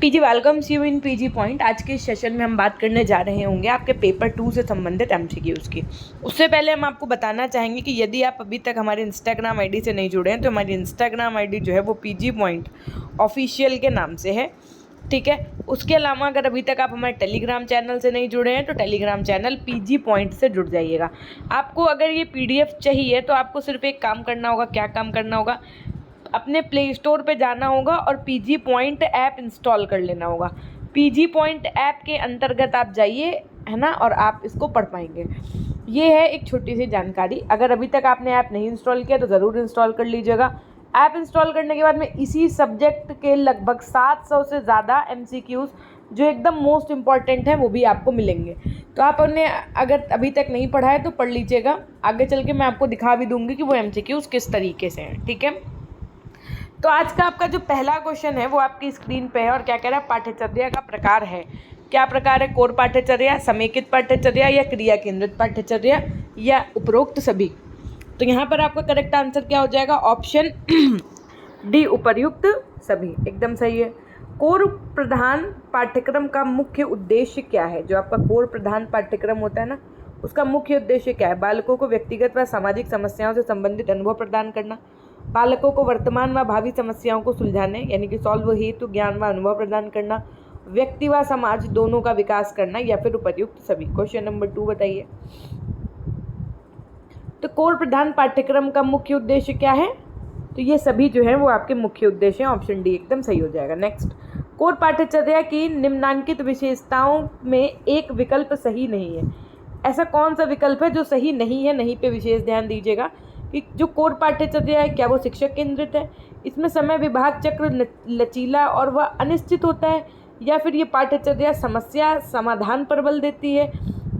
PG welcomes you in PG point. आज के इस सेशन में हम बात करने जा रहे होंगे आपके पेपर 2 से संबंधित एमसीक्यूज़ की। उससे पहले हम आपको बताना चाहेंगे कि यदि आप अभी तक हमारे इंस्टाग्राम आईडी से नहीं जुड़े हैं तो हमारी इंस्टाग्राम आईडी जो है वो पीजी पॉइंट ऑफिशियल के नाम से है, ठीक है। उसके अलावा अगर अभी तक आप हमारे टेलीग्राम चैनल से नहीं जुड़े हैं तो टेलीग्राम चैनल पीजी पॉइंट से जुड़ जाइएगा। आपको अगर ये पीडीएफ चाहिए तो आपको सिर्फ एक काम करना होगा। क्या काम करना होगा? अपने प्ले स्टोर पे जाना होगा और पीजी पॉइंट ऐप इंस्टॉल कर लेना होगा। पीजी पॉइंट ऐप के अंतर्गत आप जाइए, है ना, और आप इसको पढ़ पाएंगे। ये है एक छोटी सी जानकारी। अगर अभी तक आपने ऐप नहीं इंस्टॉल किया तो ज़रूर इंस्टॉल कर लीजिएगा। ऐप इंस्टॉल करने के बाद में इसी सब्जेक्ट के लगभग 700 से ज़्यादा एमसीक्यूज़ जो एकदम मोस्ट इम्पॉर्टेंट हैं वो भी आपको मिलेंगे। तो आप उन्हें अगर अभी तक नहीं पढ़ा है तो पढ़ लीजिएगा। आगे चल के मैं आपको दिखा भी दूँगी कि वो एमसीक्यूज़ किस तरीके से हैं, ठीक है। तो आज का आपका जो पहला क्वेश्चन है वो आपकी स्क्रीन पे है और क्या कह रहा है? पाठ्यचर्या का प्रकार है। क्या प्रकार है? कोर पाठ्यचर्या, समेकित पाठ्यचर्या या क्रिया केंद्रित पाठ्यचर्या या उपरोक्त सभी। तो यहाँ पर आपका करेक्ट आंसर क्या हो जाएगा? ऑप्शन डी, उपर्युक्त सभी, एकदम सही है। कोर प्रधान पाठ्यक्रम का मुख्य उद्देश्य क्या है? जो आपका कोर प्रधान पाठ्यक्रम होता है ना, उसका मुख्य उद्देश्य क्या है? बालकों को व्यक्तिगत व सामाजिक समस्याओं से संबंधित अनुभव प्रदान करना, बालकों को वर्तमान व भावी समस्याओं को सुलझाने यानी कि सॉल्व हेतु ज्ञान व अनुभव प्रदान करना, व्यक्ति व समाज दोनों का विकास करना, या फिर उपर्युक्त सभी। क्वेश्चन नंबर 2 बताइए। तो कोर प्रधान पाठ्यक्रम का मुख्य उद्देश्य क्या है? तो ये सभी जो है वो आपके मुख्य उद्देश्य हैं। ऑप्शन डी एकदम सही हो जाएगा। नेक्स्ट, कोर पाठ्यचर्या की निम्नांकित विशेषताओं में एक विकल्प सही नहीं है। ऐसा कौन सा विकल्प है जो सही नहीं है? नहीं पे विशेष ध्यान दीजिएगा कि जो कोर पाठ्यचर्या है क्या वो शिक्षक केंद्रित है? इसमें समय विभाग चक्र लचीला और वह अनिश्चित होता है, या फिर ये पाठ्यचर्या समस्या समाधान पर बल देती है,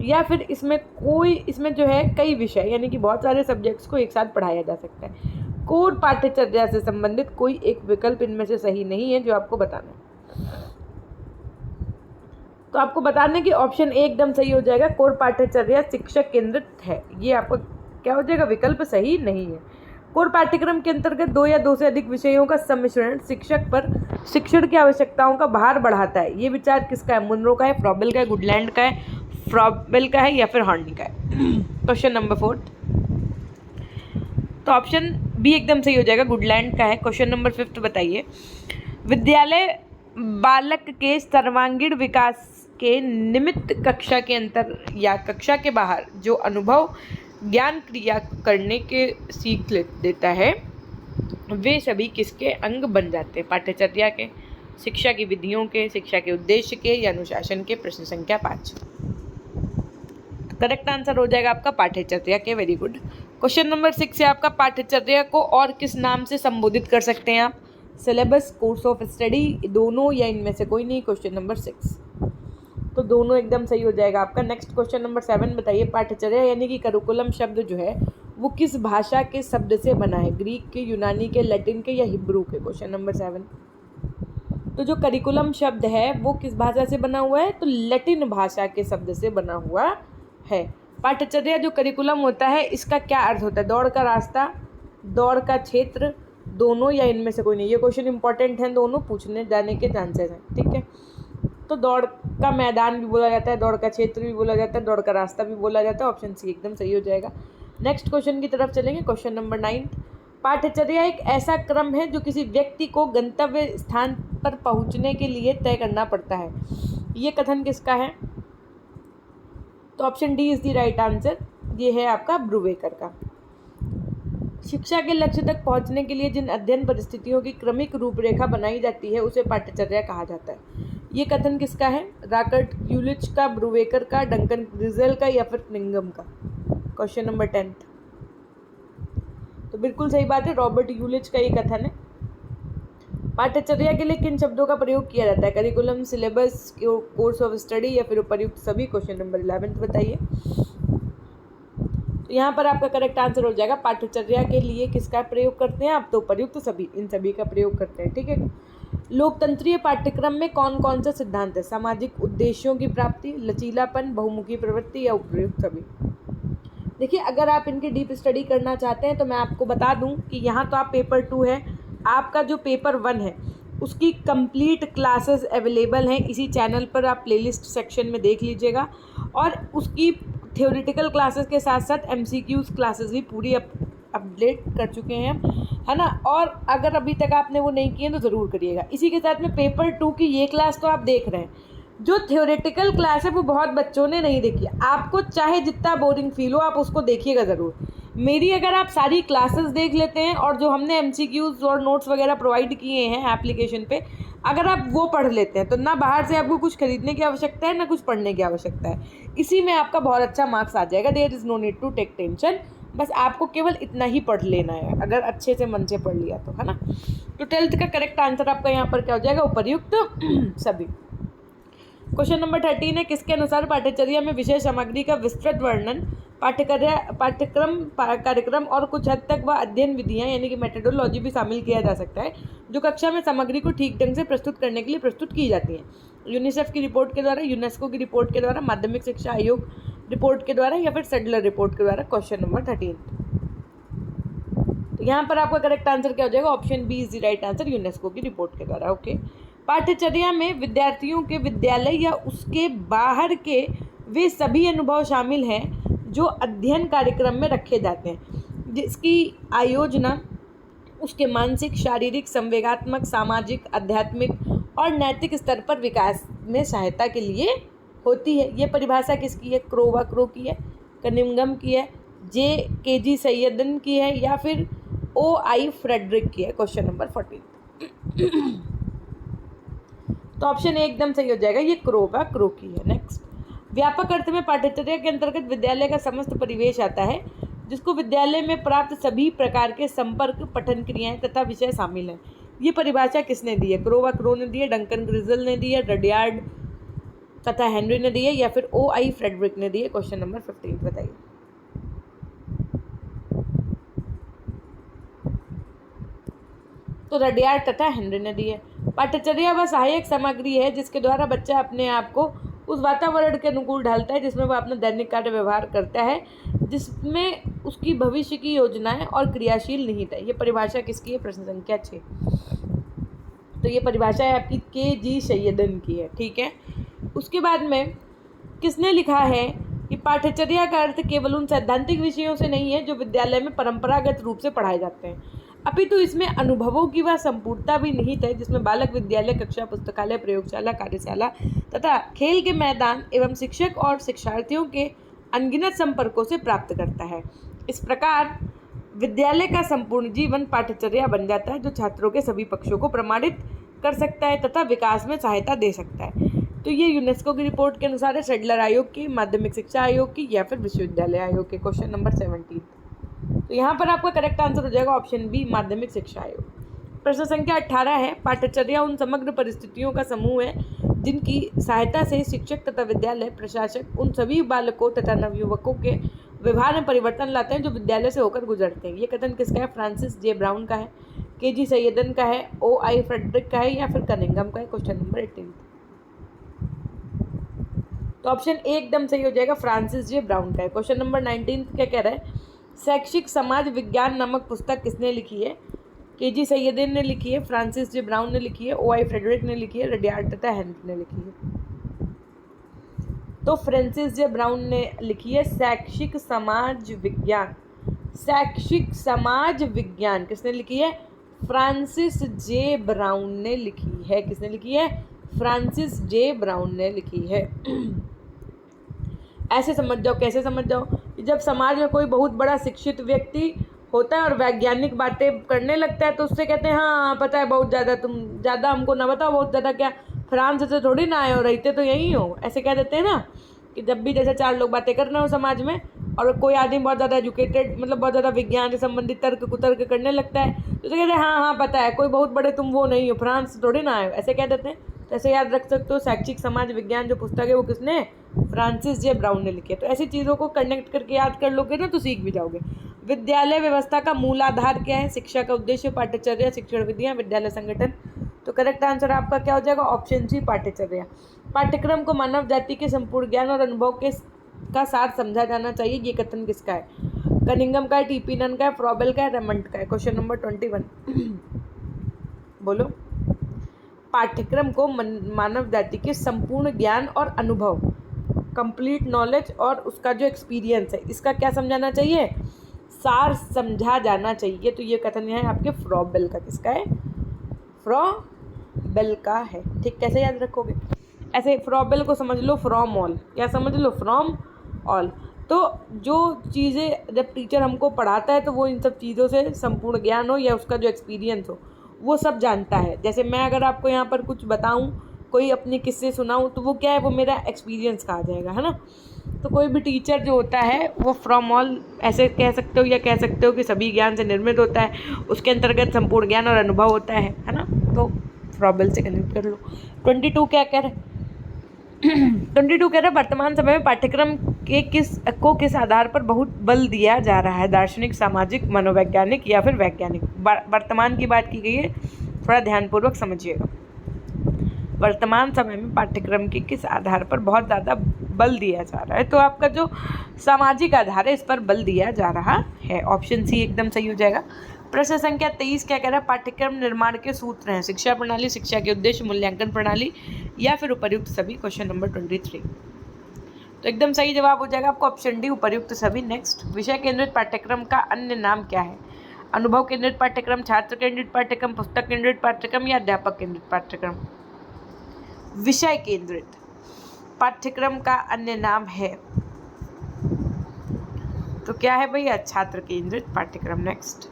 या फिर इसमें जो है कई विषय यानी कि बहुत सारे सब्जेक्ट्स को एक साथ पढ़ाया जा सकता है। कोर पाठ्यचर्या से संबंधित कोई एक विकल्प इनमें से सही नहीं है जो आपको बताना है। तो आपको बताने कि ऑप्शन ए एकदम सही हो जाएगा। कोर पाठ्यचर्या शिक्षक केंद्रित है, ये आपको क्या हो जाएगा? विकल्प सही नहीं है। कोर पाठ्यक्रम के अंतर्गत 2 या 2 से अधिक विषयों का सम्मिश्रण शिक्षक पर शिक्षण की आवश्यकताओं का भार बढ़ाता है। ये विचार किसका है? मुनरो का है, फ्रॉबेल का है, गुडलैंड का है, फ्रॉबेल का है या फिर हॉर्नी का है? क्वेश्चन नंबर 4, तो ऑप्शन बी एकदम सही हो जाएगा, गुडलैंड का है। क्वेश्चन नंबर 5 बताइए। विद्यालय बालक के सर्वांगीण विकास के निमित्त कक्षा के अंतर या कक्षा के बाहर जो अनुभव ज्ञान क्रिया करने के सीख देता है वे सभी किसके अंग बन जाते हैं? पाठ्यचर्या के, शिक्षा की विधियों के, शिक्षा के उद्देश्य के, या अनुशासन के? प्रश्न संख्या 5। करेक्ट आंसर हो जाएगा आपका पाठ्यचर्या के। Very good. क्वेश्चन नंबर 6 है आपका, पाठ्यचर्या को और किस नाम से संबोधित कर सकते हैं आप? सिलेबस, कोर्स ऑफ स्टडी, दोनों, या इनमें से कोई नहीं? क्वेश्चन नंबर 6, तो दोनों एकदम सही हो जाएगा आपका। नेक्स्ट क्वेश्चन नंबर 7 बताइए। पाठ्यचर्या यानी कि करिकुलम शब्द जो है वो किस भाषा के शब्द से बना है? ग्रीक के, यूनानी के, लैटिन के, या हिब्रू के? क्वेश्चन नंबर 7, तो जो करिकुलम शब्द है वो किस भाषा से बना हुआ है? तो लैटिन भाषा के शब्द से बना हुआ है। पाठ्यचर्या जो करिकुलम होता है इसका क्या अर्थ होता है? दौड़ का रास्ता, दौड़ का क्षेत्र, दोनों, या इनमें से कोई नहीं? ये क्वेश्चन इंपॉर्टेंट हैं, दोनों पूछने जाने के चांसेस हैं, ठीक है। तो दौड़ का मैदान भी बोला जाता है, दौड़ का क्षेत्र भी बोला जाता है, दौड़ का रास्ता भी बोला जाता है। ऑप्शन सी एकदम सही हो जाएगा। नेक्स्ट क्वेश्चन की तरफ चलेंगे। क्वेश्चन नंबर 9, पाठ्यचर्या एक ऐसा क्रम है जो किसी व्यक्ति को गंतव्य स्थान पर पहुंचने के लिए तय करना पड़ता है। ये कथन किसका है? तो option D is the right answer. ये है आपका ब्रूवेकर का। शिक्षा के लक्ष्य तक पहुंचने के लिए जिन अध्ययन परिस्थितियों की क्रमिक रूपरेखा बनाई जाती है उसे पाठ्यचर्या कहा जाता है। ये कथन किसका है? रॉबर्ट यूलिच का, ब्रूवेकर का, डंकन ग्रिजेल का, या फिर निंगम का? क्वेश्चन नंबर 10, तो बिल्कुल सही बात है, रॉबर्ट यूलिच का ये कथन है। पाठ्यचर्या के लिए किन शब्दों का प्रयोग किया जाता है? Curriculum, syllabus, course of study, या फिर उपर्युक्त सभी? क्वेश्चन नंबर 11 बताइए। तो यहाँ पर आपका करेक्ट आंसर हो जाएगा पाठ्यचर्या के लिए किसका प्रयोग करते हैं आप? तो उपर्युक्त सभी, इन सभी का प्रयोग करते हैं, ठीक है। लोकतंत्रीय पाठ्यक्रम में कौन कौन सा सिद्धांत है? सामाजिक उद्देश्यों की प्राप्ति, लचीलापन, बहुमुखी प्रवृत्ति, या उपर्युक्त सभी? देखिए, अगर आप इनकी डीप स्टडी करना चाहते हैं तो मैं आपको बता दूं कि यहाँ तो आप पेपर 2 है, आपका जो पेपर 1 है उसकी कंप्लीट क्लासेस अवेलेबल हैं इसी चैनल पर, आप प्लेलिस्ट सेक्शन में देख लीजिएगा। और उसकी थ्योरेटिकल क्लासेस के साथ साथ MCQs क्लासेस भी पूरी अपडेट कर चुके हैं हम, है ना। और अगर अभी तक आपने वो नहीं किए तो ज़रूर करिएगा। इसी के साथ में पेपर 2 की ये क्लास तो आप देख रहे हैं। जो थ्योरेटिकल क्लास है वो बहुत बच्चों ने नहीं देखी। आपको चाहे जितना बोरिंग फील हो, आप उसको देखिएगा ज़रूर। मेरी अगर आप सारी क्लासेस देख लेते हैं और जो हमने MCQs और नोट्स वगैरह प्रोवाइड किए हैं एप्लीकेशन पे, अगर आप वो पढ़ लेते हैं तो ना बाहर से आपको कुछ खरीदने की आवश्यकता है, ना कुछ पढ़ने की आवश्यकता है। इसी में आपका बहुत अच्छा मार्क्स आ जाएगा। There is no need to take tension. बस आपको केवल इतना ही पढ़ लेना है, अगर अच्छे से मन से पढ़ लिया तो, है ना। तो 12th का करेक्ट आंसर आपका यहाँ पर क्या हो जाएगा? उपर्युक्त सभी। क्वेश्चन नंबर 13 है, किसके अनुसार पाठ्यचर्या में विषय सामग्री का विस्तृत वर्णन, कार्यक्रम और कुछ हद तक वह अध्ययन विधियां यानी कि मेथोडोलॉजी भी शामिल किया जा सकता है, जो कक्षा में सामग्री को ठीक ढंग से प्रस्तुत करने के लिए प्रस्तुत की जाती है? यूनिसेफ की रिपोर्ट के द्वारा, यूनेस्को की रिपोर्ट के द्वारा, माध्यमिक शिक्षा आयोग रिपोर्ट के द्वारा, या फिर सेडलर रिपोर्ट के द्वारा? Question number 13। तो यहाँ पर आपका करेक्ट आंसर क्या हो जाएगा? Option B is the right answer, UNESCO की रिपोर्ट के द्वारा। ओके। पाठ्यचर्या में विद्यार्थियों के विद्यालय या उसके बाहर के वे सभी अनुभव शामिल हैं जो अध्ययन कार्यक्रम में रखे जाते हैं, जिसकी आयोजना उसके मानसिक, शारीरिक, संवेगात्मक, सामाजिक, आध्यात्मिक और नैतिक स्तर पर विकास में सहायता के लिए होती है। ये परिभाषा किसकी है? क्रोवाक्रो की है, कनिंघम की है, KG सैयदन की है, या फिर OI फ्रेडरिक की है? Question number 14। तो ऑप्शन ए एकदम सही हो जाएगा, ये क्रो की है। नेक्स्ट, व्यापक अर्थ में पाठ्यचर्या के अंतर्गत विद्यालय का समस्त परिवेश आता है, जिसको विद्यालय में प्राप्त सभी प्रकार के संपर्क, पठन क्रियाएं तथा विषय शामिल हैं। ये परिभाषा किसने दी है? क्रो ने दी है, डंकन ग्रिजल ने दी है, रडियार्ड तथा हेनरी ने दी है, या फिर OI फ्रेडरिक ने दी है? क्वेश्चन नंबर 15 बताइए। तो रडियार्ड तथा हेनरी ने दी है। पाठ्यचर्या वह सहायक सामग्री है जिसके द्वारा बच्चा अपने आप को उस वातावरण के अनुकूल ढालता है जिसमें वह अपना दैनिक कार्य व्यवहार करता है, जिसमें उसकी भविष्य की योजनाएं और क्रियाशील निहित है। ये परिभाषा किसकी है? प्रश्न संख्या 6। तो ये परिभाषा है आपकी KG सैयदन की है। ठीक है। उसके बाद में किसने लिखा है कि पाठ्यचर्या का अर्थ केवल उन सैद्धांतिक विषयों से नहीं है जो विद्यालय में परंपरागत रूप से पढ़ाए जाते हैं, अपितु इसमें अनुभवों की वह संपूर्णता भी निहित है जिसमें बालक विद्यालय, कक्षा, पुस्तकालय, प्रयोगशाला, कार्यशाला तथा खेल के मैदान एवं शिक्षक और शिक्षार्थियों के अनगिनत संपर्कों से प्राप्त करता है। इस प्रकार विद्यालय का संपूर्ण जीवन पाठ्यचर्या बन जाता है, जो छात्रों के सभी पक्षों को प्रमाणित कर सकता है तथा विकास में सहायता दे सकता है। तो ये यूनेस्को की रिपोर्ट के अनुसार है, सेडलर आयोग की, माध्यमिक शिक्षा आयोग की, या फिर विश्वविद्यालय आयोग के? Question number 17। तो यहाँ पर आपका करेक्ट आंसर हो जाएगा ऑप्शन बी, माध्यमिक शिक्षा आयोग। प्रश्न संख्या 18 है, पाठ्यचर्या उन समग्र परिस्थितियों का समूह है जिनकी सहायता से शिक्षक तथा विद्यालय प्रशासक उन सभी बालकों तथा नवयुवकों के व्यवहार में परिवर्तन लाते हैं जो विद्यालय से होकर गुजरते हैं। ये कथन किसका है? फ्रांसिस जे ब्राउन का है, KG सैयदन का है, OI फ्रेडरिक का है, या फिर कनिंघम का है? Question number 18। तो ऑप्शन ए एकदम सही हो जाएगा, फ्रांसिस जे ब्राउन का है। क्वेश्चन नंबर 19 क्या कह रहा है? शैक्षिक समाज विज्ञान नामक पुस्तक किसने लिखी है? KG सैयदन ने लिखी है, फ्रांसिस जे ब्राउन ने लिखी है, OI फ्रेडरिक ने लिखी है, रडियार्ड तथा हेनरी ने लिखी है? तो फ्रांसिस जे ब्राउन ने लिखी है शैक्षिक समाज विज्ञान। शैक्षिक समाज विज्ञान किसने लिखी है? फ्रांसिस जे ब्राउन ने लिखी है। किसने लिखी है? फ्रांसिस जे ब्राउन ने लिखी है। ऐसे समझ जाओ, कैसे समझ जाओ कि जब समाज में कोई बहुत बड़ा शिक्षित व्यक्ति होता है और वैज्ञानिक बातें करने लगता है तो उससे कहते हैं हाँ पता है बहुत ज़्यादा, तुम ज़्यादा हमको ना बताओ, बहुत ज़्यादा क्या, फ्रांस से थोड़ी ना आए हो, रहते तो यहीं हो, ऐसे कह देते हैं ना। कि जब भी जैसे 4 लोग बातें कर रहे हो समाज में और कोई आदमी बहुत ज़्यादा एजुकेटेड, मतलब बहुत ज़्यादा विज्ञान से संबंधित तर्क कुतर्क करने लगता है तो कहते हैं हाँ पता है, कोई बहुत बड़े तुम वो नहीं हो, फ्रांस थोड़ी ना आए हो, ऐसे कह देते हैं। तो ऐसे याद रख सकते हो, शैक्षिक समाज विज्ञान जो पुस्तक है वो किसने? फ्रांसिस जे ब्राउन ने लिखी है। तो ऐसी चीज़ों को कनेक्ट करके याद कर लोगे ना तो सीख भी जाओगे। विद्यालय व्यवस्था का मूल आधार क्या है? शिक्षा का उद्देश्य, पाठ्यचर्या, शिक्षण विधियाँ, विद्यालय संगठन। तो करेक्ट आंसर आपका क्या हो जाएगा? ऑप्शन सी, पाठ्यचर्या। पाठ्यक्रम को मानव जाति के संपूर्ण ज्ञान और अनुभव का सार समझा जाना चाहिए। ये कथन किसका है? कनिंघम का है, TP का है, फ्रॉबेल का है, रेमंड का है? क्वेश्चन नंबर 21 बोलो। पाठ्यक्रम को मानव जाति के संपूर्ण ज्ञान और अनुभव, कंप्लीट नॉलेज और उसका जो एक्सपीरियंस है, इसका क्या समझाना चाहिए, सार समझा जाना चाहिए। तो ये कथन है आपके फ्रॉबेल का। किसका है? फ्रॉबेल का है। ठीक, कैसे याद रखोगे? ऐसे फ्रॉबेल को समझ लो फ्रॉम ऑल। क्या समझ लो? From all. तो जो चीज़ें जब टीचर हमको पढ़ाता है तो वो इन सब चीज़ों से संपूर्ण ज्ञान हो या उसका जो एक्सपीरियंस हो वो सब जानता है। जैसे मैं अगर आपको यहाँ पर कुछ बताऊँ, कोई अपने किस्से सुनाऊँ, तो वो क्या है, वो मेरा एक्सपीरियंस का आ जाएगा, है ना। तो कोई भी टीचर जो होता है वो फ्रॉम ऑल ऐसे कह सकते हो या कह सकते हो कि सभी ज्ञान से निर्मित होता है, उसके अंतर्गत संपूर्ण ज्ञान और अनुभव होता है ना। तो फ्रॉबेल से कनेक्ट कर लो। 22 क्या कह रहे हैं? 22 कह रहा है वर्तमान समय में पाठ्यक्रम के किस आधार पर बहुत बल दिया जा रहा है, दार्शनिक, सामाजिक, मनोवैज्ञानिक या फिर वैज्ञानिक। वर्तमान की बात की गई है, थोड़ा ध्यानपूर्वक समझिएगा। वर्तमान समय में पाठ्यक्रम के किस आधार पर बहुत ज़्यादा बल दिया जा रहा है, तो आपका जो सामाजिक आधार है इस पर बल दिया जा रहा है। ऑप्शन सी एकदम सही हो जाएगा। प्रश्न संख्या 23 क्या कह रहा है? पाठ्यक्रम निर्माण के सूत्र हैं, शिक्षा प्रणाली, शिक्षा के उद्देश्य, मूल्यांकन प्रणाली या फिर उपर्युक्त सभी। Question number 23। तो एकदम सही जवाब हो जाएगा आपको ऑप्शन डी, उपर्युक्त सभी। नेक्स्ट, विषय केंद्रित पाठ्यक्रम का अन्य नाम क्या है? अनुभव केंद्रित पाठ्यक्रम, छात्र केंद्रित पाठ्यक्रम, पुस्तक केंद्रित पाठ्यक्रम या अध्यापक केंद्रित पाठ्यक्रम। विषय केंद्रित पाठ्यक्रम का अन्य नाम है, तो क्या है भैया? छात्र केंद्रित पाठ्यक्रम। नेक्स्ट,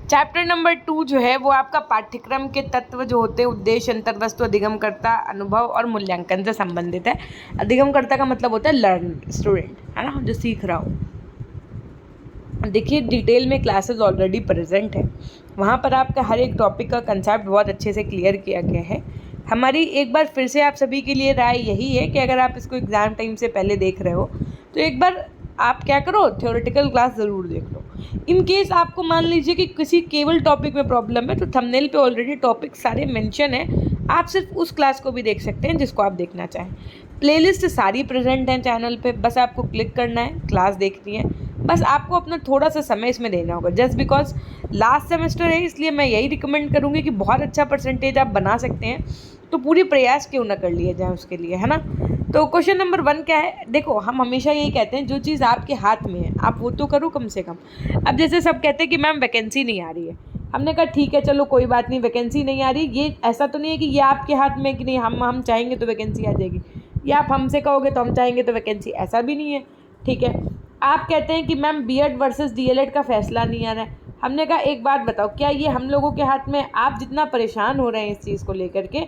चैप्टर नंबर 2 जो है वो आपका पाठ्यक्रम के तत्व जो होते हैं, उद्देश्य, अंतर्वस्तु, अधिगमकर्ता, अनुभव और मूल्यांकन से संबंधित है। अधिगमकर्ता का मतलब होता है लर्न स्टूडेंट, है ना, जो सीख रहा हो। देखिए डिटेल में क्लासेस ऑलरेडी प्रेजेंट है, वहाँ पर आपका हर एक टॉपिक का कंसेप्ट बहुत अच्छे से क्लियर किया गया है। हमारी एक बार फिर से आप सभी के लिए राय यही है कि अगर आप इसको एग्ज़ाम टाइम से पहले देख रहे हो तो एक बार आप क्या करो, थ्योरेटिकल क्लास ज़रूर देख लो। इन केस आपको मान लीजिए कि किसी केवल टॉपिक में प्रॉब्लम है तो थंबनेल पे ऑलरेडी टॉपिक सारे मेंशन है, आप सिर्फ उस क्लास को भी देख सकते हैं जिसको आप देखना चाहें। प्लेलिस्ट सारी प्रेजेंट हैं चैनल पे, बस आपको क्लिक करना है, क्लास देखनी है, बस आपको अपना थोड़ा सा समय इसमें देना होगा। जस्ट बिकॉज लास्ट सेमेस्टर है इसलिए मैं यही रिकमेंड करूँगी कि बहुत अच्छा परसेंटेज आप बना सकते हैं तो पूरी प्रयास क्यों ना कर लिए जाए उसके लिए, है ना। तो क्वेश्चन नंबर 1 क्या है? देखो हम हमेशा यही कहते हैं जो चीज़ आपके हाथ में है आप वो तो करो कम से कम। अब जैसे सब कहते हैं कि मैम वैकेंसी नहीं आ रही है, हमने कहा ठीक है चलो कोई बात नहीं, वैकेंसी नहीं आ रही, ये ऐसा तो नहीं है कि ये आपके हाथ में कि नहीं हम चाहेंगे तो वैकेंसी आ जाएगी, या आप हमसे कहोगे तो हम चाहेंगे तो वैकेंसी, ऐसा भी नहीं है। ठीक है, आप कहते हैं कि मैम बीएड वर्सेस डीएलएड का फैसला नहीं आ रहा है, हमने कहा एक बात बताओ, क्या ये हम लोगों के हाथ में? आप जितना परेशान हो रहे हैं इस चीज़ को लेकर के,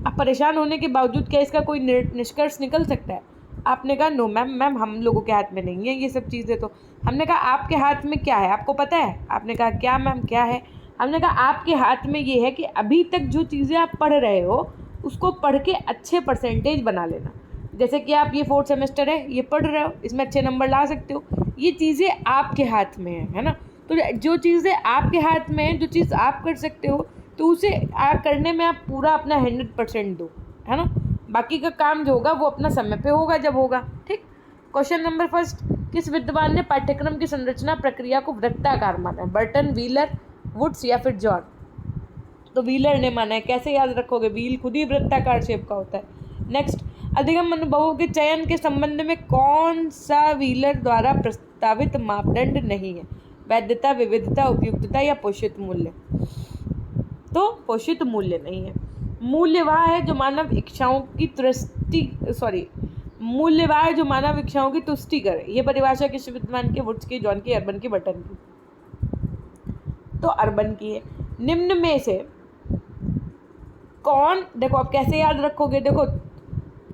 आप परेशान होने के बावजूद क्या इसका कोई निष्कर्ष निकल सकता है? आपने कहा नो मैम हम लोगों के हाथ में नहीं है ये सब चीज़ें। तो हमने कहा आपके हाथ में क्या है, आपको पता है? आपने कहा क्या मैम क्या है? हमने कहा आपके हाथ में ये है कि अभी तक जो चीज़ें आप पढ़ रहे हो उसको पढ़ के अच्छे परसेंटेज बना लेना। जैसे कि आप ये 4th सेमेस्टर है, ये पढ़ रहे हो, इसमें अच्छे नंबर ला सकते हो, ये चीज़ें आपके हाथ में है ना। तो जो चीज़ें आपके हाथ में है, जो चीज़ आप कर सकते हो, तो उसे आप करने में आप पूरा अपना 100% दो, है ना। बाकी का काम जो होगा वो अपना समय पे होगा जब होगा। ठीक। क्वेश्चन नंबर 1, किस विद्वान ने पाठ्यक्रम की संरचना प्रक्रिया को वृत्ताकार माना है? बर्टन, व्हीलर, वुड्स या फिर जॉन? तो व्हीलर ने माना है। कैसे याद रखोगे? व्हील खुद ही वृत्ताकार शेप का होता है। नेक्स्ट, अधिगम अनुभवों के चयन के संबंध में कौन सा व्हीलर द्वारा प्रस्तावित मापदंड नहीं है? वैधता, विविधता, उपयुक्तता या पोषित मूल्य? तो पोषित मूल्य नहीं है। मूल्य वह है जो मानव इच्छाओं की मूल्य वह है जो मानव इच्छाओं की तुष्टि करे। ये परिभाषा किस विद्वान के? वुड्स की, जॉन की, अर्बन की, बर्टन की? तो अर्बन की है। निम्न में से कौन, देखो आप कैसे याद रखोगे, देखो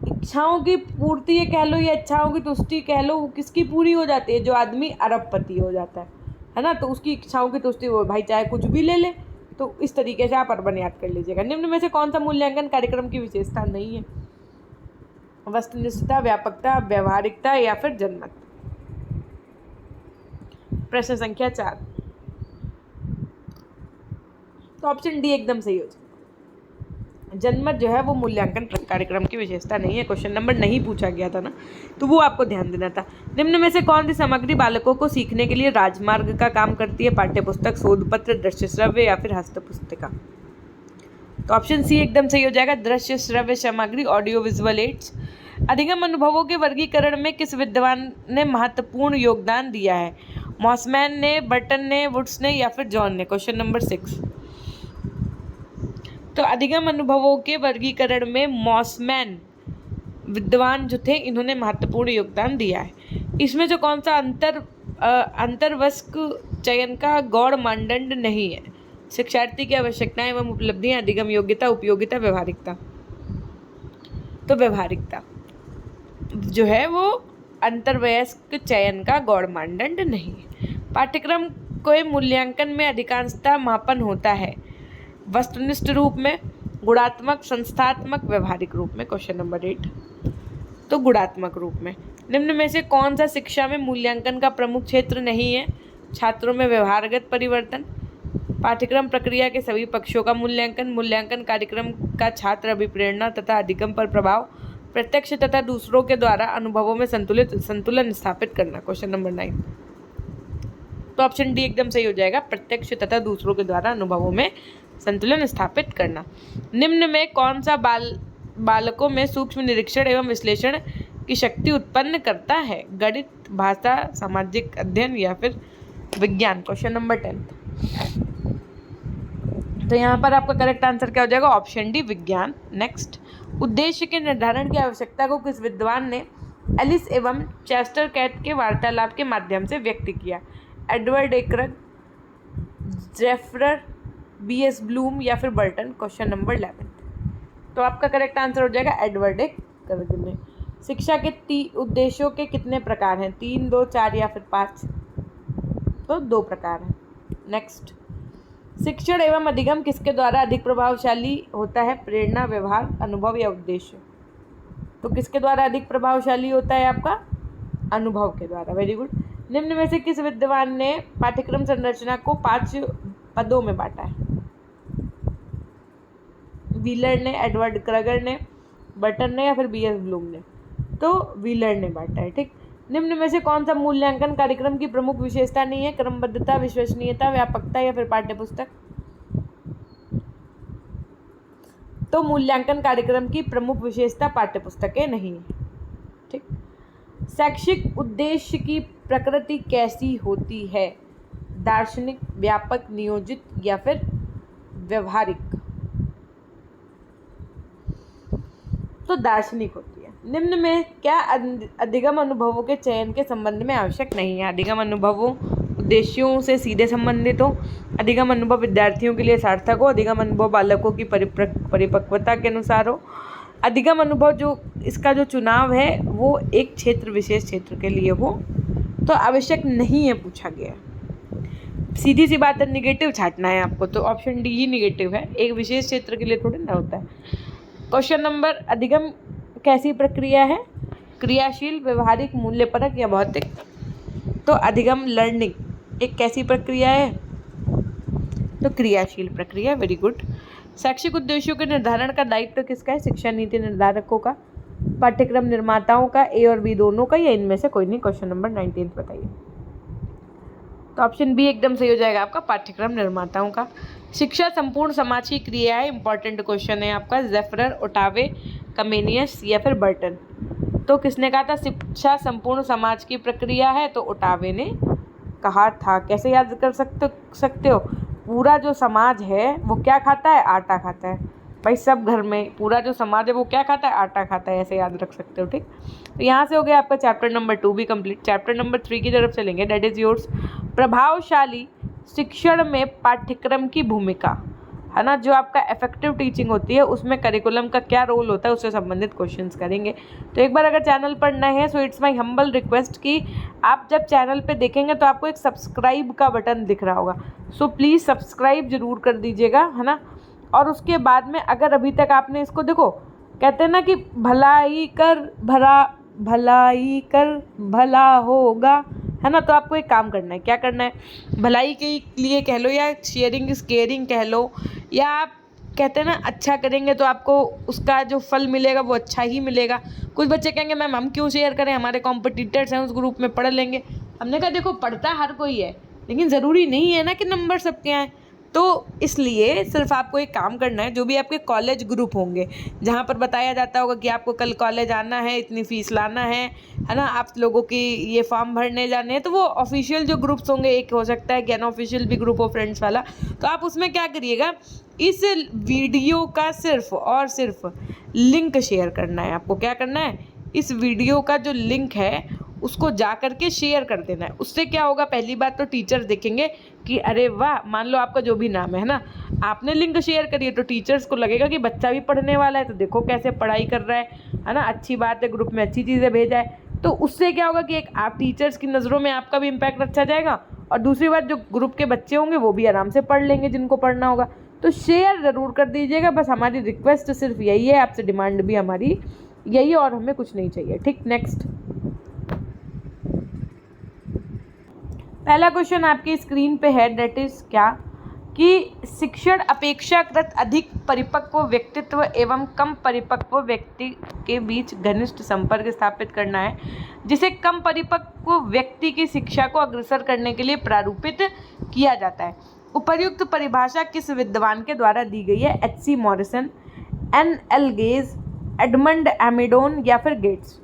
इच्छाओं की पूर्ति ये कह लो या इच्छाओं की तुष्टि कह लो, किसकी पूरी हो जाती है? जो आदमी अरबपति हो जाता है ना, तो उसकी इच्छाओं की तुष्टि, वो भाई चाहे कुछ भी ले ले। तो इस तरीके से आप अर्बन याद कर लीजिएगा। निम्न में से कौन सा मूल्यांकन कार्यक्रम की विशेषता नहीं है? वस्तुनिष्ठता, व्यापकता, व्यवहारिकता या फिर जनमत? प्रश्न संख्या 4, तो ऑप्शन डी एकदम सही हो जाए। जनमत जो है वो मूल्यांकन कार्यक्रम की विशेषता नहीं है। क्वेश्चन नंबर नहीं पूछा गया था ना, तो वो आपको ध्यान देना था। निम्न में से कौन सी सामग्री बालकों को सीखने के लिए राजमार्ग का काम करती है? पाठ्यपुस्तक, शोध पत्र, दृश्य श्रव्य या फिर हस्तपुस्तिका? तो ऑप्शन सी एकदम सही हो जाएगा, दृश्य श्रव्य सामग्री, ऑडियो विजुअल एड्स। अधिगम अनुभवों के वर्गीकरण में किस विद्वान ने महत्वपूर्ण योगदान दिया है? मॉसमैन ने, बर्टन ने, वुड्स ने या फिर जॉन ने? Question number 6। तो अधिगम अनुभवों के वर्गीकरण में मॉसमैन विद्वान जो थे, इन्होंने महत्वपूर्ण योगदान दिया है। इसमें जो कौन सा अंतर्वस्क चयन का गौड़ मानदंड नहीं है? शिक्षार्थी की आवश्यकताएं एवं उपलब्धियां, अधिगम योग्यता, उपयोगिता, व्यवहारिकता। तो व्यवहारिकता जो है वो अंतर्वयस्क चयन का गौड़ मानदंड नहीं है। पाठ्यक्रम के मूल्यांकन में अधिकांशतः मापन होता है वस्तुनिष्ठ रूप में, गुणात्मक, संस्थात्मक, व्यवहारिक रूप में। Question number 8। तो गुणात्मक रूप में निम्न में से कौन सा शिक्षा में मूल्यांकन का प्रमुख क्षेत्र नहीं है? छात्रों में व्यवहारगत परिवर्तन, पाठ्यक्रम प्रक्रिया के सभी पक्षों का मूल्यांकन, मूल्यांकन कार्यक्रम का छात्र अभिप्रेरणा तथा अधिगम पर प्रभाव, प्रत्यक्ष तथा दूसरों के द्वारा अनुभवों में संतुलन स्थापित करना। Question number 9। तो ऑप्शन डी एकदम सही हो जाएगा, प्रत्यक्ष तथा दूसरों के द्वारा अनुभवों में संतुलन स्थापित करना। निम्न में कौन सा बालकों में सूक्ष्म निरीक्षण एवं विश्लेषण की शक्ति उत्पन्न करता है? गणित, भाषा, सामाजिक अध्ययन या फिर विज्ञान? Question number 10। तो यहाँ पर आपका करेक्ट आंसर क्या हो जाएगा? ऑप्शन डी, विज्ञान। नेक्स्ट, उद्देश्य के निर्धारण की आवश्यकता को किस विद्वान ने एलिस एवं चेस्टर कैट के वार्तालाप के माध्यम से व्यक्त किया? Edward एकरग, जेफरर, B.S. ब्लूम या फिर बर्टन? Question number 11। तो आपका करेक्ट आंसर हो जाएगा एडवर्ड एकरग ने। शिक्षा के उद्देश्यों के कितने प्रकार हैं? 3, 2, 4 या फिर 5? तो 2 प्रकार हैं। नेक्स्ट, शिक्षण एवं अधिगम किसके द्वारा अधिक प्रभावशाली होता है? प्रेरणा, व्यवहार, अनुभव या उद्देश्य? तो किसके द्वारा अधिक प्रभावशाली होता है? आपका अनुभव के द्वारा। Very good. निम्न में से किस विद्वान ने पाठ्यक्रम संरचना को 5 पदों में बांटा है? व्हीलर ने, एडवर्ड क्रगर ने, बर्टन ने या फिर B.S. ब्लूम ने? तो व्हीलर ने बांटा है। ठीक। निम्न में से कौन सा मूल्यांकन कार्यक्रम की प्रमुख विशेषता नहीं है? क्रमबद्धता, विश्वसनीयता, व्यापकता या फिर पाठ्यपुस्तक? तो मूल्यांकन कार्यक्रम की प्रमुख विशेषता पाठ्यपुस्तकें नहीं है। ठीक। शैक्षिक उद्देश्य की प्रकृति कैसी होती है? दार्शनिक, व्यापक, नियोजित या फिर व्यवहारिक? तो दार्शनिक होती है। निम्न में क्या अधिगम अनुभवों के चयन के संबंध में आवश्यक नहीं है? अधिगम अनुभवों उद्देश्यों से सीधे संबंधित हो, अधिगम अनुभव विद्यार्थियों के लिए सार्थक हो, अधिगम अनुभव बालकों की परिपक्वता के अनुसार हो, अधिगम अनुभव जो इसका जो चुनाव है वो एक क्षेत्र विशेष क्षेत्र के लिए हो, तो आवश्यक नहीं है पूछा गया। सीधी सी बात है, निगेटिव छांटना है आपको, तो ऑप्शन डी ही निगेटिव है, एक विशेष क्षेत्र के लिए थोड़ी ना होता है। क्वेश्चन नंबर, अधिगम कैसी प्रक्रिया है? क्रियाशील, व्यवहारिक, मूल्यपरक या भौतिक? तो अधिगम लर्निंग एक कैसी प्रक्रिया है? तो क्रियाशील प्रक्रिया। Very good. शैक्षिक उद्देश्यों के निर्धारण का दायित्व किसका है? शिक्षा नीति निर्धारकों का, पाठ्यक्रम निर्माताओं का, ए और बी दोनों का, या इनमें से कोई नहीं? क्वेश्चन नंबर 19 बताइए। तो ऑप्शन बी एकदम सही हो जाएगा आपका, पाठ्यक्रम निर्माताओं का। शिक्षा संपूर्ण समाज की क्रिया है, इंपॉर्टेंट क्वेश्चन है आपका। जेफरर, ओटावे, कमेनियस या फिर बर्टन? तो किसने कहा था शिक्षा संपूर्ण समाज की प्रक्रिया है? तो ओटावे ने कहा था। कैसे याद कर सकते हो? पूरा जो समाज है वो क्या खाता है? आटा खाता है भाई। सब घर में पूरा जो समाज है वो क्या खाता है? आटा खाता है। ऐसे याद रख सकते हो। ठीक। तो यहाँ से हो गया आपका चैप्टर नंबर 2 भी कंप्लीट। चैप्टर नंबर 3 की तरफ चलेंगे, दैट इज योर्स प्रभावशाली शिक्षण में पाठ्यक्रम की भूमिका, है ना। जो आपका इफेक्टिव टीचिंग होती है उसमें करिकुलम का क्या रोल होता है उससे संबंधित क्वेश्चंस करेंगे। तो एक बार अगर चैनल पर नए हैं so it's my humble request कि आप जब चैनल पे देखेंगे तो आपको एक सब्सक्राइब का बटन दिख रहा होगा, सो प्लीज़ सब्सक्राइब जरूर कर दीजिएगा, है ना। और उसके बाद में अगर अभी तक आपने इसको, देखो कहते हैं ना कि भलाई कर भला होगा, है ना। तो आपको एक काम करना है, क्या करना है, भलाई के लिए कह लो या शेयरिंग इज केयरिंग कह लो, या आप कहते हैं ना अच्छा करेंगे तो आपको उसका जो फल मिलेगा वो अच्छा ही मिलेगा। कुछ बच्चे कहेंगे मैम हम क्यों शेयर करें, हमारे कॉम्पिटिटर्स हैं उस ग्रुप में पढ़ लेंगे। हमने कहा देखो पढ़ता हर कोई है लेकिन ज़रूरी नहीं है ना कि नंबर सबके आए। तो इसलिए सिर्फ आपको एक काम करना है, जो भी आपके कॉलेज ग्रुप होंगे जहाँ पर बताया जाता होगा कि आपको कल कॉलेज आना है, इतनी फ़ीस लाना है ना, आप लोगों की ये फॉर्म भरने जाने हैं, तो वो ऑफिशियल जो ग्रुप्स होंगे, एक हो सकता है कि अनऑफिशियल भी ग्रुप हो फ्रेंड्स वाला, तो आप उसमें क्या करिएगा, इस वीडियो का सिर्फ और सिर्फ लिंक शेयर करना है। आपको क्या करना है, इस वीडियो का जो लिंक है उसको जा करके शेयर कर देना है। उससे क्या होगा, पहली बात तो टीचर्स देखेंगे कि अरे वाह, मान लो आपका जो भी नाम है ना, आपने लिंक शेयर करिए तो टीचर्स को लगेगा कि बच्चा भी पढ़ने वाला है, तो देखो कैसे पढ़ाई कर रहा है ना, अच्छी बात है, ग्रुप में अच्छी चीज़ें भेजा है। तो उससे क्या होगा कि एक आप टीचर्स की नज़रों में आपका भी इम्पैक्ट अच्छा जाएगा, और दूसरी बात जो ग्रुप के बच्चे होंगे वो भी आराम से पढ़ लेंगे जिनको पढ़ना होगा। तो शेयर ज़रूर कर दीजिएगा, बस हमारी रिक्वेस्ट सिर्फ यही है, आपसे डिमांड भी हमारी यही है, और हमें कुछ नहीं चाहिए। ठीक, नेक्स्ट पहला क्वेश्चन आपकी स्क्रीन पे है, डेट इज क्या कि शिक्षण अपेक्षाकृत अधिक परिपक्व व्यक्तित्व एवं कम परिपक्व व्यक्ति के बीच घनिष्ठ संपर्क स्थापित करना है, जिसे कम परिपक्व व्यक्ति की शिक्षा को अग्रसर करने के लिए प्रारूपित किया जाता है। उपर्युक्त परिभाषा किस विद्वान के द्वारा दी गई है, एच.सी. मॉरिसन, एन.एल. गेज, एडमंड एमिडोन या फिर गेट्स?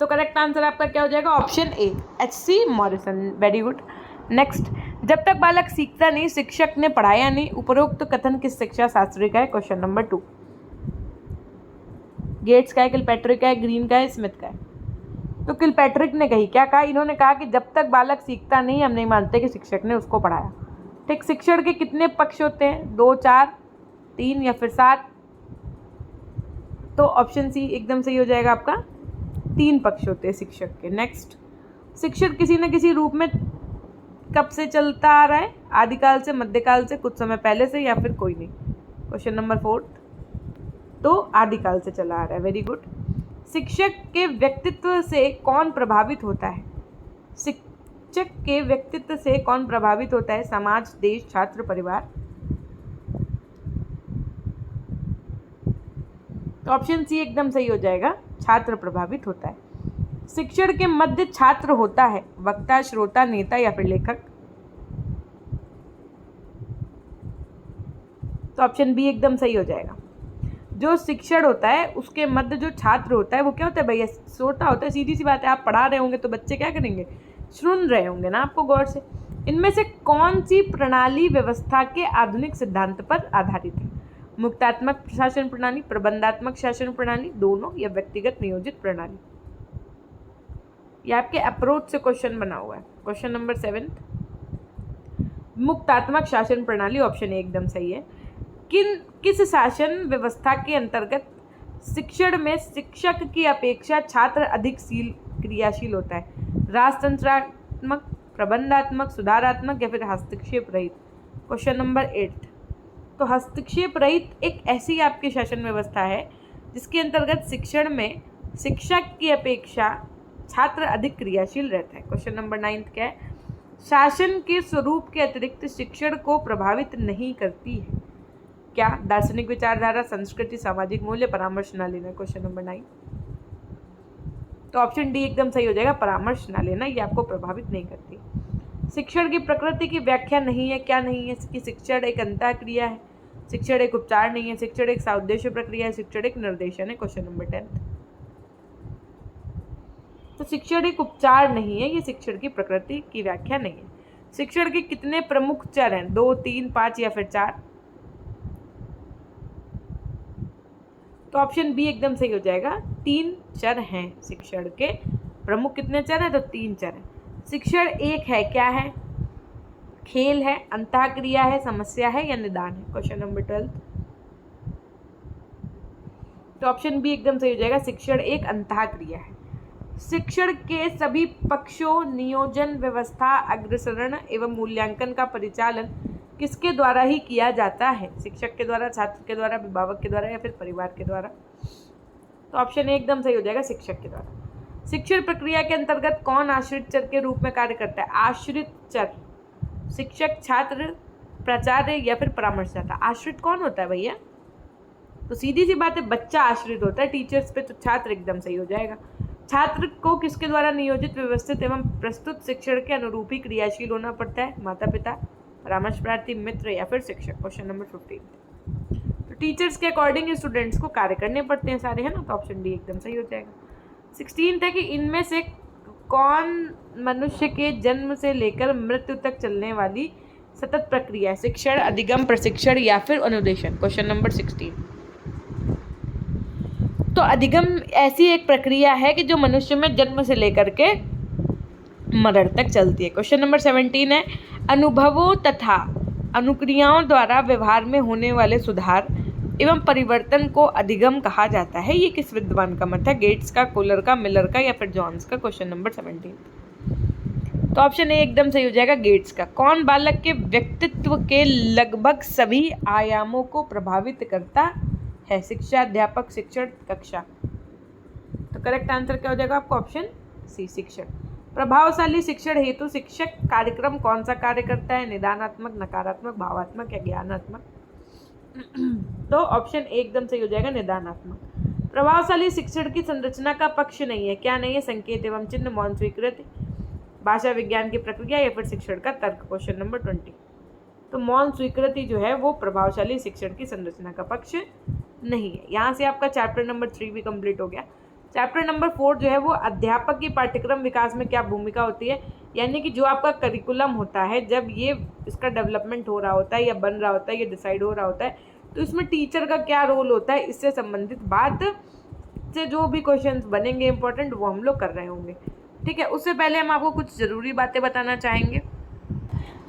तो करेक्ट आंसर आपका क्या हो जाएगा, option A, H C. Morrison. Very good. Next, जब तक बालक सीखता नहीं शिक्षक ने पढ़ाया नहीं, उपरोक्त कथन किस शिक्षा शास्त्री का है? Question number 2। गेट्स का है, किलपैट्रिक का है, ग्रीन का है, स्मिथ का है? तो किलपैट्रिक ने कही, क्या कहा इन्होंने? कहा कि जब तक बालक सीखता नहीं हम नहीं मानते कि शिक्षक ने उसको पढ़ाया। ठीक, शिक्षण के कितने पक्ष होते हैं? 2, 4, 3 या फिर 7? तो ऑप्शन सी एकदम सही हो जाएगा आपका, 3 पक्ष होते हैं शिक्षक के। नेक्स्ट, शिक्षण किसी न किसी रूप में कब से चलता आ रहा है? आदिकाल से, मध्यकाल से, कुछ समय पहले से, या फिर कोई नहीं? क्वेश्चन नंबर 4, तो आदिकाल से चला आ रहा है। Very good. शिक्षक के व्यक्तित्व से कौन प्रभावित होता है? शिक्षक के व्यक्तित्व से कौन प्रभावित होता है? समाज, देश, छात्र, परिवार? तो ऑप्शन सी एकदम सही हो जाएगा, छात्र प्रभावित होता है। शिक्षण के मध्य छात्र होता है, वक्ता, श्रोता, नेता या फिर लेखक? तो ऑप्शन बी एकदम सही हो जाएगा। जो शिक्षण होता है उसके मध्य जो छात्र होता है वो क्या होता है भैया? श्रोता होता है। सीधी सी बात है, आप पढ़ा रहे होंगे तो बच्चे क्या करेंगे? सुन रहे होंगे ना आपको गौर से। इनमें से कौन सी प्रणाली व्यवस्था के आधुनिक सिद्धांत पर आधारित है? मुक्तात्मक शासन प्रणाली, प्रबंधात्मक शासन प्रणाली, दोनों, या व्यक्तिगत नियोजित प्रणाली? ये आपके अप्रोच से क्वेश्चन बना हुआ है। क्वेश्चन नंबर 7, मुक्तात्मक शासन प्रणाली, ऑप्शन ए एकदम सही है। किस शासन व्यवस्था के अंतर्गत शिक्षण में शिक्षक की अपेक्षा छात्र अधिक क्रियाशील होता है? राजतंत्रात्मक, प्रबंधात्मक, सुधारात्मक या फिर हस्तक्षेप रहित? क्वेश्चन नंबर 8, तो हस्तक्षेप रहित एक ऐसी आपकी शासन व्यवस्था है जिसके अंतर्गत शिक्षण में शिक्षक की अपेक्षा छात्र अधिक क्रियाशील रहता है। क्वेश्चन नंबर 9 क्या है? शासन के स्वरूप के अतिरिक्त शिक्षण को प्रभावित नहीं करती है क्या? दार्शनिक विचारधारा, संस्कृति, सामाजिक मूल्य, परामर्श न लेना? क्वेश्चन नंबर 9, तो ऑप्शन डी एकदम सही हो जाएगा, परामर्श न लेना, ये आपको प्रभावित नहीं करती। शिक्षण की प्रकृति की व्याख्या नहीं है, क्या नहीं है? कि शिक्षण एक अंतःक्रिया है, शिक्षण एक उपचार नहीं है, शिक्षण एक साउद्देश्य प्रक्रिया है, शिक्षण एक निर्देशन है? क्वेश्चन नंबर 10, तो शिक्षण एक उपचार नहीं है, ये शिक्षण की प्रकृति की व्याख्या नहीं है। शिक्षण के कितने प्रमुख चर हैं? 2, 3, 5 या फिर 4? तो ऑप्शन बी एकदम सही हो जाएगा, 3 चर हैं शिक्षण के। प्रमुख कितने चर हैं? तो 3 चर हैं। शिक्षण एक है, क्या है? खेल है, अंतःक्रिया है, समस्या है या निदान है? क्वेश्चन नंबर 12, तो ऑप्शन बी एकदम सही हो जाएगा, शिक्षण एक अंतःक्रिया है। शिक्षण के सभी पक्षों, नियोजन, व्यवस्था, अग्रसरण एवं मूल्यांकन का परिचालन किसके द्वारा ही किया जाता है? शिक्षक के द्वारा, छात्र के द्वारा, अभिभावक के द्वारा या फिर परिवार के द्वारा? तो ऑप्शन ए एकदम सही हो जाएगा, शिक्षक के द्वारा। शिक्षण प्रक्रिया के अंतर्गत कौन आश्रित चर के रूप में कार्य करता है? आश्रित चर, शिक्षक, छात्र, प्राचार्य या फिर परामर्शदाता? आश्रित कौन होता है भैया? तो सीधी सी बात है, बच्चा आश्रित होता है टीचर्स पे, तो छात्र एकदम सही हो जाएगा। छात्र को किसके द्वारा नियोजित, व्यवस्थित एवं प्रस्तुत शिक्षण के अनुरूप ही क्रियाशील होना पड़ता है? माता पिता, परामर्शप्रार्थी, मित्र या फिर शिक्षक। Question number 15। तो टीचर्स के अकॉर्डिंग स्टूडेंट्स को कार्य करने पड़ते हैं सारे, है ना, तो ऑप्शन डी एकदम सही हो जाएगा। 16 है कि इनमें से कौन मनुष्य के जन्म से लेकर मृत्यु तक चलने वाली सतत प्रक्रिया है? शिक्षण, अधिगम, प्रशिक्षण या फिर अनुदेशन। Question number 16। तो अधिगम ऐसी एक प्रक्रिया है कि जो मनुष्य में जन्म से लेकर के मरण तक चलती है। क्वेश्चन नंबर 17 है अनुभवों तथा अनुक्रियाओं द्वारा व्यवहार में होने वाले सुधार एवं परिवर्तन को अधिगम कहा जाता है। ये किस विद्वान का मत है? गेट्स का, कोलर का, मिलर का या फिर जॉन्स का। Question number 17। तो ऑप्शन ए एकदम सही हो जाएगा, गेट्स का। कौन बालक के व्यक्तित्व के लगभग सभी आयामों को प्रभावित करता है? शिक्षा, अध्यापक, शिक्षण, कक्षा। तो करेक्ट आंसर क्या हो जाएगा आपका? ऑप्शन सी, शिक्षण। प्रभावशाली शिक्षण हेतु शिक्षक कार्यक्रम कौन सा कार्य करता है? निदानात्मक, नकारात्मक, भावात्मक या ज्ञानात्मक। तो ऑप्शन ए एकदम सही हो जाएगा, निदानात्मक। प्रभावशाली शिक्षण की संरचना का पक्ष नहीं है, क्या नहीं है? संकेत एवं चिन्ह, मौन स्वीकृति, भाषा विज्ञान की प्रक्रिया या फिर शिक्षण का तर्क। Question number 20। तो मौन स्वीकृति जो है वो प्रभावशाली शिक्षण की संरचना का पक्ष नहीं है। यहाँ से आपका चैप्टर नंबर 3 भी कंप्लीट हो गया। चैप्टर नंबर 4 जो है वो अध्यापक की पाठ्यक्रम विकास में क्या भूमिका होती है, यानी कि जो आपका करिकुलम होता है, जब ये इसका डेवलपमेंट हो रहा होता है या बन रहा होता है या डिसाइड हो रहा होता है, तो इसमें टीचर का क्या रोल होता है, इससे संबंधित बात से जो भी क्वेश्चंस बनेंगे इंपॉर्टेंट वो हम लोग कर रहे होंगे। ठीक है, उससे पहले हम आपको कुछ ज़रूरी बातें बताना चाहेंगे।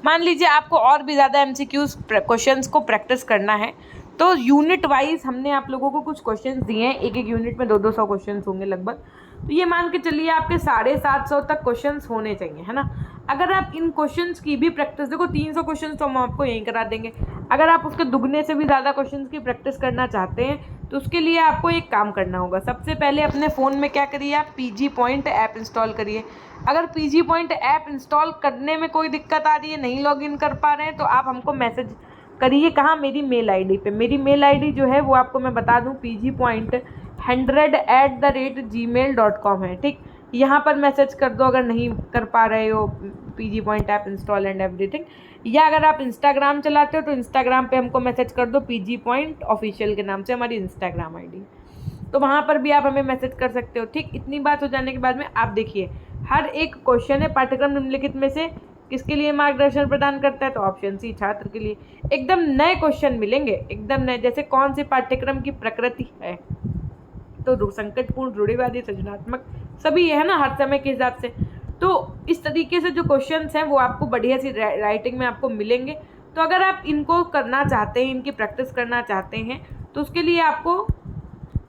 मान लीजिए आपको और भी ज़्यादा MCQs क्वेश्चंस को प्रैक्टिस करना है, तो यूनिट वाइज हमने आप लोगों को कुछ क्वेश्चंस दिए हैं। एक एक यूनिट में 200 क्वेश्चंस होंगे लगभग। तो ये मान के चलिए आपके 750 तक क्वेश्चंस होने चाहिए, है ना। अगर आप इन क्वेश्चंस की भी प्रैक्टिस, देखो 300 क्वेश्चंस तो हम आपको यहीं करा देंगे। अगर आप उसके दुगने से भी ज़्यादा क्वेश्चंस की प्रैक्टिस करना चाहते हैं तो उसके लिए आपको एक काम करना होगा। सबसे पहले अपने फ़ोन में क्या करिए, आप PG Point ऐप इंस्टॉल करिए। अगर PG Point ऐप इंस्टॉल करने में कोई दिक्कत आ रही है, नहीं लॉगिन कर पा रहे हैं, तो आप हमको मैसेज करिए। कहाँ? मेरी मेल ID पे। मेरी मेल ID जो है वो आपको मैं बता दूँ, pgpoint100@gmail.com है। ठीक, यहाँ पर मैसेज कर दो अगर नहीं कर पा रहे हो PG Point app install and everything. या अगर आप इंस्टाग्राम चलाते हो तो इंस्टाग्राम पे हमको मैसेज कर दो PG Point ऑफिशियल के नाम से, हमारी इंस्टाग्राम ID, तो वहाँ पर भी आप हमें मैसेज कर सकते हो। ठीक, इतनी बात हो जाने के बाद में आप देखिए हर एक क्वेश्चन है पाठ्यक्रम निम्नलिखित में से किसके लिए मार्गदर्शन प्रदान करता है? तो ऑप्शन सी, छात्र के लिए। एकदम नए क्वेश्चन मिलेंगे, एकदम नए, जैसे कौन से पाठ्यक्रम की प्रकृति है, तो संकटपूर्ण, रूढ़िवादी, सृजनात्मक, सभी है ना, हर समय के हिसाब से। तो इस तरीके से जो क्वेश्चंस हैं वो आपको बढ़िया सी राइटिंग में आपको मिलेंगे। तो अगर आप इनको करना चाहते हैं, इनकी प्रैक्टिस करना चाहते हैं, तो उसके लिए आपको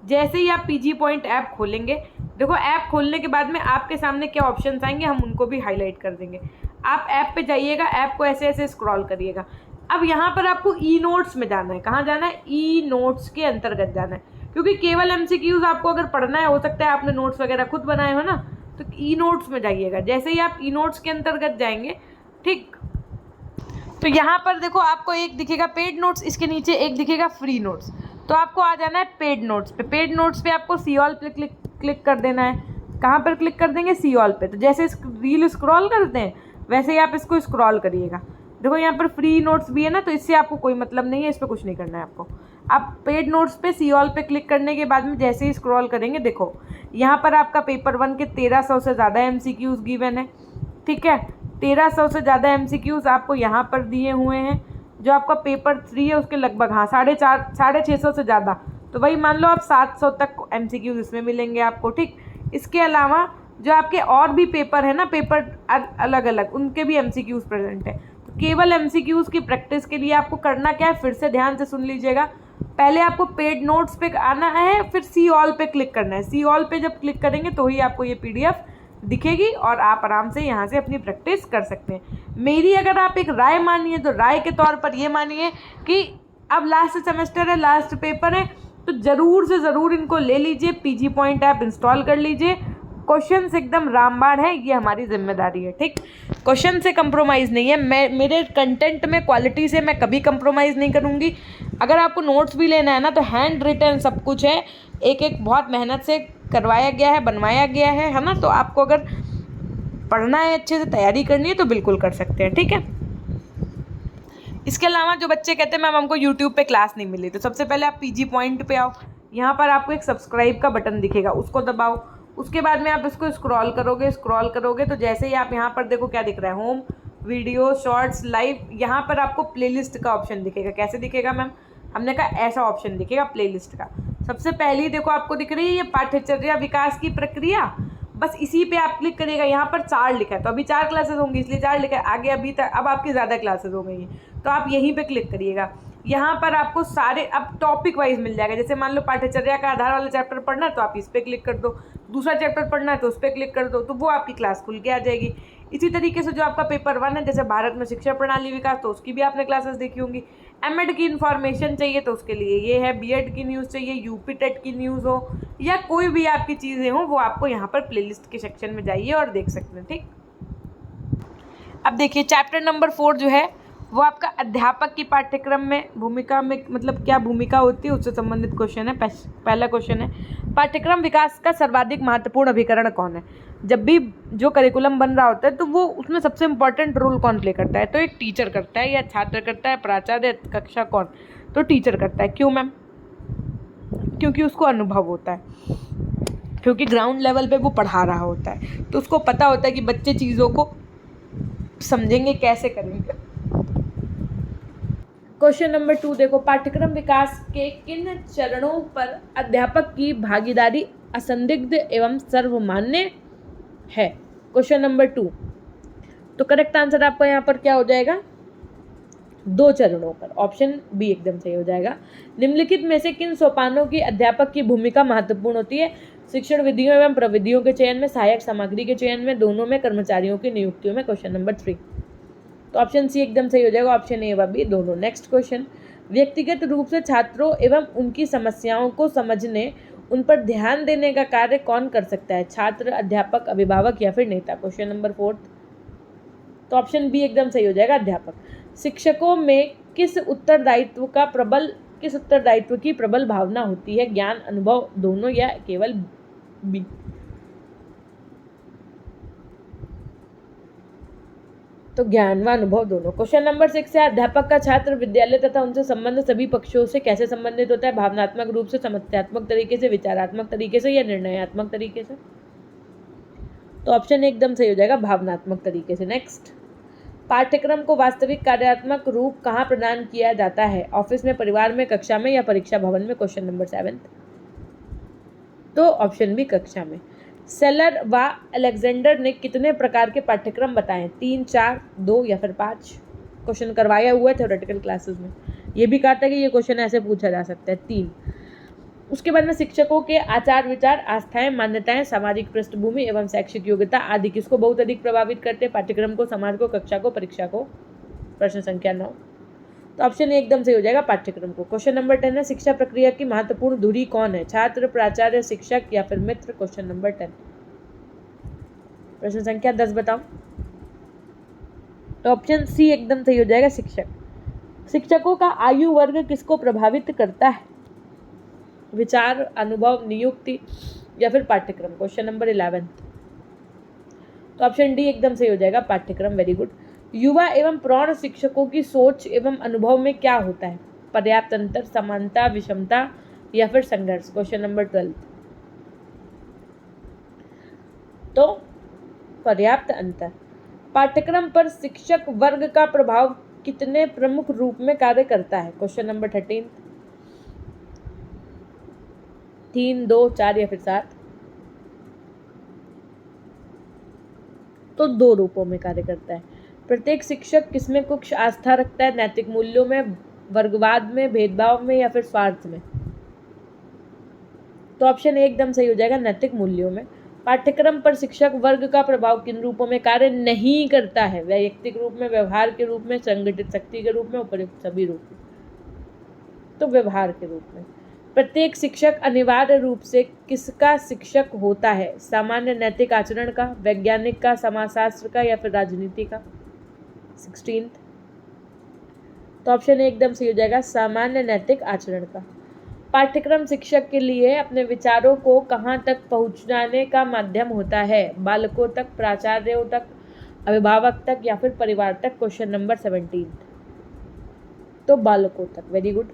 जैसे ही आप PG Point ऐप खोलेंगे, देखो ऐप खोलने के बाद में आपके सामने क्या ऑप्शंस आएंगे हम उनको भी हाईलाइट कर देंगे। आप ऐप पे जाइएगा, ऐप को ऐसे ऐसे स्क्रॉल करिएगा। अब यहाँ पर आपको E-Notes में जाना है। कहाँ जाना है? E-Notes के अंतर्गत जाना है, क्योंकि केवल MCQs आपको अगर पढ़ना है, हो सकता है आपने नोट्स वगैरह खुद बनाए हो ना, तो E-Notes में जाइएगा। जैसे ही आप E-Notes के अंतर्गत जाएंगे, ठीक, तो यहाँ पर देखो आपको एक दिखेगा पेड नोट्स, इसके नीचे एक दिखेगा फ्री नोट्स। तो आपको आ जाना है पेड नोट्स पे। पेड नोट्स पे आपको सी ऑल पे क्लिक कर देना है। कहाँ पर क्लिक कर देंगे? सी ऑल पे। तो जैसे इस रील स्क्रॉल करते हैं वैसे ही आप इसको स्क्रॉल करिएगा। देखो यहाँ पर फ्री नोट्स भी है ना, तो इससे आपको कोई मतलब नहीं है, इस पर कुछ नहीं करना है आपको। आप पेड नोट्स पे सी ऑल पे क्लिक करने के बाद में जैसे ही स्क्रॉल करेंगे, देखो यहाँ पर आपका पेपर 1 के 1300 से ज़्यादा MCQs गिवन है। ठीक है, 1300 से ज़्यादा MCQs आपको यहाँ पर दिए हुए हैं। जो आपका पेपर 3 है उसके लगभग, हाँ, 650 से ज़्यादा, तो वही मान लो आप 700 तक MCQs इसमें मिलेंगे आपको। ठीक, इसके अलावा जो आपके और भी पेपर है ना, पेपर अलग अलग, उनके भी MCQs प्रेजेंट है। तो केवल MCQs की प्रैक्टिस के लिए आपको करना क्या है, फिर से ध्यान से सुन लीजिएगा। पहले आपको पेड नोट्स पे आना है, फिर सी ऑल पे क्लिक करना है। सी ऑल पे जब क्लिक करेंगे तो ही आपको ये PDF दिखेगी और आप आराम से यहाँ से अपनी प्रैक्टिस कर सकते हैं। मेरी अगर आप एक राय मानिए तो राय के तौर पर ये मानिए कि अब लास्ट सेमेस्टर है, लास्ट पेपर है, तो ज़रूर से ज़रूर इनको ले लीजिए, PG Point ऐप इंस्टॉल कर लीजिए। क्वेश्चंस एकदम रामबाण है, ये हमारी जिम्मेदारी है। ठीक, क्वेश्चन से कंप्रोमाइज़ नहीं है। मेरे कंटेंट में क्वालिटी से मैं कभी कंप्रोमाइज़ नहीं करूँगी। अगर आपको नोट्स भी लेना है ना, तो हैंड रिटन सब कुछ है, एक एक बहुत मेहनत से करवाया गया है, बनवाया गया है ना। तो आपको अगर पढ़ना है, अच्छे से तैयारी करनी है तो बिल्कुल कर सकते हैं। ठीक है, इसके अलावा जो बच्चे कहते हैं मैम हमको यूट्यूब पे क्लास नहीं मिली, तो सबसे पहले आप पीजी पॉइंट पे आओ, यहाँ पर आपको एक सब्सक्राइब का बटन दिखेगा, उसको दबाओ। उसके बाद में आप इसको स्क्रॉल करोगे तो जैसे ही आप यहाँ पर देखो क्या दिख रहा है, होम, वीडियो, शॉर्ट्स, लाइव, यहाँ पर आपको प्लेलिस्ट का ऑप्शन दिखेगा। कैसे दिखेगा मैम? हमने कहा ऐसा ऑप्शन दिखेगा प्लेलिस्ट का। सबसे पहले ही देखो आपको दिख रही है ये पाठ्यचर्या विकास की प्रक्रिया, बस इसी पे आप क्लिक करिएगा। यहाँ पर 4 लिखा है, तो अभी 4 क्लासेस होंगी इसलिए 4 लिखा है, आगे अभी तक अब आपकी ज़्यादा क्लासेस हो गई हैं, तो आप यहीं पे क्लिक करिएगा। यहाँ पर आपको सारे अब टॉपिक वाइज मिल जाएगा। जैसे मान लो पाठ्यचर्या का आधार वाला चैप्टर पढ़ना है तो आप इस पर क्लिक कर दो, दूसरा चैप्टर पढ़ना है तो उस पर क्लिक कर दो, तो वो आपकी क्लास खुल के आ जाएगी। इसी तरीके से जो आपका पेपर 1 है, जैसे भारत में शिक्षा प्रणाली विकास, तो उसकी भी आपने क्लासेस देखी होंगी। एमएड की इन्फॉर्मेशन चाहिए तो उसके लिए ये है, बीएड की न्यूज़ चाहिए, यूपी टेट की न्यूज़ हो या कोई भी आपकी चीज़ें हो, वो आपको यहाँ पर प्लेलिस्ट के सेक्शन में जाइए और देख सकते हैं। ठीक, अब देखिए चैप्टर नंबर 4 जो है वो आपका अध्यापक की पाठ्यक्रम में भूमिका में, मतलब क्या भूमिका होती है उससे संबंधित क्वेश्चन है। पहला क्वेश्चन है, पाठ्यक्रम विकास का सर्वाधिक महत्वपूर्ण अभिकरण कौन है? जब भी जो करिकुलम बन रहा होता है तो वो उसमें सबसे इम्पोर्टेंट रोल कौन प्ले करता है? तो एक टीचर करता है या छात्र करता है, प्राचार्य, कक्षा कौन? तो टीचर करता है। क्यों मैम? क्योंकि उसको अनुभव होता है, क्योंकि ग्राउंड लेवल पे वो पढ़ा रहा होता है, तो उसको पता होता है कि बच्चे चीज़ों को समझेंगे, कैसे करेंगे। क्वेश्चन नंबर 2 देखो, पाठ्यक्रम विकास के किन चरणों पर अध्यापक की भागीदारी असंदिग्ध एवं सर्वमान्य है? क्वेश्चन नंबर 2, तो करेक्ट आंसर आपका यहाँ पर क्या हो जाएगा? 2 चरणों पर, ऑप्शन बी एकदम सही हो जाएगा। निम्नलिखित में से किन सोपानों की अध्यापक की भूमिका महत्वपूर्ण होती है? शिक्षण विधियों एवं प्रविधियों के चयन में, सहायक सामग्री के चयन में, दोनों में, कर्मचारियों की नियुक्तियों में। क्वेश्चन नंबर 3, तो ऑप्शन सी एकदम सही हो जाएगा, ऑप्शन ए व बी दोनों। नेक्स्ट क्वेश्चन, व्यक्तिगत रूप से छात्रों एवं उनकी समस्याओं को समझने, उन पर ध्यान देने का कार्य कौन कर सकता है? छात्र, अध्यापक, अभिभावक या फिर नेता। क्वेश्चन नंबर 4, तो ऑप्शन बी एकदम सही हो जाएगा, अध्यापक। शिक्षकों में किस उत्तरदायित्व की प्रबल भावना होती है? ज्ञान, अनुभव, दोनों या केवल बी? तो ज्ञान व अनुभव दोनों। क्वेश्चन नंबर 6 है, अध्यापक का छात्र, विद्यालय तथा उनसे संबंध सभी पक्षों से कैसे संबंधित होता है? भावनात्मक रूप से, समस्यात्मक तरीके से, विचारात्मक तरीके से या निर्णयात्मक तरीके से? तो ऑप्शन एकदम सही हो जाएगा, भावनात्मक तरीके से। नेक्स्ट, पाठ्यक्रम को वास्तविक कार्यात्मक रूप कहाँ प्रदान किया जाता है? ऑफिस में, परिवार में, कक्षा में या परीक्षा भवन में? क्वेश्चन नंबर 7, तो ऑप्शन बी, कक्षा में। सेलर व अलेक्जेंडर ने कितने प्रकार के पाठ्यक्रम बताए? 3, 4, 2 या फिर 5? क्वेश्चन करवाया हुआ है थ्योरेटिकल क्लासेस में, ये भी कहा था कि ये क्वेश्चन ऐसे पूछा जा सकता है, 3। उसके बाद में शिक्षकों के आचार विचार, आस्थाएं, मान्यताएं, सामाजिक पृष्ठभूमि एवं शैक्षिक योग्यता आदि किसको बहुत अधिक प्रभावित करते हैं? पाठ्यक्रम को, समाज को, कक्षा को, परीक्षा को। प्रश्न संख्या 9, तो ऑप्शन ए एकदम सही हो जाएगा, पाठ्यक्रम को। क्वेश्चन नंबर 10 है, शिक्षा प्रक्रिया की महत्वपूर्ण धुरी कौन है? छात्र, प्राचार्य, शिक्षक या फिर मित्र? क्वेश्चन नंबर 10, प्रश्न संख्या 10 बताओ। तो ऑप्शन सी एकदम सही हो जाएगा, शिक्षक। शिक्षकों का आयु वर्ग किसको प्रभावित करता है? विचार, अनुभव, नियुक्ति या फिर पाठ्यक्रम? क्वेश्चन नंबर 11, तो ऑप्शन डी एकदम सही हो जाएगा, पाठ्यक्रम। Very good. युवा एवं प्रौढ़ शिक्षकों की सोच एवं अनुभव में क्या होता है? पर्याप्त अंतर, समानता, विषमता या फिर संघर्ष? क्वेश्चन नंबर 12, तो पर्याप्त अंतर। पाठ्यक्रम पर शिक्षक वर्ग का प्रभाव कितने प्रमुख रूप में कार्य करता है? क्वेश्चन नंबर 13, 3, 2, 4 या फिर 7? तो 2 रूपों में कार्य करता है। प्रत्येक शिक्षक किसमें कुछ आस्था रखता है? नैतिक मूल्यों में, वर्गवाद में, भेदभाव में या फिर स्वार्थ में? तो ऑप्शन ए एकदम सही हो जाएगा, नैतिक मूल्यों में। पाठ्यक्रम पर शिक्षक वर्ग का प्रभाव किन रूपों में कार्य नहीं करता है? वैयक्तिक रूप में, व्यवहार के रूप में, संगठित शक्ति के रूप में, उपयुक्त सभी रूप में? तो व्यवहार के रूप में। प्रत्येक शिक्षक अनिवार्य रूप से किसका शिक्षक होता है? सामान्य नैतिक आचरण का, वैज्ञानिक का, समाजशास्त्र का या फिर राजनीति का? 16, तो ऑप्शन ए एकदम सही हो जाएगा, सामान्य नैतिक आचरण का। पाठ्यक्रम शिक्षक के लिए अपने विचारों को कहाँ तक पहुँचाने का माध्यम होता है? बालकों तक, प्राचार्यों तक, अभिभावक तक या फिर परिवार तक? क्वेश्चन नंबर 17, तो बालकों तक। Very good.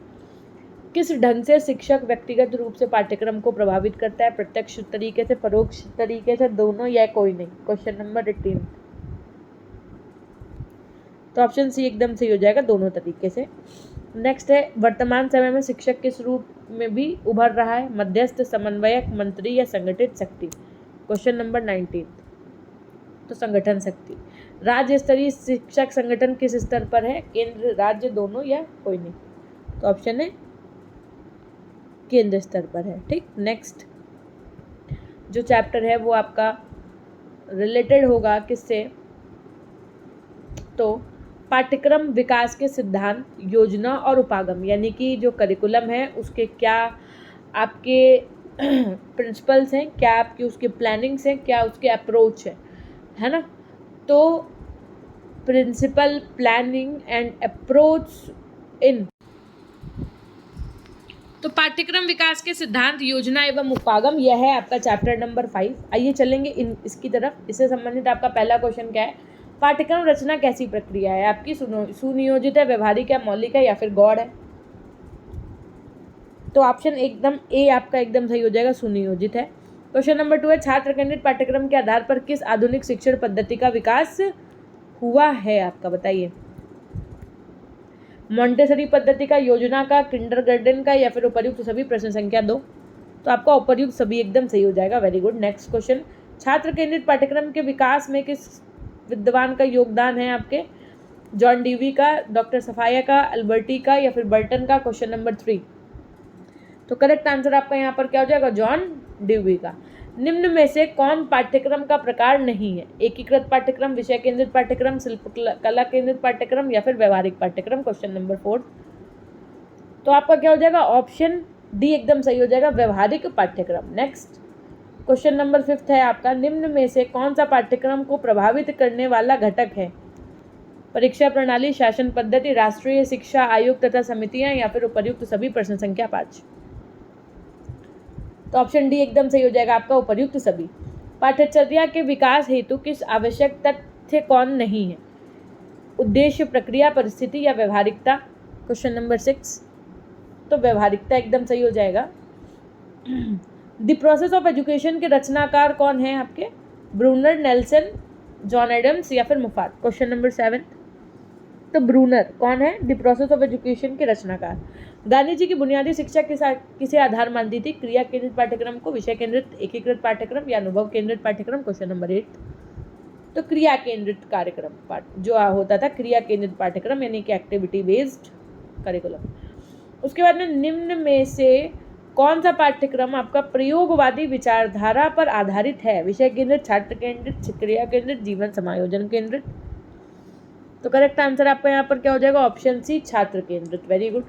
किस ढंग से शिक्षक व्यक्तिगत रूप से पाठ्यक्रम को प्रभावित करता है? प्रत्यक्ष तरीके से, परोक्ष तरीके से, दोनों या कोई नहीं? Question number 18। तो ऑप्शन सी एकदम सही हो जाएगा, दोनों तरीके से। नेक्स्ट है, वर्तमान समय में शिक्षक किस रूप में भी उभर रहा है? मध्यस्थ, समन्वयक, मंत्री या संगठित शक्ति? Question number 19। तो संगठन शक्ति। राज्य स्तरीय शिक्षक संगठन किस स्तर पर है? केंद्र, राज्य, दोनों या कोई नहीं? तो ऑप्शन है केंद्र स्तर पर है। ठीक। नेक्स्ट जो चैप्टर है वो आपका रिलेटेड होगा किससे? तो पाठ्यक्रम विकास के सिद्धांत, योजना और उपागम, यानी कि जो करिकुलम है उसके क्या आपके प्रिंसिपल्स हैं, क्या आपकी उसकी प्लानिंग्स हैं, क्या उसके अप्रोच है ना? तो principle, planning and approach in, तो पाठ्यक्रम विकास के सिद्धांत, योजना एवं उपागम, यह है आपका चैप्टर नंबर 5। आइए चलेंगे इसकी तरफ। इससे संबंधित आपका पहला क्वेश्चन क्या है? पाठ्यक्रम रचना कैसी प्रक्रिया है आपकी? सुनियोजित है, व्यवहारिक है, मौलिक है या फिर गौड़ है? तो ऑप्शन एकदम ए आपका एकदम सही हो जाएगा, सुनियोजित है। क्वेश्चन नंबर 2 है, छात्र केंद्रित पाठ्यक्रम के आधार पर किस आधुनिक शिक्षण पद्धति का विकास हुआ है आपका? बताइए। मॉन्टेसरी पद्धति का, योजना का, किंडरगार्टन का या फिर उपर्युक्त सभी? प्रश्न संख्या 2। तो आपका उपर्युक्त सभी एकदम सही हो जाएगा। Very good. नेक्स्ट क्वेश्चन, छात्र केंद्रित पाठ्यक्रम के विकास में किस विद्वान का योगदान है आपके? जॉन डीवी का, डॉक्टर सफाया का, अल्बर्टी का या फिर बर्टन का? Question number 3। तो करेक्ट आंसर आपका यहाँ पर क्या हो जाएगा? जॉन डीवी का। निम्न में से कौन पाठ्यक्रम का प्रकार नहीं है? एकीकृत पाठ्यक्रम, विषय केंद्रित पाठ्यक्रम, शिल्प कला केंद्रित पाठ्यक्रम या फिर व्यवहारिक पाठ्यक्रम? Question number 4। तो आपका क्या हो जाएगा? ऑप्शन डी एकदम सही हो जाएगा, व्यवहारिक पाठ्यक्रम। नेक्स्ट क्वेश्चन नंबर 5 है आपका, निम्न में से कौन सा पाठ्यक्रम को प्रभावित करने वाला घटक है? परीक्षा प्रणाली, शासन पद्धति, राष्ट्रीय शिक्षा आयोग तथा समितियां या फिर उपर्युक्त सभी? प्रश्न संख्या 5। तो ऑप्शन डी एकदम सही हो जाएगा आपका, उपर्युक्त सभी। पाठ्यचर्या के विकास हेतु किस आवश्यक तथ्य कौन नहीं है? उद्देश्य, प्रक्रिया, परिस्थिति या व्यवहारिकता? Question number 6। तो व्यवहारिकता एकदम सही हो जाएगा। द प्रोसेस ऑफ एजुकेशन के रचनाकार कौन है आपके? ब्रूनर, नेल्सन, जॉन एडम्स या फिर मुफात? Question number 7। तो ब्रूनर कौन है? द प्रोसेस ऑफ एजुकेशन के रचनाकार। गांधी जी की बुनियादी शिक्षा किसे आधार मानती थी? क्रिया केंद्रित पाठ्यक्रम को, विषय केंद्रित, एकीकृत पाठ्यक्रम या अनुभव केंद्रित पाठ्यक्रम? Question number 8। तो क्रिया केंद्रित कार्यक्रम जो होता था, क्रिया केंद्रित पाठ्यक्रम यानी कि एक्टिविटी बेस्ड करिकुलम। उसके बाद में निम्न में से कौन सा पाठ्यक्रम आपका प्रयोगवादी विचारधारा पर आधारित है? विषय केंद्रित, छात्र केंद्रित, क्रिया केंद्रित, जीवन समायोजन केंद्रित? तो करेक्ट आंसर आपका यहाँ पर क्या हो जाएगा? ऑप्शन सी, छात्र केंद्रित। Very good.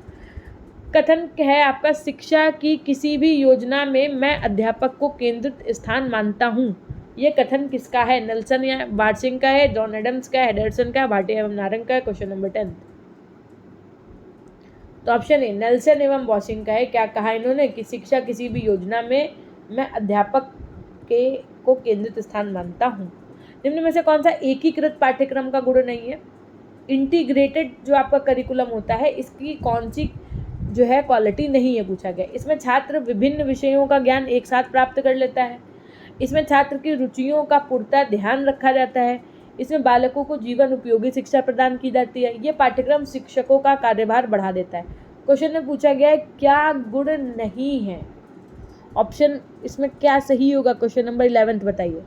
कथन है आपका, शिक्षा की किसी भी योजना में मैं अध्यापक को केंद्रित स्थान मानता हूँ। ये कथन किसका है? नेल्सन या बार्सिंग का है, जॉन एडम्स का है, हेडरसन का है, भाटिया एवं नारंग का है? Question number 10। तो ऑप्शन ए, नेल्सन एवं बॉसिंग का है। क्या कहा इन्होंने? कि शिक्षा किसी भी योजना में मैं अध्यापक को केंद्रित स्थान मानता हूँ। निम्न में से कौन सा एकीकृत पाठ्यक्रम का गुण नहीं है? इंटीग्रेटेड जो आपका करिकुलम होता है, इसकी कौन सी जो है क्वालिटी नहीं है पूछा गया। इसमें छात्र विभिन्न विषयों का ज्ञान एक साथ प्राप्त कर लेता है। इसमें छात्र की रुचियों का पूर्णतः ध्यान रखा जाता है। इसमें बालकों को जीवन उपयोगी शिक्षा प्रदान की जाती है। ये पाठ्यक्रम शिक्षकों का कार्यभार बढ़ा देता है। क्वेश्चन में पूछा गया है क्या गुण नहीं है? ऑप्शन इसमें क्या सही होगा? क्वेश्चन नंबर 11 बताइए।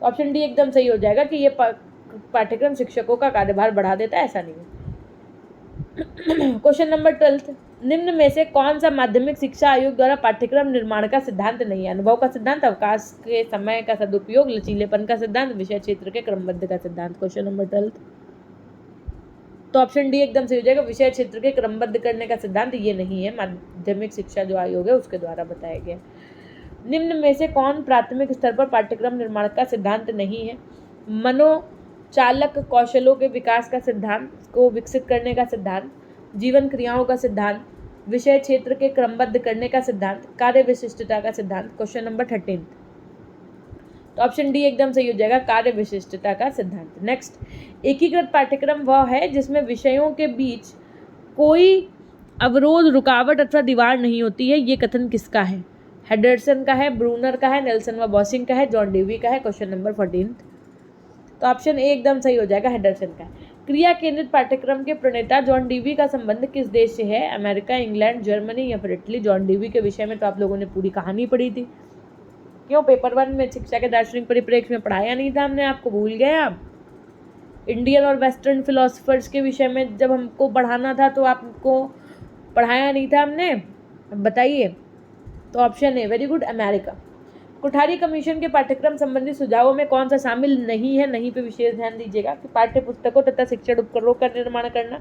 ऑप्शन डी एकदम सही हो जाएगा कि ये पाठ्यक्रम शिक्षकों का कार्यभार बढ़ा देता है, ऐसा नहीं है। क्वेश्चन नंबर 12, निम्न में से कौन सा माध्यमिक शिक्षा आयोग द्वारा पाठ्यक्रम निर्माण का सिद्धांत नहीं है? अनुभव का सिद्धांत, अवकाश के समय का सदुपयोग, लचीलेपन का सिद्धांत, विषय क्षेत्र के क्रमबद्ध का सिद्धांत? Question number 12। तो ऑप्शन डी एकदम सही हो जाएगा, विषय क्षेत्र के क्रमबद्ध करने का सिद्धांत ये नहीं है, माध्यमिक शिक्षा जो आयोग है उसके द्वारा बताया गया। निम्न में से कौन प्राथमिक स्तर पर पाठ्यक्रम निर्माण का सिद्धांत नहीं है? मनोचालक कौशलों के विकास का सिद्धांत को विकसित करने का सिद्धांत, जीवन क्रियाओं का सिद्धांत, विषय क्षेत्र के क्रमबद्ध करने का सिद्धांत, कार्य विशिष्टता का सिद्धांत? Question number 13। तो ऑप्शन डी एकदम सही हो जाएगा, कार्य विशिष्टता का सिद्धांत। नेक्स्ट, एकीकृत पाठ्यक्रम वह है जिसमें विषयों के बीच कोई अवरोध, रुकावट अथवा दीवार नहीं होती है, ये कथन किसका है? हेडरसन का है, ब्रूनर का है, नेल्सन व बॉसिंग का है, जॉन डेवी का है। Question number 14। तो ऑप्शन ए एकदम सही हो जाएगा, हेडरसन का है। क्रिया केंद्रित पाठ्यक्रम के प्रणेता जॉन डेवी का संबंध किस देश से है? अमेरिका, इंग्लैंड, जर्मनी या फिर इटली? जॉन डेवी के विषय में तो आप लोगों ने पूरी कहानी पढ़ी थी। क्यों पेपर 1 में शिक्षा के दार्शनिक परिप्रेक्ष्य में पढ़ाया नहीं था हमने आपको? भूल गए आप? इंडियन और वेस्टर्न फिलोसफर्स के विषय में जब हमको पढ़ाना था तो आपको पढ़ाया नहीं था हमने? अब बताइए। तो option A, very good, America. Kothari commission के पाठ्यक्रम संबंधी सुझावों में कौन सा शामिल नहीं है? नहीं पे विशेष ध्यान दीजिएगा कि पाठ्य पुस्तकों तथा शिक्षण उपकरणों का निर्माण करना,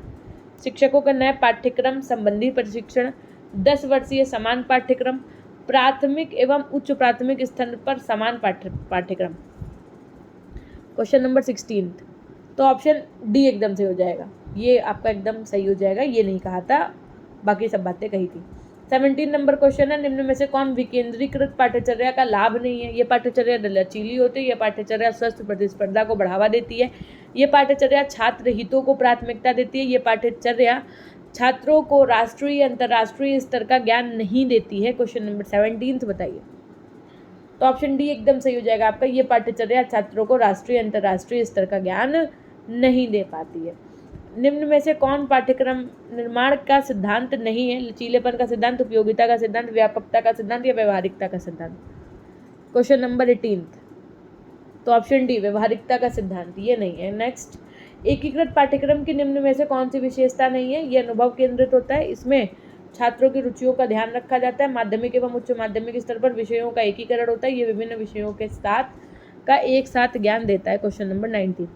शिक्षकों का नए पाठ्यक्रम संबंधी प्रशिक्षण, 10 वर्षीय समान पाठ्यक्रम, प्राथमिक एवं उच्च प्राथमिक स्तर पर समान पाठ्यक्रम। Question number 16। तो ऑप्शन डी एकदम से हो जाएगा, ये आपका एकदम सही हो जाएगा। ये नहीं कहा था, बाकी सब बातें कही थी। 17 नंबर क्वेश्चन है, निम्न में से कौन विकेंद्रीकृत पाठ्यचर्या का लाभ नहीं है? ये पाठ्यचर्या लचीली होती है, ये पाठ्यचर्या स्वस्थ प्रतिस्पर्धा को बढ़ावा देती है, ये पाठ्यचर्या छात्र हितों को प्राथमिकता देती है, ये पाठ्यचर्या छात्रों को राष्ट्रीय अंतर्राष्ट्रीय स्तर का ज्ञान नहीं देती है। क्वेश्चन नंबर 17 बताइए। तो ऑप्शन डी एकदम सही हो जाएगा आपका, ये पाठ्यचर्या छात्रों को राष्ट्रीय अंतर्राष्ट्रीय स्तर का ज्ञान नहीं दे पाती है। निम्न में से कौन पाठ्यक्रम निर्माण का सिद्धांत नहीं है? लचीलेपन का सिद्धांत, उपयोगिता का सिद्धांत, व्यापकता का सिद्धांत या व्यवहारिकता का सिद्धांत? Question number 18। तो ऑप्शन डी, व्यवहारिकता का सिद्धांत, ये नहीं है। नेक्स्ट, एकीकृत पाठ्यक्रम की निम्न में से कौन सी विशेषता नहीं है? ये अनुभव केंद्रित होता है, इसमें छात्रों की रुचियों का ध्यान रखा जाता है, माध्यमिक एवं उच्च माध्यमिक स्तर पर विषयों का एकीकरण होता है, ये विभिन्न विषयों के साथ का एक साथ ज्ञान देता है। Question number 19।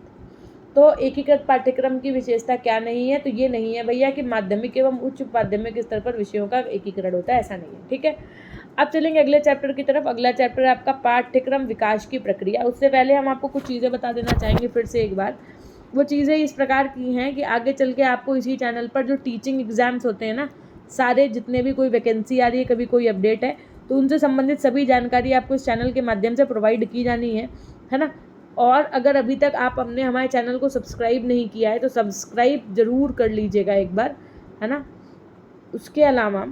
तो एकीकृत पाठ्यक्रम की विशेषता क्या नहीं है? तो ये नहीं है भैया कि माध्यमिक एवं उच्च माध्यमिक स्तर पर विषयों का एकीकरण होता है, ऐसा नहीं है। ठीक है, अब चलेंगे अगले चैप्टर की तरफ। अगला चैप्टर है आपका पाठ्यक्रम विकास की प्रक्रिया। उससे पहले हम आपको कुछ चीज़ें बता देना चाहेंगे फिर से एक बार। वो चीज़ें इस प्रकार की हैं कि आगे चल के आपको इसी चैनल पर जो टीचिंग एग्जाम्स होते हैं ना, सारे जितने भी कोई वैकेंसी आ रही है, कभी कोई अपडेट है, तो उनसे संबंधित सभी जानकारी आपको इस चैनल के माध्यम से प्रोवाइड की जानी है ना। और अगर अभी तक आपने हमारे चैनल को सब्सक्राइब नहीं किया है तो सब्सक्राइब ज़रूर कर लीजिएगा एक बार, है ना। उसके अलावा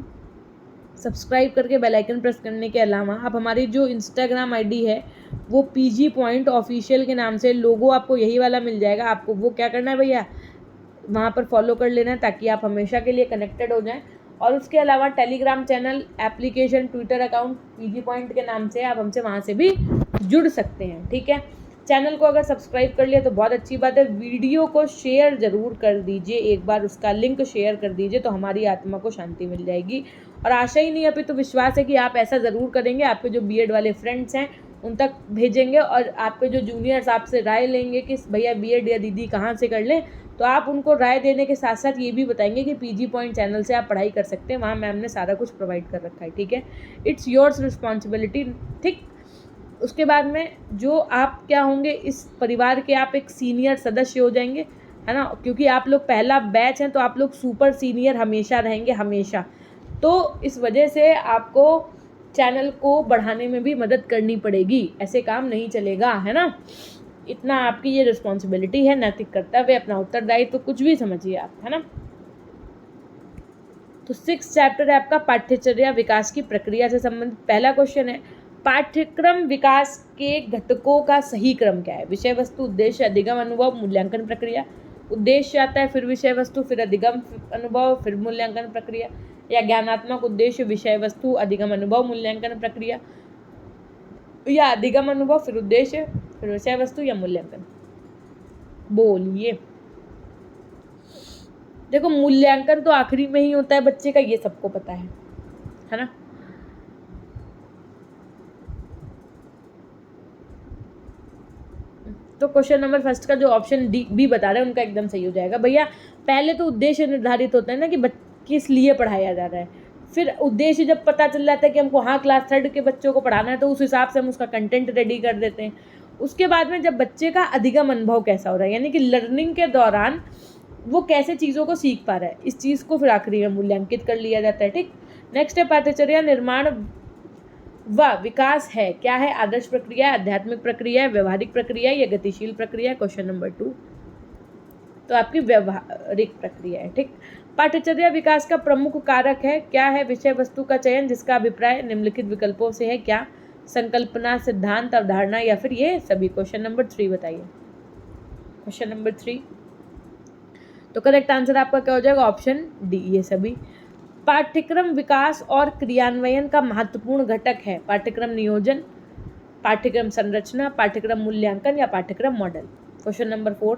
सब्सक्राइब करके बेल आइकन प्रेस करने के अलावा आप हमारी जो इंस्टाग्राम आईडी है वो PG पॉइंट ऑफिशियल के नाम से, लोगो आपको यही वाला मिल जाएगा। आपको वो क्या करना है भैया, वहाँ पर फॉलो कर लेना है ताकि आप हमेशा के लिए कनेक्टेड हो जाएं। और उसके अलावा Telegram channel, application, Twitter account PG point के नाम से आप हमसे वहाँ से भी जुड़ सकते हैं। ठीक है, चैनल को अगर सब्सक्राइब कर लिया तो बहुत अच्छी बात है। वीडियो को शेयर ज़रूर कर दीजिए, एक बार उसका लिंक शेयर कर दीजिए तो हमारी आत्मा को शांति मिल जाएगी। और आशा ही नहीं, अभी तो विश्वास है कि आप ऐसा ज़रूर करेंगे। आपके जो बीएड वाले फ्रेंड्स हैं उन तक भेजेंगे और आपके जो जूनियर्स आपसे राय लेंगे कि भैया बीएड या दीदी कहाँ से कर लें, तो आप उनको राय देने के साथ साथ ये भी बताएंगे कि PG पॉइंट चैनल से आप पढ़ाई कर सकते हैं, वहाँ मैम ने सारा कुछ प्रोवाइड कर रखा है। ठीक है, इट्स योर्स रिस्पॉन्सिबिलिटी। ठीक, उसके बाद में जो आप क्या होंगे, इस परिवार के आप एक सीनियर सदस्य हो जाएंगे, है ना। क्योंकि आप लोग पहला बैच हैं तो आप लोग सुपर सीनियर हमेशा रहेंगे, हमेशा। तो इस वजह से आपको चैनल को बढ़ाने में भी मदद करनी पड़ेगी, ऐसे काम नहीं चलेगा, है ना। इतना आपकी ये रिस्पॉन्सिबिलिटी है, नैतिक कर्तव्य, अपना उत्तरदायित्व, तो कुछ भी समझिए आप, है ना। तो 6 चैप्टर है आपका पाठ्यचर्या विकास की प्रक्रिया से संबंधित। पहला क्वेश्चन है, पाठ्यक्रम विकास के घटकों का सही क्रम क्या है? विषय वस्तु, उद्देश्य, अधिगम, अनुभव, मूल्यांकन प्रक्रिया। उद्देश्य आता है, फिर विषय वस्तु, फिर अधिगम अनुभव, फिर मूल्यांकन प्रक्रिया। या ज्ञानात्मक उद्देश्य, विषय वस्तु, अधिगम अनुभव, मूल्यांकन प्रक्रिया, या अधिगम अनुभव, फिर उद्देश्य, फिर विषय वस्तु, या मूल्यांकन। बोलिए। देखो, मूल्यांकन तो आखिरी में ही होता है बच्चे का, ये सबको पता है ना। तो क्वेश्चन नंबर फर्स्ट का जो ऑप्शन बी बता रहे हैं उनका एकदम सही हो जाएगा भैया। पहले तो उद्देश्य निर्धारित होता है ना कि किस लिए पढ़ाया जा रहा है, फिर उद्देश्य जब पता चल जाता है कि हमको हाँ क्लास 3 के बच्चों को पढ़ाना है तो उस हिसाब से हम उसका कंटेंट रेडी कर देते हैं। उसके बाद में जब बच्चे का अधिगम अनुभव कैसा हो रहा है, यानी कि लर्निंग के दौरान वो कैसे चीज़ों को सीख पा रहा है, इस चीज़ को फिर आखिरी में मूल्यांकित कर लिया जाता है। ठीक, नेक्स्ट है पाठ्यचर्या निर्माण व विकास है क्या है? आदर्श प्रक्रिया, आध्यात्मिक प्रक्रिया, व्यवहारिक प्रक्रिया या गतिशील प्रक्रिया? क्वेश्चन नंबर 2 तो आपकी व्यवहारिक प्रक्रिया है। ठीक, पाठ्यचर्या विकास का प्रमुख कारक है, क्या है? विषय वस्तु का चयन जिसका अभिप्राय निम्नलिखित विकल्पों से है, क्या? संकल्पना, सिद्धांत, अवधारणा या फिर ये सभी। क्वेश्चन नंबर 3 बताइए। क्वेश्चन नंबर 3, तो करेक्ट आंसर आपका क्या हो जाएगा? ऑप्शन डी, ये सभी। पाठ्यक्रम विकास और क्रियान्वयन का महत्वपूर्ण घटक है, पाठ्यक्रम नियोजन, पाठ्यक्रम संरचना, पाठ्यक्रम मूल्यांकन या पाठ्यक्रम मॉडल। क्वेश्चन नंबर 4,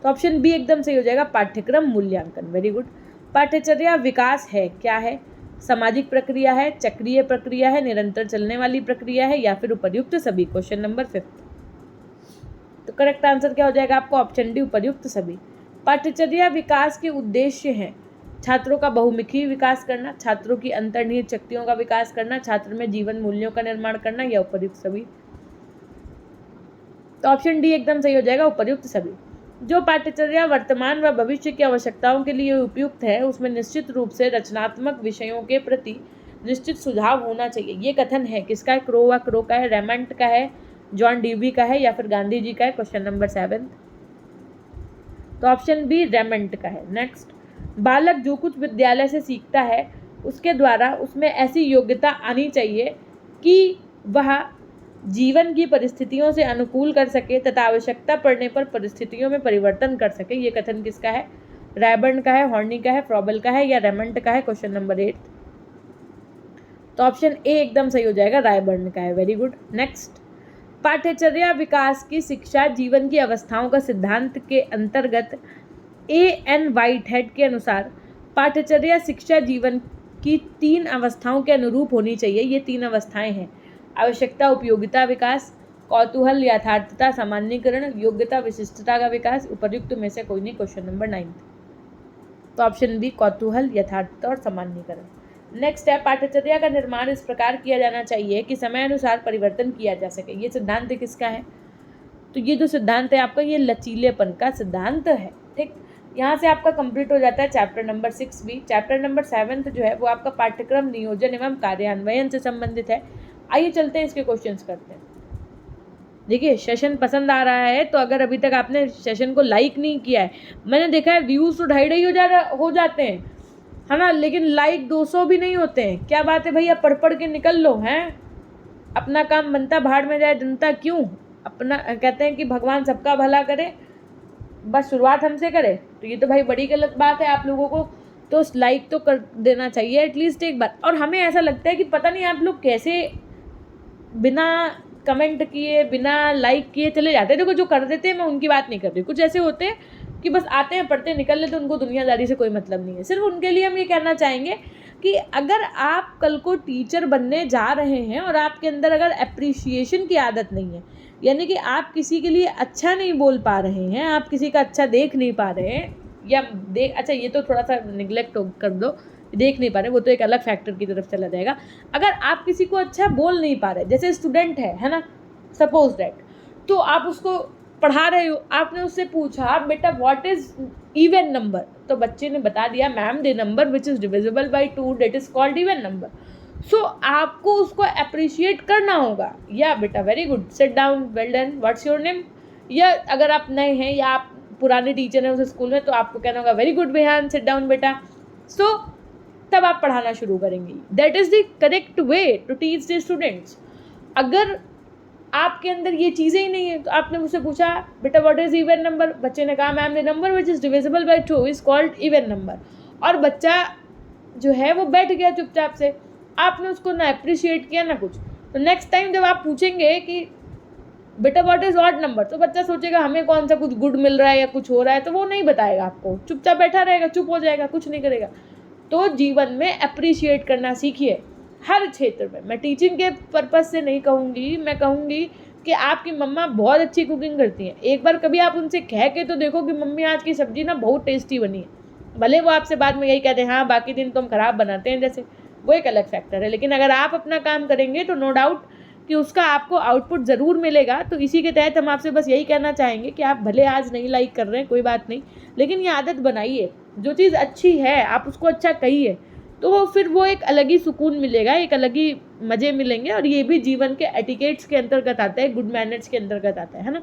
तो ऑप्शन बी एकदम सही हो जाएगा, पाठ्यक्रम मूल्यांकन। Very good. पाठ्यचर्या विकास है, क्या है? सामाजिक प्रक्रिया है, चक्रीय प्रक्रिया है, निरंतर चलने वाली प्रक्रिया है या फिर उपर्युक्त सभी। क्वेश्चन नंबर 5, तो करेक्ट आंसर क्या हो जाएगा आपको? ऑप्शन डी, उपर्युक्त सभी। पाठ्यचर्या विकास के उद्देश्य हैं, छात्रों का बहुमुखी विकास करना, छात्रों की अंतर्निहित शक्तियों का विकास करना, छात्र में जीवन मूल्यों का निर्माण करना या उपर्युक्त सभी। तो ऑप्शन डी एकदम सही हो जाएगा, उपर्युक्त सभी। जो पाठ्यचर्या वर्तमान व भविष्य की आवश्यकताओं के लिए उपयुक्त है उसमें निश्चित रूप से रचनात्मक विषयों के प्रति निश्चित सुझाव होना चाहिए। ये कथन है किसका है? क्रो का है, रेमंड का है, जॉन डीवी का है या फिर गांधी जी का है। क्वेश्चन नंबर 7, तो ऑप्शन बी रेमंड का है। नेक्स्ट, बालक जो कुछ विद्यालय से सीखता है उसके द्वारा उसमें ऐसी योग्यता आनी चाहिए कि वह जीवन की परिस्थितियों से अनुकूल कर सके तथा आवश्यकता पड़ने पर परिस्थितियों में परिवर्तन कर सके। ये कथन किसका है? रायबर्न का है, हॉर्नी का है, फ्रॉबल का है या रेमंड का है। क्वेश्चन नंबर 8, तो ऑप्शन ए एकदम सही हो जाएगा, रायबर्न का है। Very good. नेक्स्ट, पाठ्यचर्या विकास की शिक्षा जीवन की अवस्थाओं का सिद्धांत के अंतर्गत A.N. व्हाइटहेड के अनुसार पाठ्यचर्या शिक्षा जीवन की 3 अवस्थाओं के अनुरूप होनी चाहिए। ये 3 अवस्थाएं हैं, आवश्यकता उपयोगिता विकास, कौतूहल यथार्थता सामान्यीकरण, योग्यता विशिष्टता का विकास। उपर्युक्त में से कोई नहीं। क्वेश्चन नंबर 9, तो ऑप्शन बी, कौतूहल यथार्थता और सामान्यीकरण। नेक्स्ट है, पाठ्यचर्या का निर्माण इस प्रकार किया जाना चाहिए कि समय अनुसार परिवर्तन किया जा सके। ये सिद्धांत किसका है? तो ये जो सिद्धांत है आपका, ये लचीलेपन का सिद्धांत है। ठीक, यहाँ से आपका कंप्लीट हो जाता है चैप्टर नंबर 6 भी। चैप्टर नंबर 7 जो है वो आपका पाठ्यक्रम नियोजन एवं कार्यान्वयन से संबंधित है। आइए चलते हैं इसके क्वेश्चंस करते हैं। देखिए, सेशन पसंद आ रहा है तो अगर अभी तक आपने सेशन को लाइक नहीं किया है, मैंने देखा है व्यूज़ तो 250 हो जाते हैं, है ना, लेकिन लाइक 200 भी नहीं होते हैं। क्या बात है भैया, पढ़ पढ़ के निकल लो। हैं, अपना काम बनता भाड़ में जाए जनता क्यों? अपना कहते हैं कि भगवान सबका भला करे, बस शुरुआत हमसे करे। तो ये तो भाई बड़ी गलत बात है। आप लोगों को तो लाइक तो कर देना चाहिए एटलीस्ट एक बार। और हमें ऐसा लगता है कि पता नहीं आप लोग कैसे बिना कमेंट किए, बिना लाइक किए चले जाते हैं। देखो, जो कर देते हैं मैं उनकी बात नहीं कर रही, कुछ ऐसे होते हैं कि बस आते हैं, पढ़ते हैं, निकल लेते, उनको दुनियादारी से कोई मतलब नहीं है। सिर्फ उनके लिए हम ये कहना चाहेंगे कि अगर आप कल को टीचर बनने जा रहे हैं और आपके अंदर अगर अप्रिसिएशन की आदत नहीं है, यानी कि आप किसी के लिए अच्छा नहीं बोल पा रहे हैं, आप किसी का अच्छा देख नहीं पा रहे हैं, या अच्छा ये तो थोड़ा सा निगलेक्ट कर दो, देख नहीं पा रहे, वो तो एक अलग फैक्टर की तरफ चला जाएगा। अगर आप किसी को अच्छा बोल नहीं पा रहे, जैसे स्टूडेंट है ना, सपोज दैट, तो आप उसको पढ़ा रहे हो, आपने उससे पूछा बेटा व्हाट इज इवन नंबर, तो बच्चे ने बता दिया ma'am the number which is divisible by 2 that is called even number. So आपको उसको अप्रिशिएट करना होगा, या बेटा very good, sit down, well done, what's your name. या अगर आप नए हैं या आप पुराने टीचर हैं उस स्कूल में, तो आपको कहना होगा वेरी गुड बेहान, सिट डाउन बेटा। सो तब आप पढ़ाना शुरू करेंगे। That is the correct way to teach the students. अगर आपके अंदर ये चीज़ें ही नहीं है, तो आपने मुझसे पूछा बेटा व्हाट इज़ इवन नंबर, बच्चे ने कहा ma'am the number which is divisible by 2 is called even number, और बच्चा जो है वो बैठ गया चुपचाप से, आपने उसको ना अप्रिशिएट किया ना कुछ। तो नेक्स्ट टाइम जब आप पूछेंगे कि बेटा व्हाट इज़ ऑड नंबर, तो बच्चा सोचेगा हमें कौन सा कुछ गुड मिल रहा है या कुछ हो रहा है, तो वो नहीं बताएगा आपको, चुपचाप बैठा रहेगा, चुप हो जाएगा, कुछ नहीं करेगा। तो जीवन में अप्रिशिएट करना सीखिए हर क्षेत्र में। मैं टीचिंग के पर्पज़ से नहीं कहूँगी, मैं कहूँगी कि आपकी मम्मा बहुत अच्छी कुकिंग करती हैं, एक बार कभी आप उनसे कह के तो देखो कि मम्मी आज की सब्ज़ी ना बहुत टेस्टी बनी है। भले वो आपसे बाद में यही कहते हैं हाँ बाकी दिन तो हम ख़राब बनाते हैं जैसे, वो एक अलग फैक्टर है, लेकिन अगर आप अपना काम करेंगे तो नो डाउट कि उसका आपको आउटपुट ज़रूर मिलेगा। तो इसी के तहत हम आपसे बस यही कहना चाहेंगे कि आप भले आज नहीं लाइक कर रहे हैं, कोई बात नहीं, लेकिन ये आदत बनाइए, जो चीज़ अच्छी है आप उसको अच्छा कहिए, तो वो फिर वो एक अलग ही सुकून मिलेगा, एक अलग ही मज़े मिलेंगे। और ये भी जीवन के एटिकेट्स के अंतर्गत आता है, गुड मैनर्स के अंतर्गत आता है ना।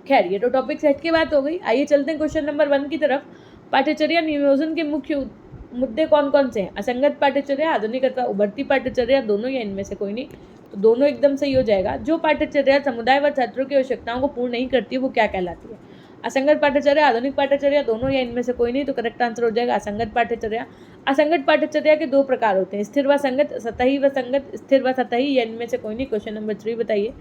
खैर, ये तो टॉपिक सेट की बात हो गई। आइए चलते हैं क्वेश्चन नंबर 1 की तरफ। पाठ्यचर्या नियोजन के मुख्य मुद्दे कौन कौन से हैं? असंगत पाठ्यचर्या, आधुनिक अथवा उभरती पाठ्यचर्या, दोनों या इनमें से कोई नहीं। तो दोनों एकदम सही हो जाएगा। जो पाठ्यचर्या समुदाय व छात्रों की आवश्यकताओं को पूर्ण नहीं करती वो क्या कहलाती है? असंगत पाठ्यचर्या, आधुनिक पाठ्यचर्या, दोनों या इनमें से कोई नहीं। तो करेक्ट आंसर हो जाएगा असंगत पाठ्यचर्या। असंगत पाठ्यचर्या के दो प्रकार होते हैं, स्थिर व संगत, सतही व संगत, स्थिर व सतही, या इनमें से कोई नहीं। क्वेश्चन नंबर 3 बताइए।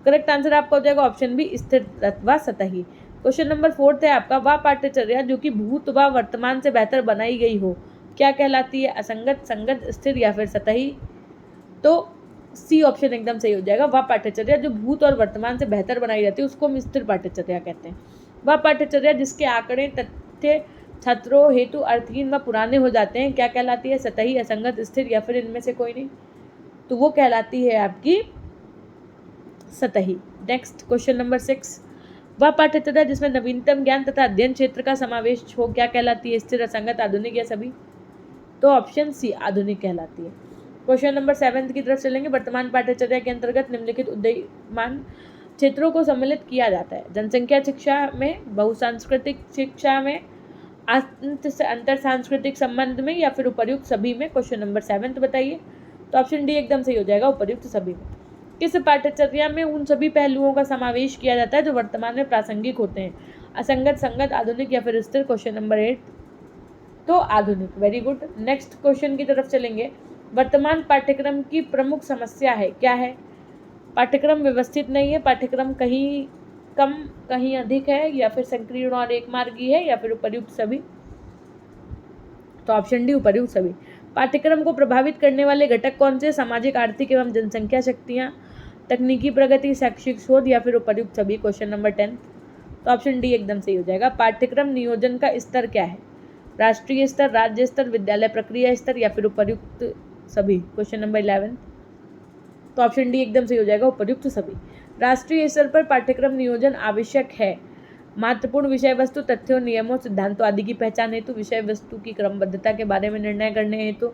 करेक्ट आंसर आपका हो जाएगा ऑप्शन बी, स्थिर व सतही। क्वेश्चन नंबर 4 है आपका, वह पाठ्यचर्या जो कि भूत व वर्तमान से बेहतर बनाई गई हो क्या कहलाती है? असंगत, संगत, स्थिर या फिर सतही। तो सी ऑप्शन एकदम सही हो जाएगा। वह पाठ्यचर्या जो भूत और वर्तमान से बेहतर बनाई जाती है उसको हम स्थिर पाठ्यचर्या कहते हैं। वह पाठ्यचर्या जिसके आंकड़े तथ्य छात्रों हेतु अर्थहीन व पुराने हो जाते हैं क्या कहलाती है? सतही, असंगत, स्थिर या फिर इनमें से कोई नहीं। तो वो कहलाती है आपकी सतही। नेक्स्ट क्वेश्चन नंबर 6, वह पाठ्यचर्या जिसमें नवीनतम ज्ञान तथा अध्ययन क्षेत्र का समावेश हो क्या कहलाती है? स्थिर, असंगत, आधुनिक या सभी। तो ऑप्शन सी आधुनिक कहलाती है। क्वेश्चन नंबर 7 की तरफ चलेंगे। वर्तमान पाठ्यचर्या के अंतर्गत निम्नलिखित उदीयमान क्षेत्रों को सम्मिलित किया जाता है? जनसंख्या शिक्षा में, बहुसांस्कृतिक शिक्षा में, अंतर सांस्कृतिक संबंध में, या फिर उपर्युक्त सभी में। क्वेश्चन नंबर 7 बताइए। तो ऑप्शन डी एकदम सही हो जाएगा, उपर्युक्त सभी में। किस पाठ्यचर्या में उन सभी पहलुओं का समावेश किया जाता है जो वर्तमान में प्रासंगिक होते हैं? असंगत, संगत, आधुनिक या फिर स्थिर। क्वेश्चन नंबर 8 तो आधुनिक। Very good. नेक्स्ट क्वेश्चन की तरफ चलेंगे। वर्तमान पाठ्यक्रम की प्रमुख समस्या है क्या है? पाठ्यक्रम व्यवस्थित नहीं है, पाठ्यक्रम कहीं कम कहीं अधिक है, या फिर संकीर्ण और एक मार्गी है, या फिर उपर्युक्त सभी। तो ऑप्शन डी उपर्युक्त सभी। पाठ्यक्रम को प्रभावित करने वाले घटक कौन से? सामाजिक, आर्थिक एवं जनसंख्या शक्तियाँ, तकनीकी प्रगति, शैक्षिक शोध, या फिर उपर्युक्त सभी। क्वेश्चन नंबर 10 तो ऑप्शन डी एकदम सही हो जाएगा। पाठ्यक्रम नियोजन का स्तर क्या है? राष्ट्रीय स्तर, राज्य स्तर, विद्यालय प्रक्रिया स्तर, या फिर उपर्युक्त सभी। क्वेश्चन नंबर 11 तो ऑप्शन डी एकदम सही हो जाएगा, उपर्युक्त सभी। राष्ट्रीय स्तर पर पाठ्यक्रम नियोजन आवश्यक है महत्वपूर्ण विषय वस्तु, तथ्यों, नियमों, सिद्धांतों आदि की पहचान हेतु, विषय वस्तु की क्रमबद्धता के बारे में निर्णय करने हेतु,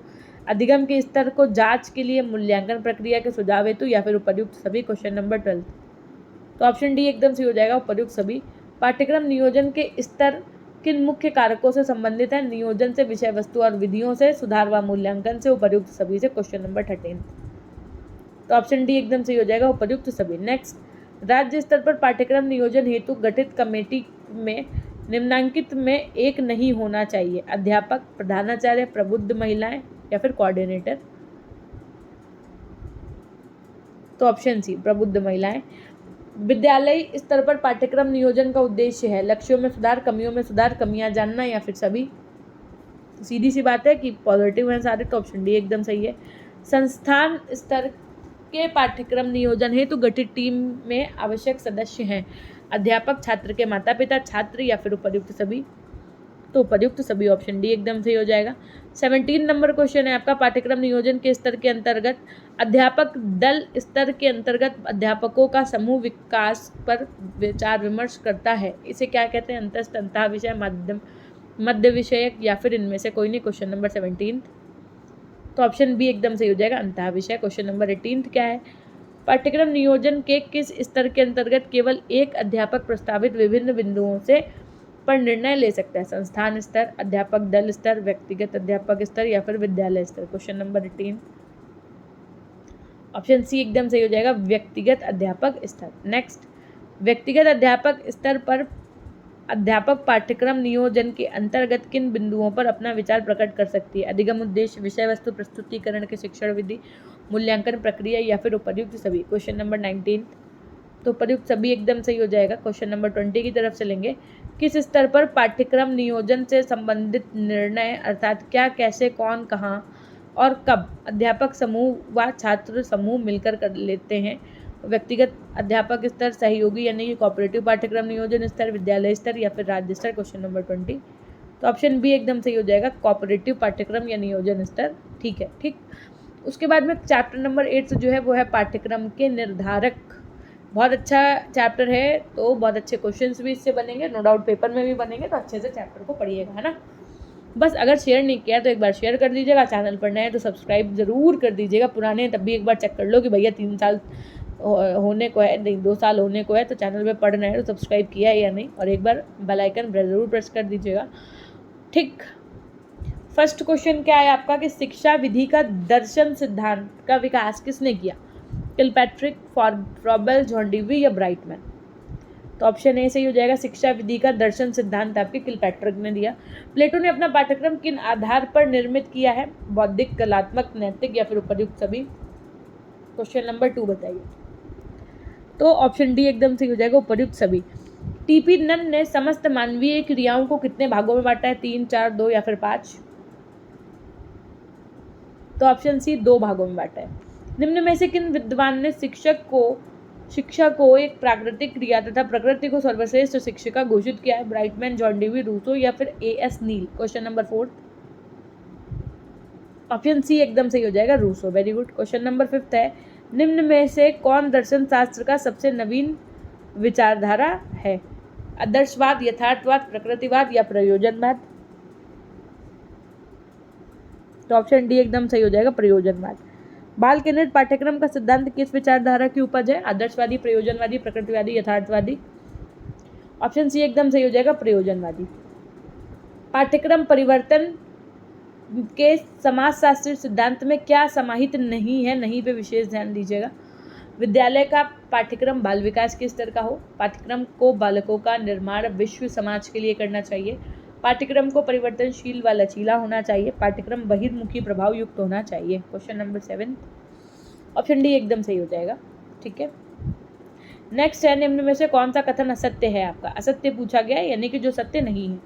अधिगम के स्तर को जांच के लिए, मूल्यांकन प्रक्रिया के सुझाव हेतु, या फिर उपर्युक्त सभी। क्वेश्चन नंबर 12 तो ऑप्शन डी एकदम सही हो जाएगा, उपर्युक्त सभी। पाठ्यक्रम नियोजन के स्तर किन मुख्य कारकों से संबंधित है? नियोजन से, विषय वस्तु और विधियों से, सुधार व मूल्यांकन से, उपर्युक्त सभी से। क्वेश्चन नंबर 13 तो ऑप्शन डी एकदम सही हो जाएगा, उपर्युक्त सभी। नेक्स्ट, राज्य स्तर पर पाठ्यक्रम नियोजन हेतु गठित कमेटी में निम्नांकित में एक नहीं होना चाहिए? अध्यापक, प्रधानाचार्य, प्रबुद्ध महिलाएं, या फिर कोऑर्डिनेटर। तो ऑप्शन सी प्रबुद्ध महिलाएं। विद्यालय स्तर पर पाठ्यक्रम नियोजन का उद्देश्य है लक्ष्यों में सुधार, कमियों में सुधार, कमियां जानना, या फिर सभी। सीधी सी बात है कि पॉजिटिव है सारे, तो ऑप्शन डी एकदम सही है। संस्थान स्तर के पाठ्यक्रम नियोजन हेतु गठित टीम में आवश्यक सदस्य हैं? अध्यापक, छात्र के माता पिता, छात्र, या फिर उपर्युक्त सभी। तो उपर्युक्त सभी, ऑप्शन डी एकदम सही हो जाएगा। 17 नंबर क्वेश्चन है आपका, पाठ्यक्रम नियोजन के स्तर के अंतर्गत अध्यापक दल स्तर के अंतर्गत अध्यापकों का समूह विकास पर विचार विमर्श करता है, इसे क्या कहते हैं? अंतस्थ, अंतः विषय, मध्य विषयक, या फिर इनमें से कोई नहीं। क्वेश्चन नंबर 17 तो ऑप्शन बी एकदम सही हो जाएगा, अंतः विषय। क्वेश्चन नंबर 18 क्या है? पाठ्यक्रम नियोजन के किस स्तर के अंतर्गत केवल एक अध्यापक प्रस्तावित विभिन्न बिंदुओं से पर निर्णय ले सकता है? संस्थान स्तर, अध्यापक दल स्तर, व्यक्तिगत अध्यापक स्तर, या फिर विद्यालय स्तर। क्वेश्चन नंबर 18 ऑप्शन सी एकदम सही हो जाएगा, व्यक्तिगत अध्यापक स्तर। नेक्स्ट, व्यक्तिगत अध्यापक स्तर पर अध्यापक पाठ्यक्रम नियोजन के अंतर्गत किन बिंदुओं पर अपना विचार प्रकट कर सकती है? अधिगम उद्देश्य, विषय वस्तु, प्रस्तुतिकरण के शिक्षण विधि, मूल्यांकन प्रक्रिया, या फिर उपर्युक्त सभी। क्वेश्चन नंबर 19 तो उपर्युक्त सभी एकदम सही हो जाएगा। क्वेश्चन नंबर 20 की तरफ चलेंगे। किस स्तर पर पाठ्यक्रम नियोजन से संबंधित निर्णय अर्थात क्या, कैसे, कौन, कहाँ और कब अध्यापक समूह व छात्र समूह मिलकर कर लेते हैं? व्यक्तिगत अध्यापक स्तर, सहयोगी यानी कि कोऑपरेटिव पाठ्यक्रम नियोजन स्तर, विद्यालय स्तर, या फिर राज्य स्तर। क्वेश्चन नंबर 20 तो ऑप्शन बी एकदम सही हो जाएगा, कोऑपरेटिव पाठ्यक्रम या नियोजन स्तर। ठीक है, ठीक। उसके बाद में चैप्टर नंबर 8 जो है वो है पाठ्यक्रम के निर्धारक। बहुत अच्छा चैप्टर है, तो बहुत अच्छे क्वेश्चंस भी इससे बनेंगे, नो डाउट पेपर में भी बनेंगे, तो अच्छे से चैप्टर को पढ़िएगा, है ना। बस अगर शेयर नहीं किया तो एक बार शेयर कर दीजिएगा, चैनल पर नए हैं तो सब्सक्राइब ज़रूर कर दीजिएगा, पुराने तब भी एक बार चेक कर लो कि भैया 3 साल होने को है, नहीं 2 साल होने को है, तो चैनल पे पढ़ना है तो सब्सक्राइब किया है या नहीं, और एक बार बेल आइकन ज़रूर प्रेस कर दीजिएगा। ठीक। फर्स्ट क्वेश्चन क्या है आपका कि शिक्षा विधि का दर्शन सिद्धांत का विकास किसने किया? किलपैट्रिक, फ्रॉबेल, जॉन डीवी या ब्राइटमैन? तो ऑप्शन ए सही हो जाएगा। शिक्षा विधि का दर्शन सिद्धांत आपके किलपैट्रिक ने दिया। प्लेटो ने अपना पाठ्यक्रम किन आधार पर निर्मित किया है? बौद्धिक, कलात्मक, नैतिक या फिर उपर्युक्त सभी? क्वेश्चन नंबर 2 बताइए। तो ऑप्शन डी एकदम सही हो जाएगा, उपर्युक्त सभी। टीपी नन ने समस्त मानवीय क्रियाओं को कितने भागों में बांटा है? 3, 4, 2 या फिर 5? तो ऑप्शन सी 2 भागों में बांटा है। निम्न में से किन विद्वान ने शिक्षा को एक प्राकृतिक क्रिया तथा प्रकृति को सर्वश्रेष्ठ शिक्षिका घोषित किया है? ब्राइटमैन, जॉन डीवी, रूसो या फिर A S Neill? Question number 4। Option C एकदम सही हो जाएगा, Rousseau. Very good. Question number 5 है, निम्न में से कौन दर्शन शास्त्र का सबसे नवीन विचारधारा है? आदर्शवाद, यथार्थवाद, प्रकृतिवाद या प्रयोजनवाद? तो ऑप्शन डी एकदम सही हो जाएगा, प्रयोजनवाद। बाल केंद्रित पाठ्यक्रम का सिद्धांत किस विचारधारा की उपज है? आदर्शवादी, प्रयोजनवादी, प्रकृतिवादी, यथार्थवादी? ऑप्शन सी एकदम सही हो जाएगा, प्रयोजनवादी। पाठ्यक्रम परिवर्तन के समाजशास्त्री सिद्धांत में क्या समाहित नहीं है? नहीं पे विशेष ध्यान दीजिएगा। विद्यालय का पाठ्यक्रम बाल विकास के स्तर का हो। पाठ्यक्रम को बालकों का निर्माण विश्व समाज के लिए करना चाहिए। पाठ्यक्रम को परिवर्तनशील व लचीला होना चाहिए। पाठ्यक्रम बहिर्मुखी प्रभाव युक्त होना चाहिए। क्वेश्चन नंबर 7, ऑप्शन डी एकदम सही हो जाएगा। ठीक है। नेक्स्ट है, निम्न में से कौन सा कथन असत्य है? आपका असत्य पूछा गया है, यानी कि जो सत्य नहीं है,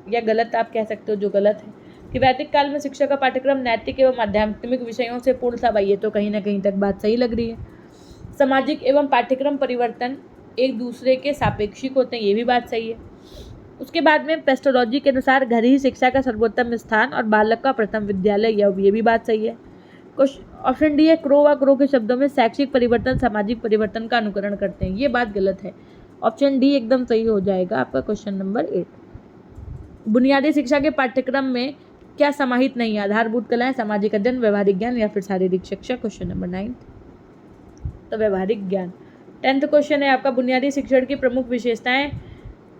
या गलत आप कह सकते हो, जो गलत है कि वैदिक काल में शिक्षा का पाठ्यक्रम नैतिक एवं आध्यात्मिक विषयों से पूर्ण था। भाई ये तो कहीं ना कहीं तक बात सही लग रही है। सामाजिक एवं पाठ्यक्रम परिवर्तन एक दूसरे के सापेक्षिक होते हैं, ये भी बात सही है। उसके बाद में पेस्टोलॉजी के अनुसार घर ही शिक्षा का सर्वोत्तम स्थान और बालक का प्रथम विद्यालय, ये भी बात सही है। ऑप्शन डी है, क्रो व क्रो के शब्दों में शैक्षिक परिवर्तन सामाजिक परिवर्तन का अनुकरण करते हैं, ये बात गलत है। ऑप्शन डी एकदम सही हो जाएगा आपका क्वेश्चन नंबर 8। बुनियादी शिक्षा के पाठ्यक्रम में क्या समाहित नहीं है? आधारभूत कलाएं, सामाजिक अध्ययन, व्यवहारिक ज्ञान या फिर शारीरिक शिक्षा? क्वेश्चन नंबर 9, तो व्यवहारिक ज्ञान। 10th क्वेश्चन है आपका, बुनियादी शिक्षण की प्रमुख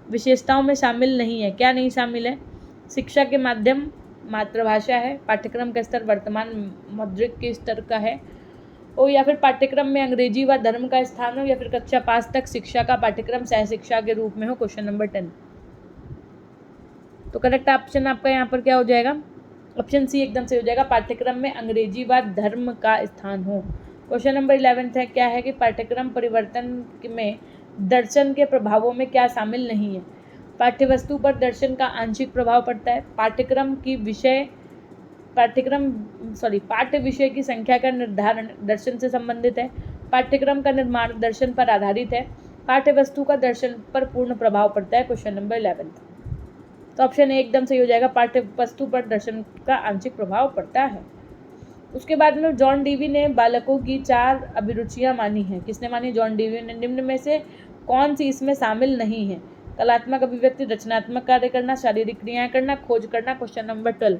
विशेषताओं में शामिल नहीं है, क्या नहीं शामिल है? शिक्षा के माध्यम मातृभाषा है, पाठ्यक्रम का स्तर वर्तमान मौद्रिक के स्तर का है, और या फिर पाठ्यक्रम में अंग्रेजी व धर्म का स्थान हो, या फिर कक्षा 5 तक शिक्षा का पाठ्यक्रम सह शिक्षा के रूप में हो। Question number 10। तो करेक्ट ऑप्शन आपका यहाँ पर क्या हो जाएगा? ऑप्शन सी एकदम से हो जाएगा, पाठ्यक्रम में अंग्रेजी व धर्म का स्थान हो। क्वेश्चन नंबर 11 है, क्या है कि पाठ्यक्रम परिवर्तन में दर्शन के प्रभावों में क्या शामिल नहीं है? पाठ्यवस्तु पर दर्शन का आंशिक प्रभाव पड़ता है। पाठ्य विषय की संख्या का निर्धारण दर्शन से संबंधित है। पाठ्यक्रम का निर्माण दर्शन पर आधारित है। पाठ्यवस्तु का दर्शन पर पूर्ण प्रभाव पड़ता है। क्वेश्चन नंबर 11, तो ऑप्शन ए एकदम सही हो जाएगा, पाठ्यवस्तु पर दर्शन का आंशिक प्रभाव पड़ता है। उसके बाद में जॉन डीवी ने बालकों की 4 अभिरुचियां मानी हैं। किसने मानी? जॉन डीवी ने। निम्न में से कौन सी इसमें शामिल नहीं है? कलात्मक अभिव्यक्ति, रचनात्मक कार्य करना, शारीरिक क्रियाएं करना, खोज करना। क्वेश्चन नंबर 12,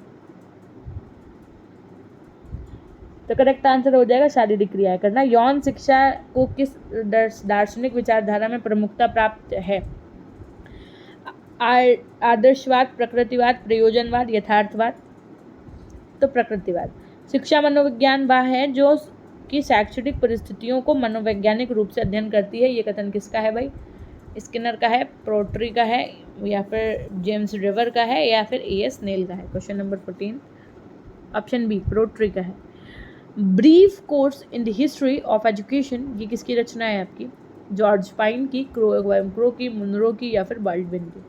तो करेक्ट आंसर हो जाएगा शारीरिक क्रियाएं करना। यौन शिक्षा को किस दार्शनिक विचारधारा में प्रमुखता प्राप्त है? आदर्शवाद, प्रकृतिवाद, प्रयोजनवाद, यथार्थवाद? तो प्रकृतिवाद। शिक्षा मनोविज्ञान वह है जो कि शैक्षणिक परिस्थितियों को मनोवैज्ञानिक रूप से अध्ययन करती है। ये कथन किसका है भाई? स्किनर का है, प्रोट्री का है, या फिर जेम्स रिवर का है, या फिर एएस नेल का है? क्वेश्चन नंबर 14, ऑप्शन बी प्रोट्री का है। Brief course in the history of education, ये किसकी रचना है आपकी? जॉर्ज पाइन की, क्रो की, मुनरो की, या फिर बाल्डविन की?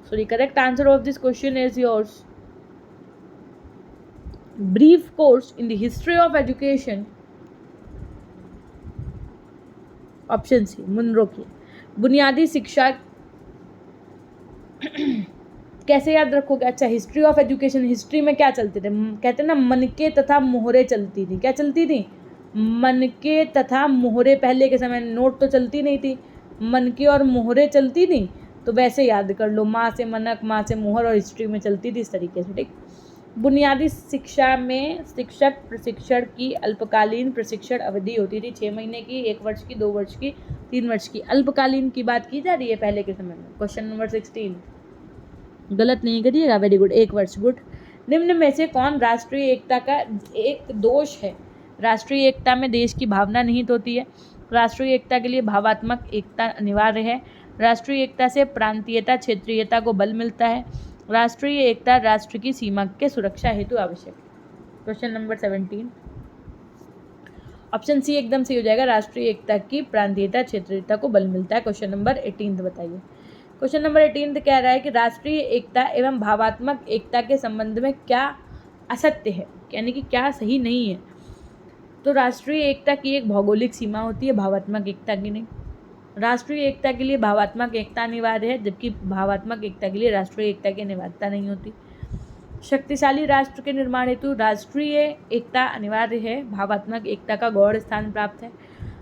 So the correct answer of this question is yours brief course in the history of education, option C Munro की। बुनियादी शिक्षा कैसे याद रखोगे? अच्छा, हिस्ट्री ऑफ एजुकेशन, हिस्ट्री में क्या चलते थे? कहते हैं ना, मनके तथा मोहरे चलती थी। क्या चलती थी? मनके तथा मोहरे। पहले के समय नोट तो चलती नहीं थी, मनके और मोहरे चलती थी। तो वैसे याद कर लो, माँ से मनक, माँ से मोहर, और हिस्ट्री में चलती थी इस तरीके से। ठीक। बुनियादी शिक्षा में शिक्षक प्रशिक्षण की अल्पकालीन प्रशिक्षण अवधि होती थी 6 महीने की, 1 वर्ष की, 2 वर्ष की, 3 वर्ष की। अल्पकालीन की बात की जा रही है पहले के समय में। क्वेश्चन नंबर 16, गलत नहीं करिएगा, वेरी गुड, 1 वर्ष, गुड। निम्न में से कौन राष्ट्रीय एकता का एक दोष है? राष्ट्रीय एकता में देश की भावना निहित होती है। राष्ट्रीय एकता के लिए भावात्मक एकता अनिवार्य है। राष्ट्रीय एकता से प्रांतीयता क्षेत्रीयता को बल मिलता है। राष्ट्रीय एकता राष्ट्र की सीमा के सुरक्षा हेतु आवश्यक है। क्वेश्चन नंबर 17, ऑप्शन सी एकदम सही हो जाएगा। राष्ट्रीय एकता की प्रांतीयता क्षेत्रीयता को बल मिलता है। क्वेश्चन नंबर 18 बताइए। क्वेश्चन नंबर 18 कह रहा है कि राष्ट्रीय एकता एवं भावात्मक एकता के संबंध में क्या असत्य है, यानी कि क्या सही नहीं है। तो राष्ट्रीय एकता की एक भौगोलिक सीमा होती है, भावात्मक एकता की नहीं। राष्ट्रीय एकता के लिए भावात्मक एकता अनिवार्य है, जबकि भावात्मक एकता के लिए राष्ट्रीय एकता की अनिवार्यता नहीं होती। शक्तिशाली राष्ट्र के निर्माण हेतु राष्ट्रीय एकता अनिवार्य है, भावात्मक एकता का गौण स्थान प्राप्त है।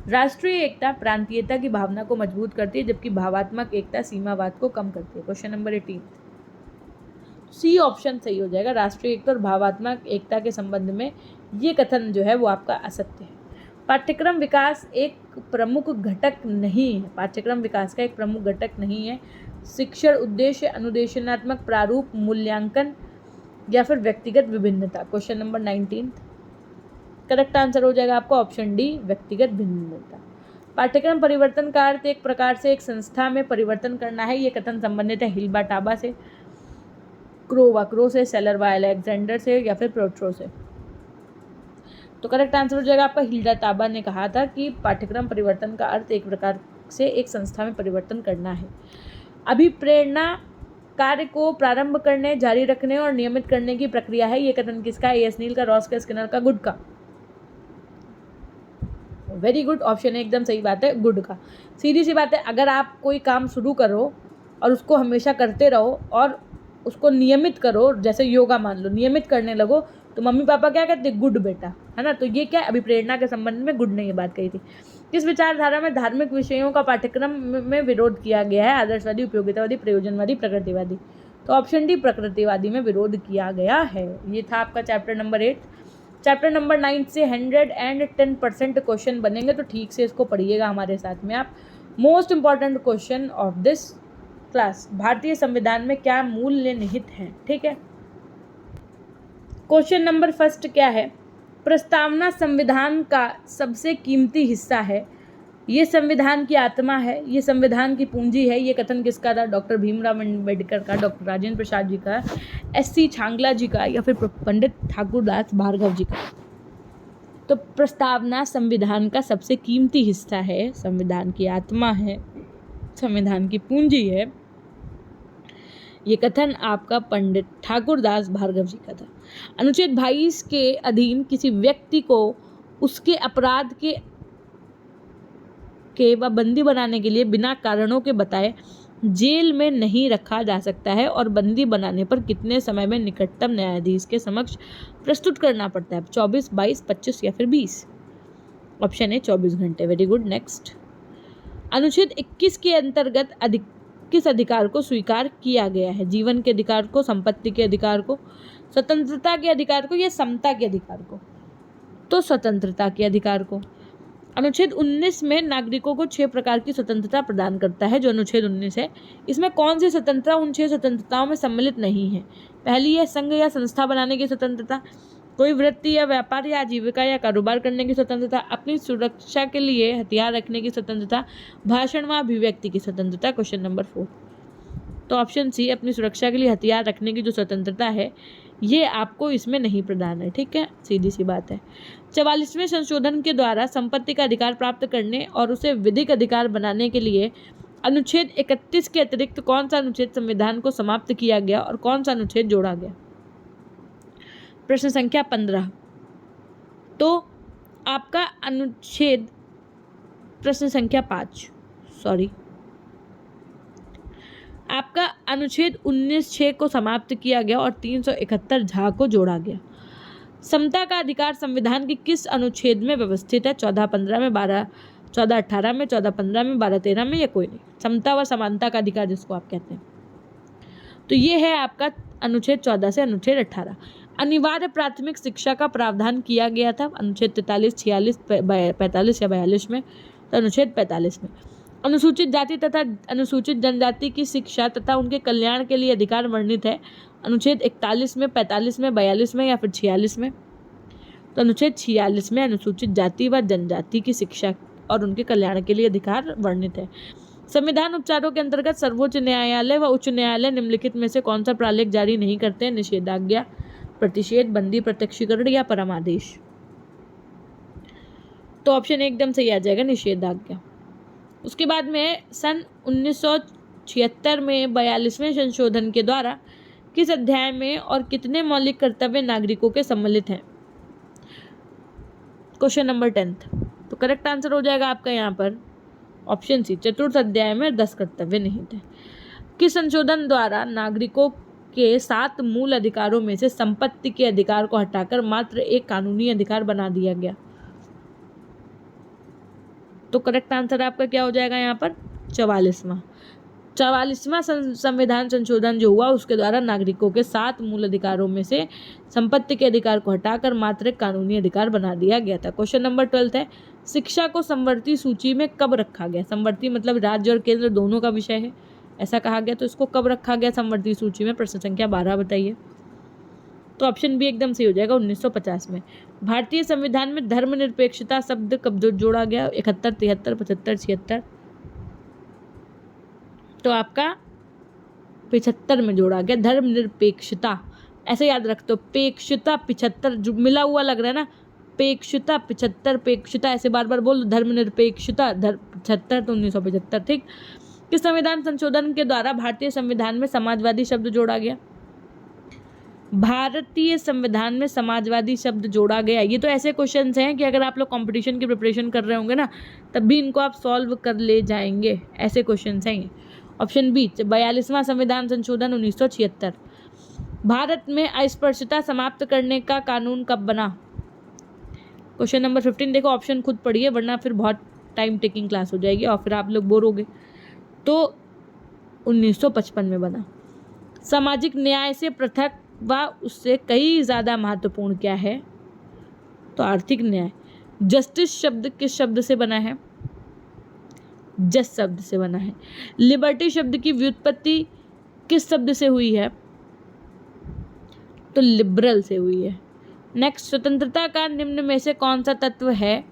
राष्ट्रीय एकता प्रांतीयता की भावना को मजबूत करती है, जबकि भावात्मक एकता सीमावाद को कम करती है। क्वेश्चन नंबर 18, सी ऑप्शन सही हो जाएगा। राष्ट्रीय एकता और भावात्मक एकता के संबंध में ये कथन जो है वो आपका असत्य है। पाठ्यक्रम विकास एक प्रमुख घटक नहीं है, पाठ्यक्रम विकास का एक प्रमुख घटक नहीं है। शिक्षण उद्देश्य, अनुदेशनात्मक प्रारूप, मूल्यांकन या फिर व्यक्तिगत विभिन्नता। क्वेश्चन नंबर 19, करेक्ट आंसर हो जाएगा आपका ऑप्शन डी, व्यक्तिगत भिन्नता। पाठ्यक्रम परिवर्तन का अर्थ एक प्रकार से एक संस्था में परिवर्तन करना है। ये कथन संबंधित है हिल्बा टाबा से, क्रोवाक्रो से, सेलरवा अलेक्जेंडर से या फिर प्रोट्रो से। तो करेक्ट आंसर हो जाएगा आपका हिल्डा टाबा ने कहा था कि पाठ्यक्रम परिवर्तन का अर्थ एक प्रकार से एक संस्था में परिवर्तन करना है। अभिप्रेरणा कार्य को प्रारंभ करने, जारी रखने और नियमित करने की प्रक्रिया है। ये कथन किसका है? एस नील का, रॉस का, स्किनर का, गुड का। वेरी गुड, ऑप्शन है एकदम सही बात है, गुड का। सीधी सी बात है, अगर आप कोई काम शुरू करो और उसको हमेशा करते रहो और उसको नियमित करो, जैसे योगा मान लो, नियमित करने लगो, तो मम्मी पापा क्या कहते हैं? गुड बेटा, है ना। तो ये क्या अभिप्रेरणा के संबंध में गुड ने ये बात कही थी। किस विचारधारा में धार्मिक विषयों का पाठ्यक्रम में विरोध किया गया है? आदर्शवादी, उपयोगितावादी, प्रयोजनवादी, प्रकृतिवादी। तो ऑप्शन डी, प्रकृतिवादी में विरोध किया गया है। ये था आपका चैप्टर नंबर 8। चैप्टर नंबर 9 से 110% क्वेश्चन बनेंगे, तो ठीक से इसको पढ़िएगा हमारे साथ में आप। Most important question of this class, भारतीय संविधान में क्या मूल्य निहित हैं? ठीक है। क्वेश्चन नंबर फर्स्ट क्या है? प्रस्तावना संविधान का सबसे कीमती हिस्सा है, ये संविधान की आत्मा है, ये संविधान की पूंजी है। ये कथन किसका था? डॉक्टर भीमराव अम्बेडकर का, डॉक्टर राजेंद्र प्रसाद जी का, एस.सी. छांगला जी का या फिर पंडित ठाकुरदास भार्गव जी का। तो प्रस्तावना संविधान का सबसे कीमती हिस्सा है, संविधान की आत्मा है, संविधान की पूंजी है। ये कथन आपका पंडित ठाकुरदास भार्गव जी का था। अनुच्छेद 22 के अधीन किसी व्यक्ति को उसके अपराध के व बंदी बनाने के लिए बिना कारणों के बताए जेल में नहीं रखा जा सकता है, और बंदी बनाने पर कितने समय में निकटतम न्यायाधीश के समक्ष प्रस्तुत करना पड़ता है? 24, 22, 25 या फिर 20। ऑप्शन है 24 घंटे। Very good, next. अनुच्छेद 21 के अंतर्गत किस अधिकार को स्वीकार किया गया है? जीवन के अधिकार को, संपत्ति के अधिकार को, स्वतंत्रता के अधिकार को या समता के अधिकार को? तो स्वतंत्रता के अधिकार को। अनुच्छेद 19 में नागरिकों को 6 प्रकार की स्वतंत्रता प्रदान करता है, जो अनुच्छेद 19 है। इसमें कौन सी स्वतंत्रता उन 6 स्वतंत्रताओं में सम्मिलित नहीं है? पहली है संघ या संस्था बनाने की स्वतंत्रता, कोई वृत्ति या व्यापार या आजीविका या कारोबार करने की स्वतंत्रता, अपनी सुरक्षा के लिए हथियार रखने की स्वतंत्रता, भाषण व अभिव्यक्ति की स्वतंत्रता। Question number 4। तो ऑप्शन सी, अपनी सुरक्षा के लिए हथियार रखने की जो स्वतंत्रता है, ये आपको इसमें नहीं प्रदान है। ठीक है, सीधी सी बात है। 44वें संशोधन के द्वारा संपत्ति का अधिकार प्राप्त करने और उसे विधिक अधिकार बनाने के लिए अनुच्छेद 31 के अतिरिक्त कौन सा अनुच्छेद संविधान को समाप्त किया गया और कौन सा अनुच्छेद जोड़ा गया? प्रश्न संख्या 15। तो आपका अनुच्छेद प्रश्न संख्या 5, सॉरी, आपका अनुच्छेद 19(6) को समाप्त किया गया और 371 झा को जोड़ा गया। समता का अधिकार संविधान के किस अनुच्छेद में व्यवस्थित है? 14-15 में, 14-18 में, 14-15 में, 12-13 में या कोई नहीं? समता व समानता का अधिकार जिसको आप कहते हैं, तो ये है आपका अनुच्छेद 14 से अनुच्छेद 18। अनिवार्य प्राथमिक शिक्षा का प्रावधान किया गया था अनुच्छेद 43, 46, 45 या 42 में, तो अनुच्छेद 45 में। अनुसूचित जाति तथा अनुसूचित जनजाति की शिक्षा तथा उनके कल्याण के लिए अधिकार वर्णित है। अनुच्छेद 41 में, 45 में, 42 में या फिर 46 में? तो अनुच्छेद 46 में अनुसूचित जाति व जनजाति की शिक्षा और उनके कल्याण के लिए अधिकार वर्णित है। संविधान उपचारों के अंतर्गत सर्वोच्च न्यायालय व उच्च न्यायालय निम्नलिखित में से कौन सा प्रालेख जारी नहीं करते हैं? निषेधाज्ञा, प्रतिषेध, बंदी, प्रत्यक्षीकरण या परमादेश? तो ऑप्शन एकदम सही आ जाएगा, निषेधाज्ञा। उसके बाद में सन 1976 में 42वें संशोधन के द्वारा किस अध्याय में और कितने मौलिक कर्तव्य नागरिकों के सम्मिलित हैं? Question number 10th। तो करेक्ट आंसर हो जाएगा आपका यहाँ पर ऑप्शन सी, चतुर्थ अध्याय में 10 कर्तव्य निहित है। किस संशोधन द्वारा नागरिकों के 7 मूल अधिकारों में से संपत्ति के अधिकार को हटाकर मात्र एक कानूनी अधिकार बना दिया गया? तो करेक्ट आंसर आपका क्या हो जाएगा यहाँ पर? 44वां संविधान संशोधन जो हुआ उसके द्वारा नागरिकों के 7 मूल अधिकारों में से संपत्ति के अधिकार को हटाकर मात्र एक कानूनी अधिकार बना दिया गया था। क्वेश्चन नंबर 12 है, शिक्षा को समवर्ती सूची में कब रखा गया? समवर्ती मतलब राज्य और केंद्र दोनों का विषय है, ऐसा कहा गया। तो इसको कब रखा गया समवर्ती सूची में? प्रश्न संख्या 12 बताइए। तो ऑप्शन बी एकदम सही हो जाएगा, 1950 में। भारतीय संविधान में धर्मनिरपेक्षता शब्द कब जोड़ा गया? 71, 73, 75, 76? तो आपका 75 में जोड़ा गया धर्मनिरपेक्षता। ऐसे याद रख दो, पेक्षता 75 जो मिला हुआ लग रहा है ना, पेक्षता 75, पेक्षता ऐसे बार बार बोल, धर्मनिरपेक्षता 75, तो 1975। ठीक। किस संविधान संशोधन के द्वारा भारतीय संविधान में समाजवादी शब्द जोड़ा गया? भारतीय संविधान में समाजवादी शब्द जोड़ा गया। ये तो ऐसे क्वेश्चंस हैं कि अगर आप लोग कंपटीशन की प्रिपरेशन कर रहे होंगे ना, तब भी इनको आप सॉल्व कर ले जाएंगे, ऐसे क्वेश्चंस हैं ये। ऑप्शन बी, 42वां संविधान संशोधन 1976। भारत में अस्पृश्यता समाप्त करने का कानून कब बना? क्वेश्चन नंबर 15 देखो, ऑप्शन खुद पढ़िए वरना फिर बहुत टाइम टेकिंग क्लास हो जाएगी और फिर आप लोग बोर होगे। तो 1955 में बना। सामाजिक न्याय से पृथक व उससे कई ज़्यादा महत्वपूर्ण क्या है? तो आर्थिक न्याय। जस्टिस शब्द किस शब्द से बना है? जस्ट शब्द से बना है। लिबर्टी शब्द की व्युत्पत्ति किस शब्द से हुई है? तो लिबरल से हुई है। नेक्स्ट, स्वतंत्रता का निम्न में से कौन सा तत्व है?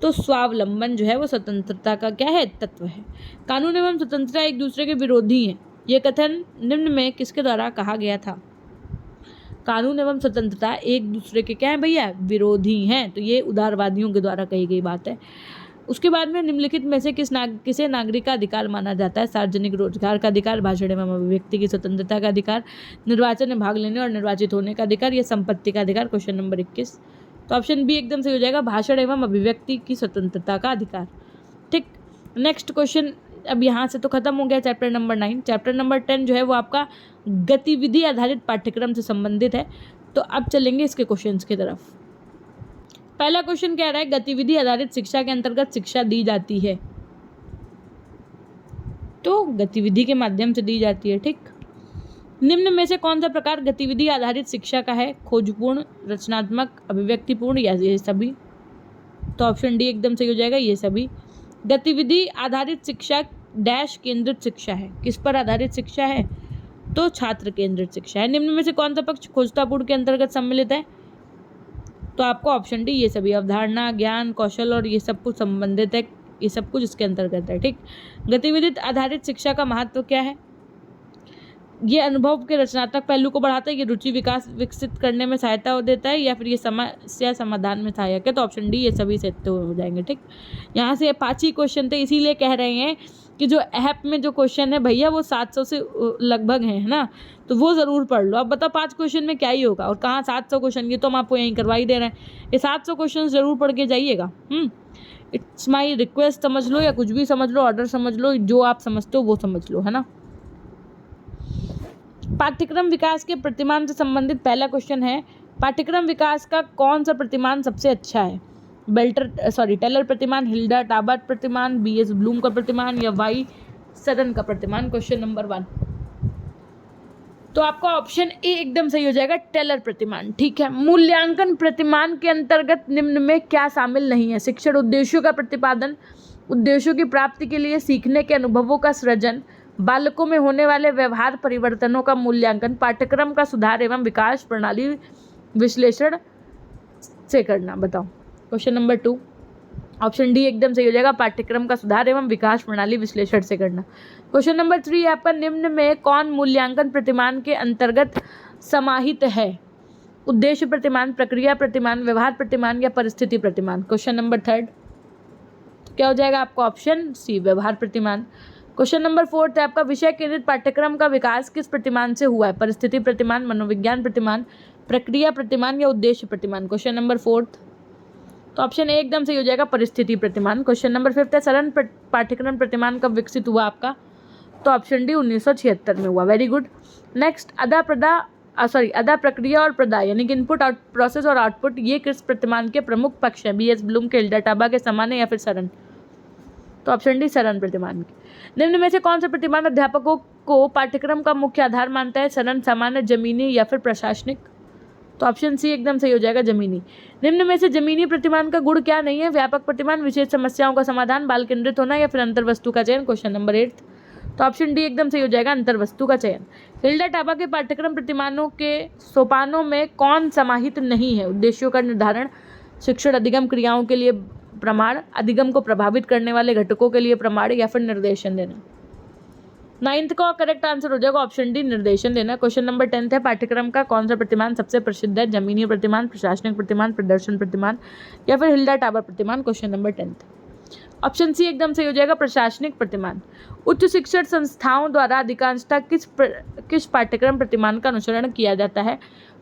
तो स्वावलंबन जो है वो स्वतंत्रता का क्या है? तत्व है। कानून एवं स्वतंत्रता एक दूसरे के विरोधी हैं, यह कथन निम्न में किसके द्वारा कहा गया था? कानून एवं स्वतंत्रता एक दूसरे के क्या है भैया? विरोधी हैं। तो ये उदारवादियों के द्वारा कही गई बात है। उसके बाद में निम्नलिखित में से किसे नागरिक का अधिकार माना जाता है? सार्वजनिक रोजगार का अधिकार, भाषण एवं अभिव्यक्ति की स्वतंत्रता का अधिकार, निर्वाचन में भाग लेने और निर्वाचित होने का अधिकार, या संपत्ति का अधिकार? Question number 21। तो ऑप्शन बी एकदम सही हो जाएगा, भाषण एवं अभिव्यक्ति की स्वतंत्रता का अधिकार। ठीक। नेक्स्ट क्वेश्चन, अब यहाँ से तो खत्म हो गया चैप्टर नंबर 9। चैप्टर नंबर 10 जो है वो आपका गतिविधि आधारित पाठ्यक्रम से संबंधित है। तो अब चलेंगे इसके क्वेश्चंस की तरफ। पहला क्वेश्चन कह रहा है, गतिविधि आधारित शिक्षा के अंतर्गत शिक्षा दी जाती है? तो गतिविधि के माध्यम से दी जाती है। ठीक। निम्न में से कौन सा प्रकार गतिविधि आधारित शिक्षा का है? खोजपूर्ण, रचनात्मक, अभिव्यक्तिपूर्ण या ये सभी? तो ऑप्शन डी एकदम सही हो जाएगा, ये सभी। गतिविधि आधारित शिक्षा डैश केंद्रित शिक्षा है। किस पर आधारित शिक्षा है? तो छात्र केंद्रित शिक्षा है। निम्न में से कौन सा पक्ष खोजतापूर्ण के अंतर्गत सम्मिलित है? तो आपको ऑप्शन डी ये सभी। अवधारणा, ज्ञान, कौशल और ये सब कुछ संबंधित है, ये सब कुछ इसके अंतर्गत है। ठीक। गतिविधि आधारित शिक्षा का महत्व क्या है? ये अनुभव के रचनात्मक पहलू को बढ़ाता है, ये रुचि विकसित करने में सहायता देता है, या फिर ये समस्या समाधान में सहायक है? तो ऑप्शन डी ये सभी से हो जाएंगे। ठीक। यहाँ से 5 ही क्वेश्चन थे, इसीलिए कह रहे हैं कि जो ऐप में जो क्वेश्चन है भैया वो 700 से लगभग हैं, है ना, तो वो ज़रूर पढ़ लो। अब बताओ 5 क्वेश्चन में क्या ही होगा, और कहाँ 700 क्वेश्चन, ये तो हम आपको यहीं करवा ही दे रहे हैं। ये 700 क्वेश्चन ज़रूर पढ़ के जाइएगा। इट्स माई रिक्वेस्ट समझ लो, या कुछ भी समझ लो, ऑर्डर समझ लो, जो आप समझते हो वो समझ लो, है ना। पाठ्यक्रम विकास के प्रतिमान से संबंधित पहला क्वेश्चन है, पाठ्यक्रम विकास का कौन सा प्रतिमान सबसे अच्छा है? टेलर प्रतिमान, हिल्डा टाबर्ट प्रतिमान, बीएस ब्लूम का प्रतिमान, या वाई सदन का प्रतिमान? Question number 1। तो आपका ऑप्शन ए एकदम सही हो जाएगा, टेलर प्रतिमान। ठीक है, मूल्यांकन प्रतिमान के अंतर्गत निम्न में क्या शामिल नहीं है? शिक्षण उद्देश्यों का प्रतिपादन, उद्देश्यों की प्राप्ति के लिए सीखने के अनुभवों का सृजन, बालकों में होने वाले व्यवहार परिवर्तनों का मूल्यांकन, पाठ्यक्रम का सुधार एवं विकास प्रणाली विश्लेषण से करना। बताओ क्वेश्चन नंबर 2, ऑप्शन डी एकदम सही हो जाएगा, पाठ्यक्रम का सुधार एवं विकास प्रणाली विश्लेषण से करना। क्वेश्चन नंबर 3 आपका, निम्न में कौन मूल्यांकन प्रतिमान के अंतर्गत समाहित है? उद्देश्य प्रतिमान, प्रक्रिया प्रतिमान, व्यवहार प्रतिमान या परिस्थिति प्रतिमान। क्वेश्चन नंबर 3 क्या हो जाएगा आपका? ऑप्शन सी, व्यवहार प्रतिमान। क्वेश्चन नंबर 4 है आपका, विषय केंद्रित पाठ्यक्रम का विकास किस प्रतिमान से हुआ है? परिस्थिति प्रतिमान, मनोविज्ञान प्रतिमान, प्रक्रिया प्रतिमान या उद्देश्य प्रतिमान। क्वेश्चन नंबर 4 तो ऑप्शन ए एकदम सही हो जाएगा, परिस्थिति प्रतिमान। क्वेश्चन नंबर 5 है, सरल पाठ्यक्रम प्रतिमान कब विकसित हुआ आपका? तो ऑप्शन डी 1976 में हुआ। Very good. नेक्स्ट, अदा प्रक्रिया और प्रदा यानी कि इनपुट आउट प्रोसेस और आउटपुट, ये किस प्रतिमान के प्रमुख पक्ष हैं? BS ब्लूम के हिल्डा टाबा के समान है या फिर सरन? तो ऑप्शन डी सरन प्रतिमान के। निम्न में से कौन सा प्रतिमान अध्यापकों को पाठ्यक्रम का मुख्य आधार मानता है? सरन, सामान्य, जमीनी या फिर प्रशासनिक? तो ऑप्शन सी एकदम सही हो जाएगा, जमीनी। निम्न में से जमीनी प्रतिमान का गुण क्या नहीं है? व्यापक प्रतिमान, विशेष समस्याओं का समाधान, बाल केंद्रित होना या फिर अंतर्वस्तु का चयन। क्वेश्चन नंबर 8 तो ऑप्शन डी एकदम सही हो जाएगा, अंतर्वस्तु का चयन। हिल्डा टाबा के पाठ्यक्रम प्रतिमानों के सोपानों में कौन समाहित नहीं है? उद्देश्यों का निर्धारण, शिक्षण अधिगम क्रियाओं के लिए प्रमाण, अधिगम को प्रभावित करने वाले घटकों के लिए प्रमाण या फिर निर्देशन देना। 9th का करेक्ट आंसर हो जाएगा ऑप्शन डी, निर्देशन देना। क्वेश्चन नंबर 10 है, पाठ्यक्रम का कौन सा प्रतिमान सबसे प्रसिद्ध है? जमीनी प्रतिमान, प्रशासनिक प्रतिमान, प्रदर्शन प्रतिमान या फिर हिल्डा टाबा प्रतिमान। क्वेश्चन नंबर 10 ऑप्शन सी एकदम सही हो जाएगा, प्रशासनिक प्रतिमान। उच्च शिक्षण संस्थाओं द्वारा अधिकांशतः किस पाठ्यक्रम प्रतिमान का अनुसरण किया जाता है?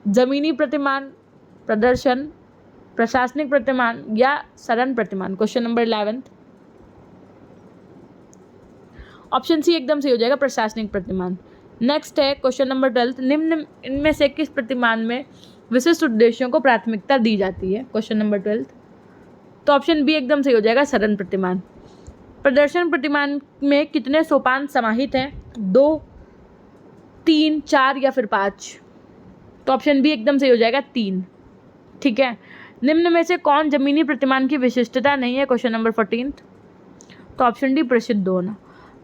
जमीनी प्रतिमान, प्रदर्शन, प्रशासनिक प्रतिमान या सरन प्रतिमान। क्वेश्चन नंबर 11 ऑप्शन सी एकदम सही हो जाएगा, प्रशासनिक प्रतिमान। नेक्स्ट है क्वेश्चन नंबर 12, निम्न इनमें से किस प्रतिमान में विशिष्ट उद्देश्यों को प्राथमिकता दी जाती है? क्वेश्चन नंबर 12 तो ऑप्शन बी एकदम सही हो जाएगा, सरन प्रतिमान। प्रदर्शन प्रतिमान में कितने सोपान समाहित हैं? 2, 3, 4 या फिर 5? तो ऑप्शन बी एकदम सही हो जाएगा, 3। ठीक है, निम्न में से कौन जमीनी प्रतिमान की विशिष्टता नहीं है? क्वेश्चन नंबर 14 तो ऑप्शन डी, प्रसिद्ध होना।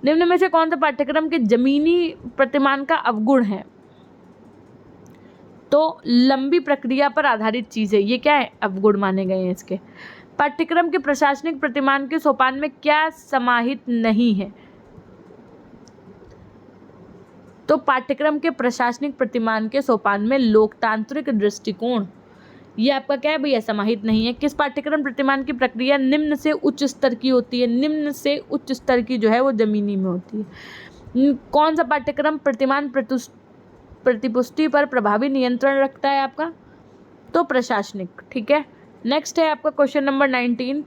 निम्न में से कौन सा पाठ्यक्रम के जमीनी प्रतिमान का अवगुण है? तो लंबी प्रक्रिया पर आधारित चीज़ है, ये क्या है? अवगुण माने गए हैं इसके। पाठ्यक्रम के प्रशासनिक प्रतिमान के सोपान में क्या समाहित नहीं है? तो पाठ्यक्रम के प्रशासनिक प्रतिमान के सोपान में लोकतांत्रिक दृष्टिकोण, ये आपका क्या है भैया? समाहित नहीं है। किस पाठ्यक्रम प्रतिमान की प्रक्रिया निम्न से उच्च स्तर की होती है? निम्न से उच्च स्तर की जो है वो जमीनी में होती है। कौन सा पाठ्यक्रम प्रतिमान प्रतिपुष्टि पर प्रभावी नियंत्रण रखता है आपका? तो प्रशासनिक। ठीक है, नेक्स्ट है आपका क्वेश्चन नंबर 19,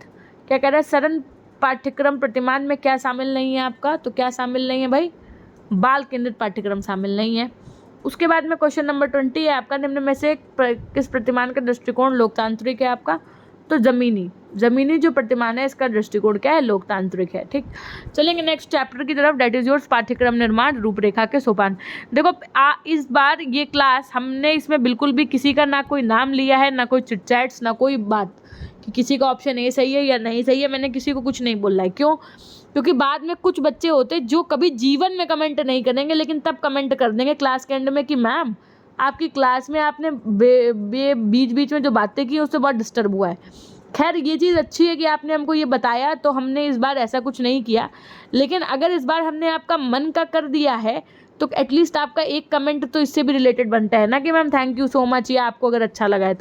क्या कह रहा है? सरन पाठ्यक्रम प्रतिमान में क्या शामिल नहीं है आपका? तो क्या शामिल नहीं है भाई? बाल केंद्रित पाठ्यक्रम शामिल नहीं है। उसके बाद में क्वेश्चन नंबर 20 है आपका, निम्न में से किस प्रतिमान का दृष्टिकोण लोकतांत्रिक है आपका? तो जमीनी जो प्रतिमान है इसका दृष्टिकोण क्या है? लोकतांत्रिक है। ठीक, चलेंगे नेक्स्ट चैप्टर की तरफ, डेट इज योर्स, पाठ्यक्रम निर्माण, रूपरेखा के सोपान। देखो इस बार ये क्लास हमने इसमें बिल्कुल भी किसी का ना कोई नाम लिया है, ना कोई चिटचैट्स, ना कोई बात कि किसी का ऑप्शन ए सही है या नहीं सही है। मैंने किसी को कुछ नहीं बोला है। क्यों? क्योंकि बाद में कुछ बच्चे होते जो कभी जीवन में कमेंट नहीं करेंगे, लेकिन तब कमेंट कर देंगे क्लास के एंड में कि मैम आपकी क्लास में आपने बीच बीच में जो बातें की उससे बहुत डिस्टर्ब हुआ है। खैर ये चीज़ अच्छी है कि आपने हमको ये बताया, तो हमने इस बार ऐसा कुछ नहीं किया। लेकिन अगर इस बार हमने आपका मन का कर दिया है तो एटलीस्ट आपका एक कमेंट तो इससे भी रिलेटेड बनता है ना कि ma'am thank you so much, या आपको अगर अच्छा लगा है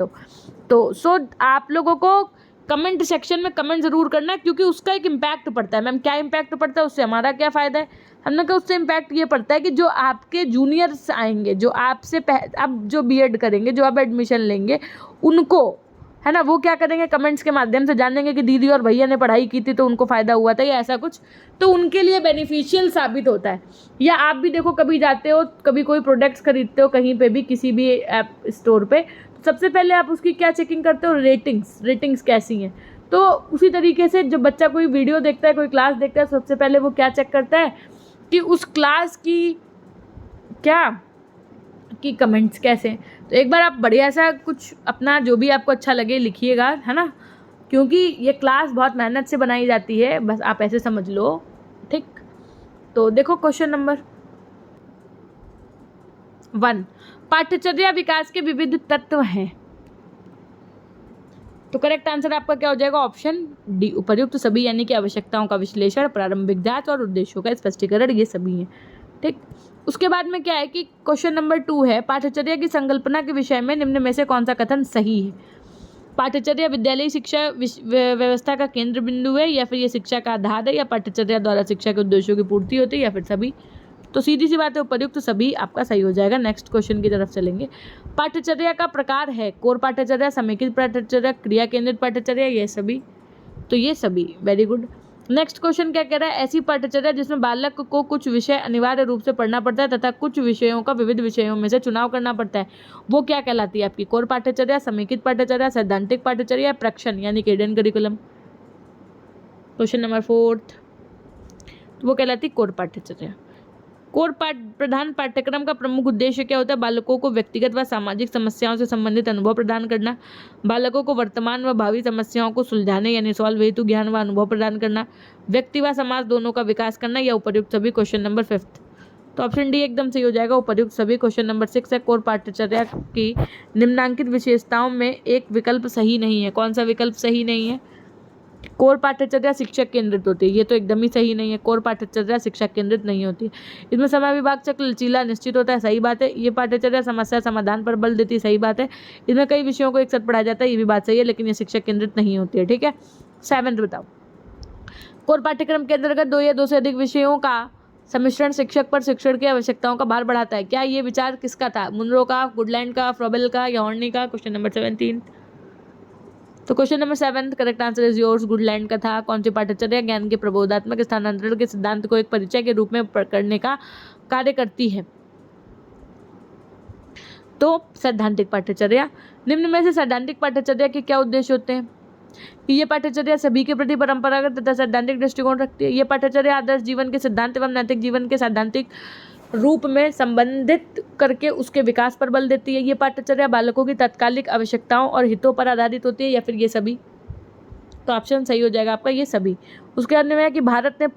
तो सो आप लोगों को कमेंट सेक्शन में कमेंट ज़रूर करना, क्योंकि उसका एक इम्पैक्ट पड़ता है। मैम क्या इम्पैक्ट पड़ता है? उससे हमारा क्या फ़ायदा है? हमने कहा उससे इम्पैक्ट ये पड़ता है कि जो आपके जूनियर्स आएंगे, जो आपसे अब जो बीएड करेंगे, जो अब एडमिशन लेंगे, उनको है ना, वो क्या करेंगे? कमेंट्स के माध्यम से जानेंगे कि दीदी और भैया ने पढ़ाई की थी तो उनको फ़ायदा हुआ था या ऐसा कुछ, तो उनके लिए बेनिफिशियल साबित होता है। या आप भी देखो, कभी जाते हो, कभी कोई प्रोडक्ट्स खरीदते हो कहीं पे भी, किसी भी ऐप स्टोर पे, तो सबसे पहले आप उसकी क्या चेकिंग करते हो? रेटिंग्स कैसी हैं। तो उसी तरीके से जब बच्चा कोई वीडियो देखता है, कोई क्लास देखता है, सबसे पहले वो क्या चेक करता है कि उस क्लास की क्या कि कमेंट्स कैसे हैं। तो एक बार आप बढ़िया सा कुछ अपना जो भी आपको अच्छा लगे लिखिएगा, है ना, क्योंकि ये क्लास बहुत मेहनत से बनाई जाती है, बस आप ऐसे समझ लो, ठीक। तो देखो क्वेश्चन नंबर 1, पाठ्यचर्या विकास के विविध तत्व हैं। तो करेक्ट आंसर आपका क्या हो जाएगा? ऑप्शन डी, उपर्युक्त सभी, यानी कि आवश्यकताओं का विश्लेषण, प्रारंभिक जांच और उद्देश्यों का स्पष्टीकरण, ये सभी हैं, ठीक। उसके बाद में क्या है कि क्वेश्चन नंबर 2 है, पाठ्यचर्या की संकल्पना के विषय में निम्न में से कौन सा कथन सही है? पाठ्यचर्या विद्यालयी शिक्षा व्यवस्था का केंद्र बिंदु है, या फिर ये शिक्षा का आधार है, या पाठ्यचर्या द्वारा शिक्षा के उद्देश्यों की पूर्ति होती है, या फिर सभी। तो सीधी सी बात है, उपर्युक्त सभी आपका सही हो जाएगा। नेक्स्ट क्वेश्चन की तरफ चलेंगे। पाठ्यचर्या का प्रकार है कोर पाठ्यचर्या, समेकित पाठ्यचर्या, क्रिया केंद्रित पाठ्यचर्या, ये सभी। तो ये सभी, वेरी गुड। नेक्स्ट क्वेश्चन क्या कह रहा है? ऐसी पाठ्यचर्या जिसमें बालक को कुछ विषय अनिवार्य रूप से पढ़ना पड़ता है तथा कुछ विषयों का विविध विषयों में से चुनाव करना पड़ता है, वो क्या कहलाती है आपकी? कोर पाठ्यचर्या, समेकित पाठ्यचर्या, सैद्धांतिक पाठ्यचर्या, प्रक्षण यानी कि हिडन करिकुलम। क्वेश्चन नंबर 4, वो कहलाती कोर पाठ्यचर्या। कोर प्रधान पाठ्यक्रम का प्रमुख उद्देश्य क्या होता है? बालकों को व्यक्तिगत व सामाजिक समस्याओं से संबंधित अनुभव प्रदान करना, बालकों को वर्तमान व भावी समस्याओं को सुलझाने यानी सॉल्व हेतु ज्ञान व अनुभव प्रदान करना, व्यक्ति व समाज दोनों का विकास करना, या उपर्युक्त सभी। क्वेश्चन नंबर 5, तो ऑप्शन डी एकदम सही हो जाएगा, उपर्युक्त सभी। क्वेश्चन नंबर 6 है, कोर पाठ्यचर्या की निम्नांकित विशेषताओं में एक विकल्प सही नहीं है। कौन सा विकल्प सही नहीं है? कोर पाठ्यचर्या शिक्षक केंद्रित होती है, ये तो एकदम ही सही नहीं है। कोर पाठ्यचर्या शिक्षक केंद्रित नहीं होती। इसमें समय विभाग चक्र लचीला निश्चित होता है, सही बात है। ये पाठ्यचर्या समस्या समाधान पर बल देती है, सही बात है। इसमें कई विषयों को एक साथ पढ़ाया जाता है, ये भी बात सही है, लेकिन ये शिक्षक केंद्रित नहीं होती है, ठीक है। 7 बताओ। कोर पाठ्यक्रम के अंतर्गत 2 या 2 से अधिक विषयों का सम्मिश्रण शिक्षक पर शिक्षण की आवश्यकताओं का भार बढ़ाता है। क्या ये विचार किसका था? मुनरो का, गुडलैंड का, फ्रोबेल का, या हॉर्नी का? Question number 17। तो question number 7 correct answer is yours, Goodland का था। कौन सी पाठ्यचर्या ज्ञान के प्रबोधात्मक स्थानांतरण के सिद्धांत को एक परिचय के रूप में करने का कार्य करती है? तो सैद्धांतिक पाठ्यचर्या। निम्न में से सैद्धांतिक पाठ्यचर्या के क्या उद्देश्य होते हैं? ये पाठ्यचर्या सभी के प्रति परंपरागत तथा सैद्धांतिक दृष्टिकोण रखती है। ये पाठ्यचर्या आदर्श जीवन के सिद्धांत एवं नैतिक जीवन के सैद्धांतिक रूप में संबंधित करके उसके विकास पर बल देती है। ये पाठ्यचर्या बालकों की तात्कालिक आवश्यकताओं और हितों पर आधारित होती है, या फिर ये सभी? तो ऑप्शन सही हो जाएगा आपका ये सभी। उसके बाद में है कि भारत ने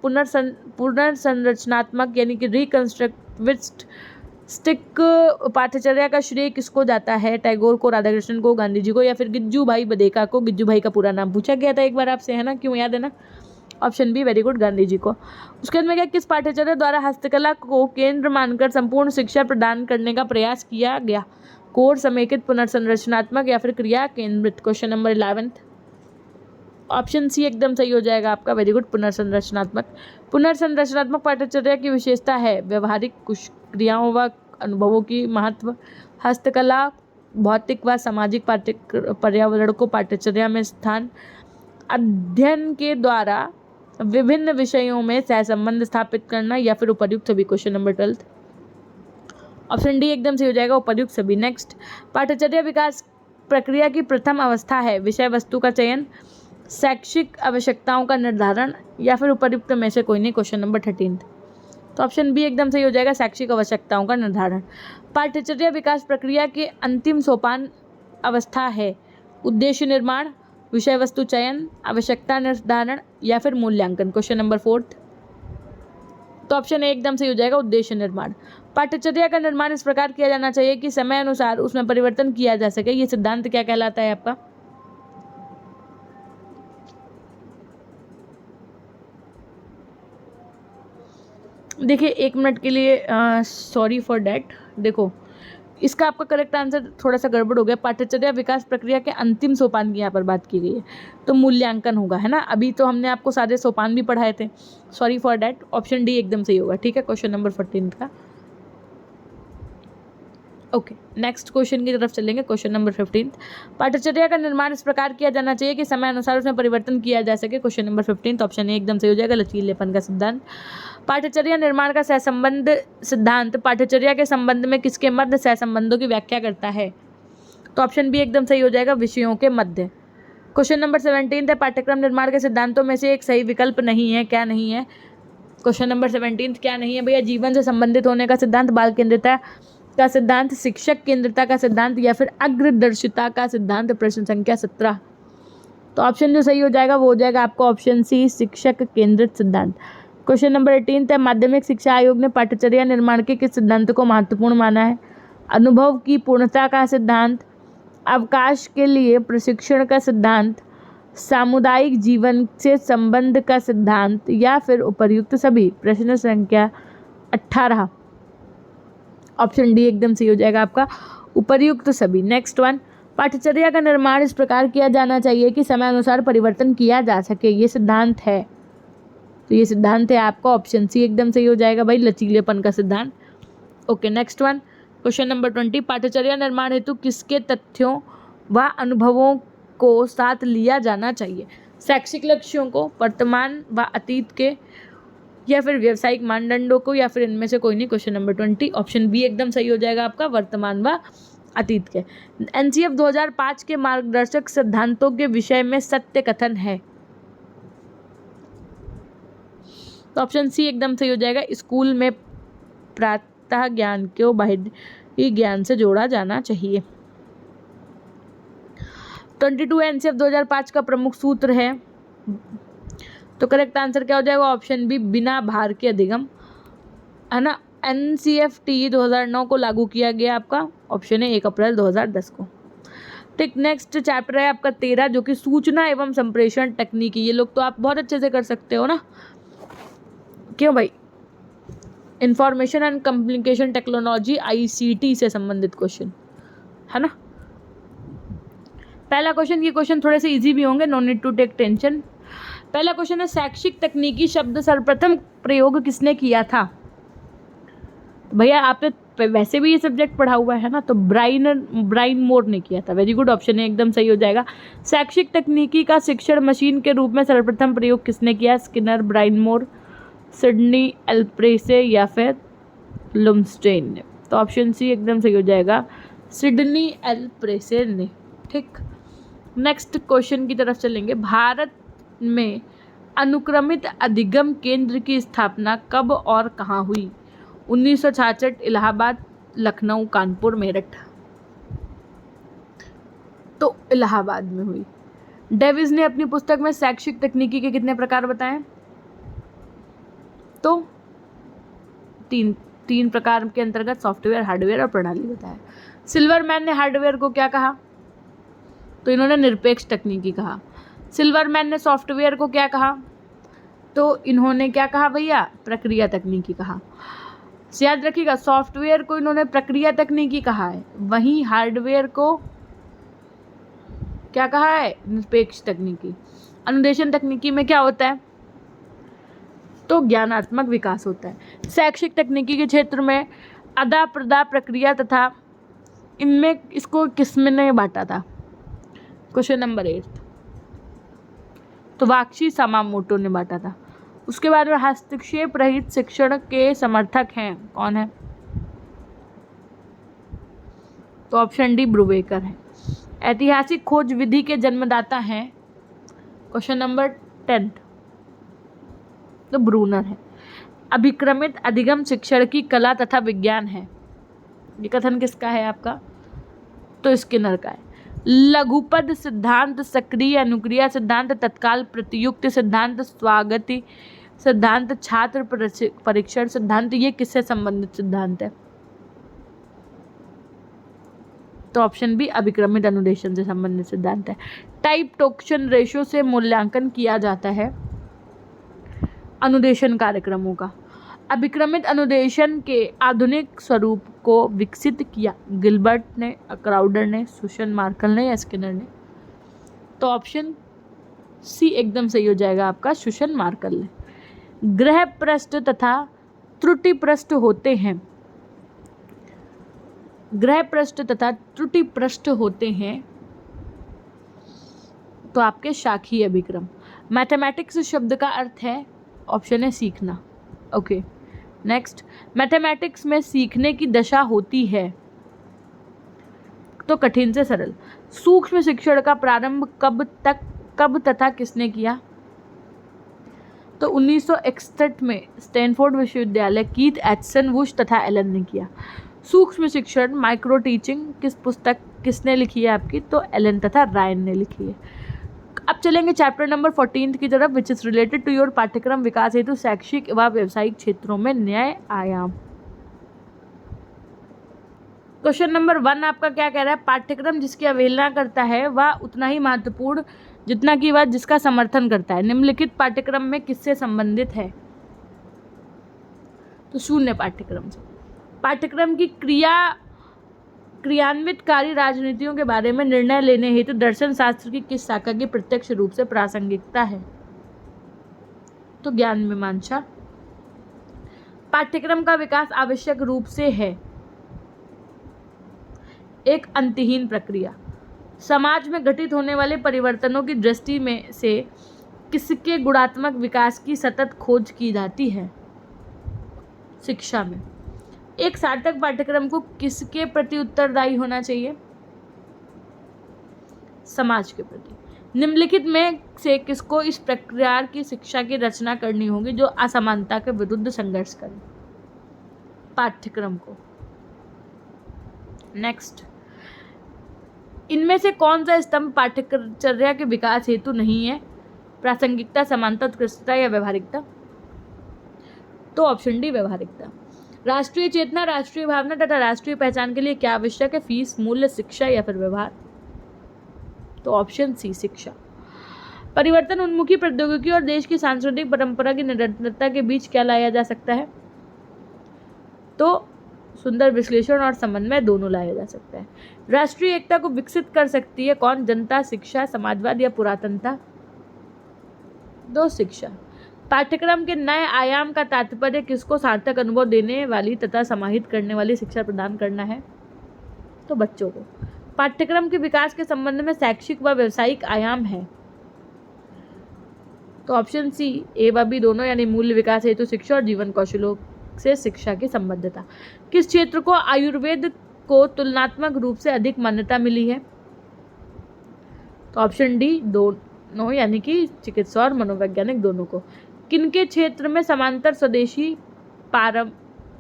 पुनर्संरचनात्मक यानी कि रिकंस्ट्रक्टिविस्टिक पाठ्यचर्या का श्रेय किसको जाता है? टैगोर को, राधाकृष्णन को, गांधी जी को, या फिर गिज्जू भाई बधेका को? गिज्जू भाई का पूरा नाम पूछा गया था एक बार आपसे, है ना, क्यों याद है ना? Option B, very good, Gandhi ji को। उसके बाद में क्या, किस पाठ्यचर्या द्वारा हस्तकला को केंद्र मानकर संपूर्ण शिक्षा प्रदान करने का प्रयास किया गया? कोर, समेकित, पुनर्संरचनात्मक, या फिर क्रिया केंद्रित? क्वेश्चन नंबर 11 ऑप्शन सी एकदम सही हो जाएगा आपका, वेरी गुड, पुनर्संरचनात्मक। पुनर्संरचनात्मक पाठ्यचर्या की विशेषता है व्यवहारिक क्रियाओं व अनुभवों की महत्व, हस्तकला, भौतिक व सामाजिक पर्यावरण को पाठ्यचर्या में स्थान, अध्ययन के द्वारा विभिन्न विषयों में सहसंबंध स्थापित करना, या फिर उपर्युक्त सभी। क्वेश्चन नंबर 12 ऑप्शन डी एकदम सही हो जाएगा, उपर्युक्त सभी। नेक्स्ट, पाठ्यचर्या विकास प्रक्रिया की प्रथम अवस्था है विषय वस्तु का चयन, शैक्षिक आवश्यकताओं का निर्धारण, या फिर उपर्युक्त में से कोई नहीं। क्वेश्चन नंबर 13 तो ऑप्शन बी एकदम सही हो जाएगा, शैक्षिक आवश्यकताओं का निर्धारण। पाठ्यचर्या विकास प्रक्रिया के अंतिम सोपान अवस्था है उद्देश्य निर्माण, विषय वस्तु चयन, आवश्यकता निर्धारण, या फिर मूल्यांकन। क्वेश्चन नंबर 4 तो ऑप्शन ए एकदम सही हो जाएगा, उद्देश्य निर्माण। पाठ्यचर्या का निर्माण इस प्रकार किया जाना चाहिए कि समय अनुसार उसमें परिवर्तन किया जा सके। ये सिद्धांत क्या कहलाता है आपका? देखिए 1 मिनट के लिए सॉरी फॉर डैट। देखो इसका आपका करेक्ट आंसर थोड़ा सा गड़बड़ हो गया। पाठ्यचर्या विकास प्रक्रिया के अंतिम सोपान की यहाँ पर बात की गई है, तो मूल्यांकन होगा, है ना। अभी तो हमने आपको सारे सोपान भी पढ़ाए थे, sorry for that. Option D एकदम सही होगा, ठीक है, क्वेश्चन नंबर 14 का। ओके, नेक्स्ट क्वेश्चन की तरफ चलेंगे। क्वेश्चन नंबर 15, पाठ्यचर्या का निर्माण इस प्रकार किया जाना चाहिए कि समय अनुसार उसमें परिवर्तन किया जा सके। क्वेश्चन नंबर 15 ऑप्शन ए एकदम सही हो जाएगा, लचीलेपन का सिद्धांत। पाठ्यचर्या निर्माण का सहसंबंध सिद्धांत पाठ्यचर्या के संबंध में किसके मध्य सहसंबंधों की व्याख्या करता है? तो ऑप्शन बी एकदम सही हो जाएगा, विषयों के मध्य। क्वेश्चन नंबर 17 है, पाठ्यक्रम निर्माण के सिद्धांतों में से एक सही विकल्प नहीं है, क्या नहीं है? क्वेश्चन नंबर 17 क्या नहीं है भैया? जीवन से संबंधित होने का सिद्धांत, बाल केंद्रिता, का सिद्धांत, शिक्षक केंद्रता का सिद्धांत या फिर अग्रदर्शिता का सिद्धांत। प्रश्न संख्या 17। तो ऑप्शन जो सही हो जाएगा वो हो जाएगा आपका ऑप्शन सी, शिक्षक केंद्रित सिद्धांत। क्वेश्चन नंबर 18 है, माध्यमिक शिक्षा आयोग ने पाठ्यचर्या निर्माण के किस सिद्धांत को महत्वपूर्ण माना है? अनुभव की पूर्णता का सिद्धांत, अवकाश के लिए प्रशिक्षण का सिद्धांत, सामुदायिक जीवन से संबंध का सिद्धांत या फिर उपर्युक्त सभी। प्रश्न संख्या 18। ऑप्शन डी एकदम सही हो जाएगा आपका, उपर्युक्त सभी। नेक्स्ट वन, पाठ्यचर्या का निर्माण इस प्रकार किया जाना चाहिए कि समय अनुसार परिवर्तन किया जा सके, ये सिद्धांत है। तो ये सिद्धांत है आपका ऑप्शन सी एकदम सही हो जाएगा भाई, लचीलेपन का सिद्धांत। Okay, next one, question number 20, पाठ्यचर्या निर्माण हेतु किसके तथ्यों व अनुभवों को साथ लिया जाना चाहिए? शैक्षिक लक्ष्यों को, वर्तमान व अतीत के, या फिर व्यावसायिक मानदंडों को, या फिर इनमें से कोई नहीं। क्वेश्चन नंबर 20 ऑप्शन बी एकदम सही हो जाएगा आपका, वर्तमान व अतीत के। एनसीएफ 2005 के मार्गदर्शक सिद्धांतों के विषय में सत्य कथन है। तो ऑप्शन सी एकदम सही हो जाएगा, स्कूल में प्रातः ज्ञान को बाहरी ज्ञान से जोड़ा जाना चाहिए। 22 एनसीएफ 2005 का प्रमुख सूत्र है। तो करेक्ट आंसर क्या हो जाएगा? ऑप्शन बी, बिना भार के अधिगम, है ना। एनसीएफटी 2009 को लागू किया गया आपका, ऑप्शन है 1 अप्रैल 2010 को। ठीक, नेक्स्ट चैप्टर है आपका 13, जो कि सूचना एवं संप्रेषण तकनीकी। ये लोग तो आप बहुत अच्छे से कर सकते हो ना, क्यों भाई? Information and communication technology, ICT से संबंधित क्वेश्चन, है ना। पहला क्वेश्चन, ये क्वेश्चन थोड़े से इजी भी होंगे, no need to take tension. पहला क्वेश्चन है, शैक्षिक तकनीकी शब्द सर्वप्रथम प्रयोग किसने किया था? भैया आपने वैसे भी ये सब्जेक्ट पढ़ा हुआ है ना, तो ब्राइन मोर ने किया था। वेरी गुड, ऑप्शन ए एकदम सही हो जाएगा। शैक्षिक तकनीकी का शिक्षण मशीन के रूप में सर्वप्रथम प्रयोग किसने किया? स्किनर, ब्राइन मोर, सिडनी एल्प्रेसे या फिर लुमस्टेन ने। तो ऑप्शन सी एकदम सही हो जाएगा, सिडनी एल्प्रेसे ने। ठीक, नेक्स्ट क्वेश्चन की तरफ चलेंगे। भारत में अनुक्रमित अधिगम केंद्र की स्थापना कब और कहाँ हुई? 1966, इलाहाबाद, लखनऊ, कानपुर, मेरठ। तो इलाहाबाद में हुई। डेविस ने अपनी पुस्तक में शैक्षिक तकनीकी के कितने प्रकार बताए? तो तीन प्रकार के अंतर्गत सॉफ्टवेयर, हार्डवेयर और प्रणाली बताया। सिल्वरमैन ने हार्डवेयर को क्या कहा? तो इन्होंने निरपेक्ष तकनीकी कहा। सिल्वरमैन ने सॉफ्टवेयर को क्या कहा? तो इन्होंने क्या कहा भैया? प्रक्रिया तकनीकी कहा। याद रखिएगा, सॉफ्टवेयर को इन्होंने प्रक्रिया तकनीकी कहा है, वहीं हार्डवेयर को क्या कहा है? निरपेक्ष तकनीकी। अनुदेशन तकनीकी में क्या होता है? तो ज्ञानात्मक विकास होता है। शैक्षिक तकनीकी के क्षेत्र में अदा प्रदा प्रक्रिया तथा इनमें इसको किसमें ने बांटा था? क्वेश्चन नंबर 8, तो वाक्षी सामामोटो ने बांटा था। उसके बाद में हस्तक्षेप रहित शिक्षण के समर्थक हैं, कौन है? तो ऑप्शन डी, ब्रूवेकर है। ऐतिहासिक खोज विधि के जन्मदाता हैं, क्वेश्चन नंबर 10, तो ब्रूनर है। अभिक्रमित अधिगम शिक्षण की कला तथा विज्ञान है, ये कथन किसका है आपका? तो स्किनर का है। लघुपद सिद्धांत, सक्रिय अनुक्रिया सिद्धांत, तत्काल प्रत्युक्त सिद्धांत, स्वागती सिद्धांत, छात्र परीक्षण सिद्धांत, ये किससे संबंधित सिद्धांत है? तो ऑप्शन बी, अभिक्रमित अनुदेशन से संबंधित सिद्धांत है। टाइप टोक्शन रेशो से मूल्यांकन किया जाता है अनुदेशन कार्यक्रमों का। अभिक्रमित अनुदेशन के आधुनिक स्वरूप को विकसित किया गिलबर्ट ने, क्राउडर ने, सुशन मार्कल ने या स्किनर ने? तो ऑप्शन सी एकदम सही हो जाएगा आपका, सुशन मार्कल ने। ग्रह पृष्ठ तथा त्रुटि पृष्ठ होते हैं, ग्रह पृष्ठ तथा त्रुटि पृष्ठ होते हैं तो आपके शाखीय अभिक्रम। मैथमेटिक्स शब्द का अर्थ है, ऑप्शन है सीखना। ओके, नेक्स्ट, मैथमेटिक्स में सीखने की दशा होती है, तो कठिन से सरल। सूक्ष्म शिक्षण का प्रारंभ कब तथा किसने किया? तो 1961 में स्टैनफोर्ड विश्वविद्यालय, कीथ, एचसन, वुश तथा एलन ने किया। सूक्ष्म शिक्षण माइक्रो टीचिंग किस पुस्तक किसने लिखी है आपकी? तो एलन तथा रायन ने लिखी है। अब चलेंगे चैप्टर नंबर 14 की तरफ, which is related to your पाठ्यक्रम विकास हेतु शैक्षिक व व्यावसायिक क्षेत्रों में नए आयाम। क्वेश्चन नंबर 1 आपका क्या कह रहा है? पाठ्यक्रम जिसकी अवहेलना करता है वह उतना ही महत्वपूर्ण जितना कि वह जिसका समर्थन करता है। निम्नलिखित पाठ्यक्रम में किससे संबंधित है? तो शून्य पाठ्यक्रम से। पाठ्यक्रम की क्रियान्वितकारी राजनीतियों के बारे में निर्णय लेने हेतु दर्शन शास्त्र की किस शाखा की प्रत्यक्ष रूप से प्रासंगिकता है? तो ज्ञान मीमांसा। पाठ्यक्रम का विकास आवश्यक रूप से है एक अंतहीन प्रक्रिया। समाज में घटित होने वाले परिवर्तनों की दृष्टि में से किसके गुणात्मक विकास की सतत खोज की जाती है? शिक्षा में। एक सार्थक पाठ्यक्रम को किसके प्रति उत्तरदायी होना चाहिए? समाज के प्रति। निम्नलिखित में से किसको इस प्रकार की शिक्षा की रचना करनी होगी जो असमानता के विरुद्ध संघर्ष करे? पाठ्यक्रम को। नेक्स्ट, इनमें से कौन सा स्तंभ पाठ्यचर्या के विकास हेतु नहीं है? प्रासंगिकता, समानता, उत्कृष्टता या व्यवहारिकता? तो ऑप्शन डी व्यवहारिकता। राष्ट्रीय चेतना, राष्ट्रीय भावना तथा राष्ट्रीय पहचान के लिए क्या आवश्यक है? फीस, मूल्य, शिक्षा या फिर व्यवहार? तो ऑप्शन सी शिक्षा। परिवर्तन उन्मुखी प्रौद्योगिकी और देश की सांस्कृतिक परंपरा की निरंतरता के बीच क्या लाया जा सकता है? तो सुंदर विश्लेषण और समन्वय दोनों लाया जा सकता है। राष्ट्रीय एकता को विकसित कर सकती है कौन? जनता, शिक्षा, समाजवाद या पुरातनता? दो शिक्षा। पाठ्यक्रम के नए आयाम का तात्पर्य किसको सार्थक अनुभव देने वाली तथा समाहित करने वाली शिक्षा प्रदान करना है? तो बच्चों को। पाठ्यक्रम के विकास के संबंध में शैक्षिक व व्यावसायिक आयाम है? तो ऑप्शन सी ए व बी दोनों, यानी मूल्य विकास हेतु शिक्षा और जीवन कौशलों से शिक्षा की संबद्धता। किस क्षेत्र को आयुर्वेद को तुलनात्मक रूप से अधिक मान्यता मिली है? तो ऑप्शन डी दोनों, यानी कि चिकित्सा और मनोवैज्ञानिक दोनों को। किनके क्षेत्र में समांतर स्वदेशी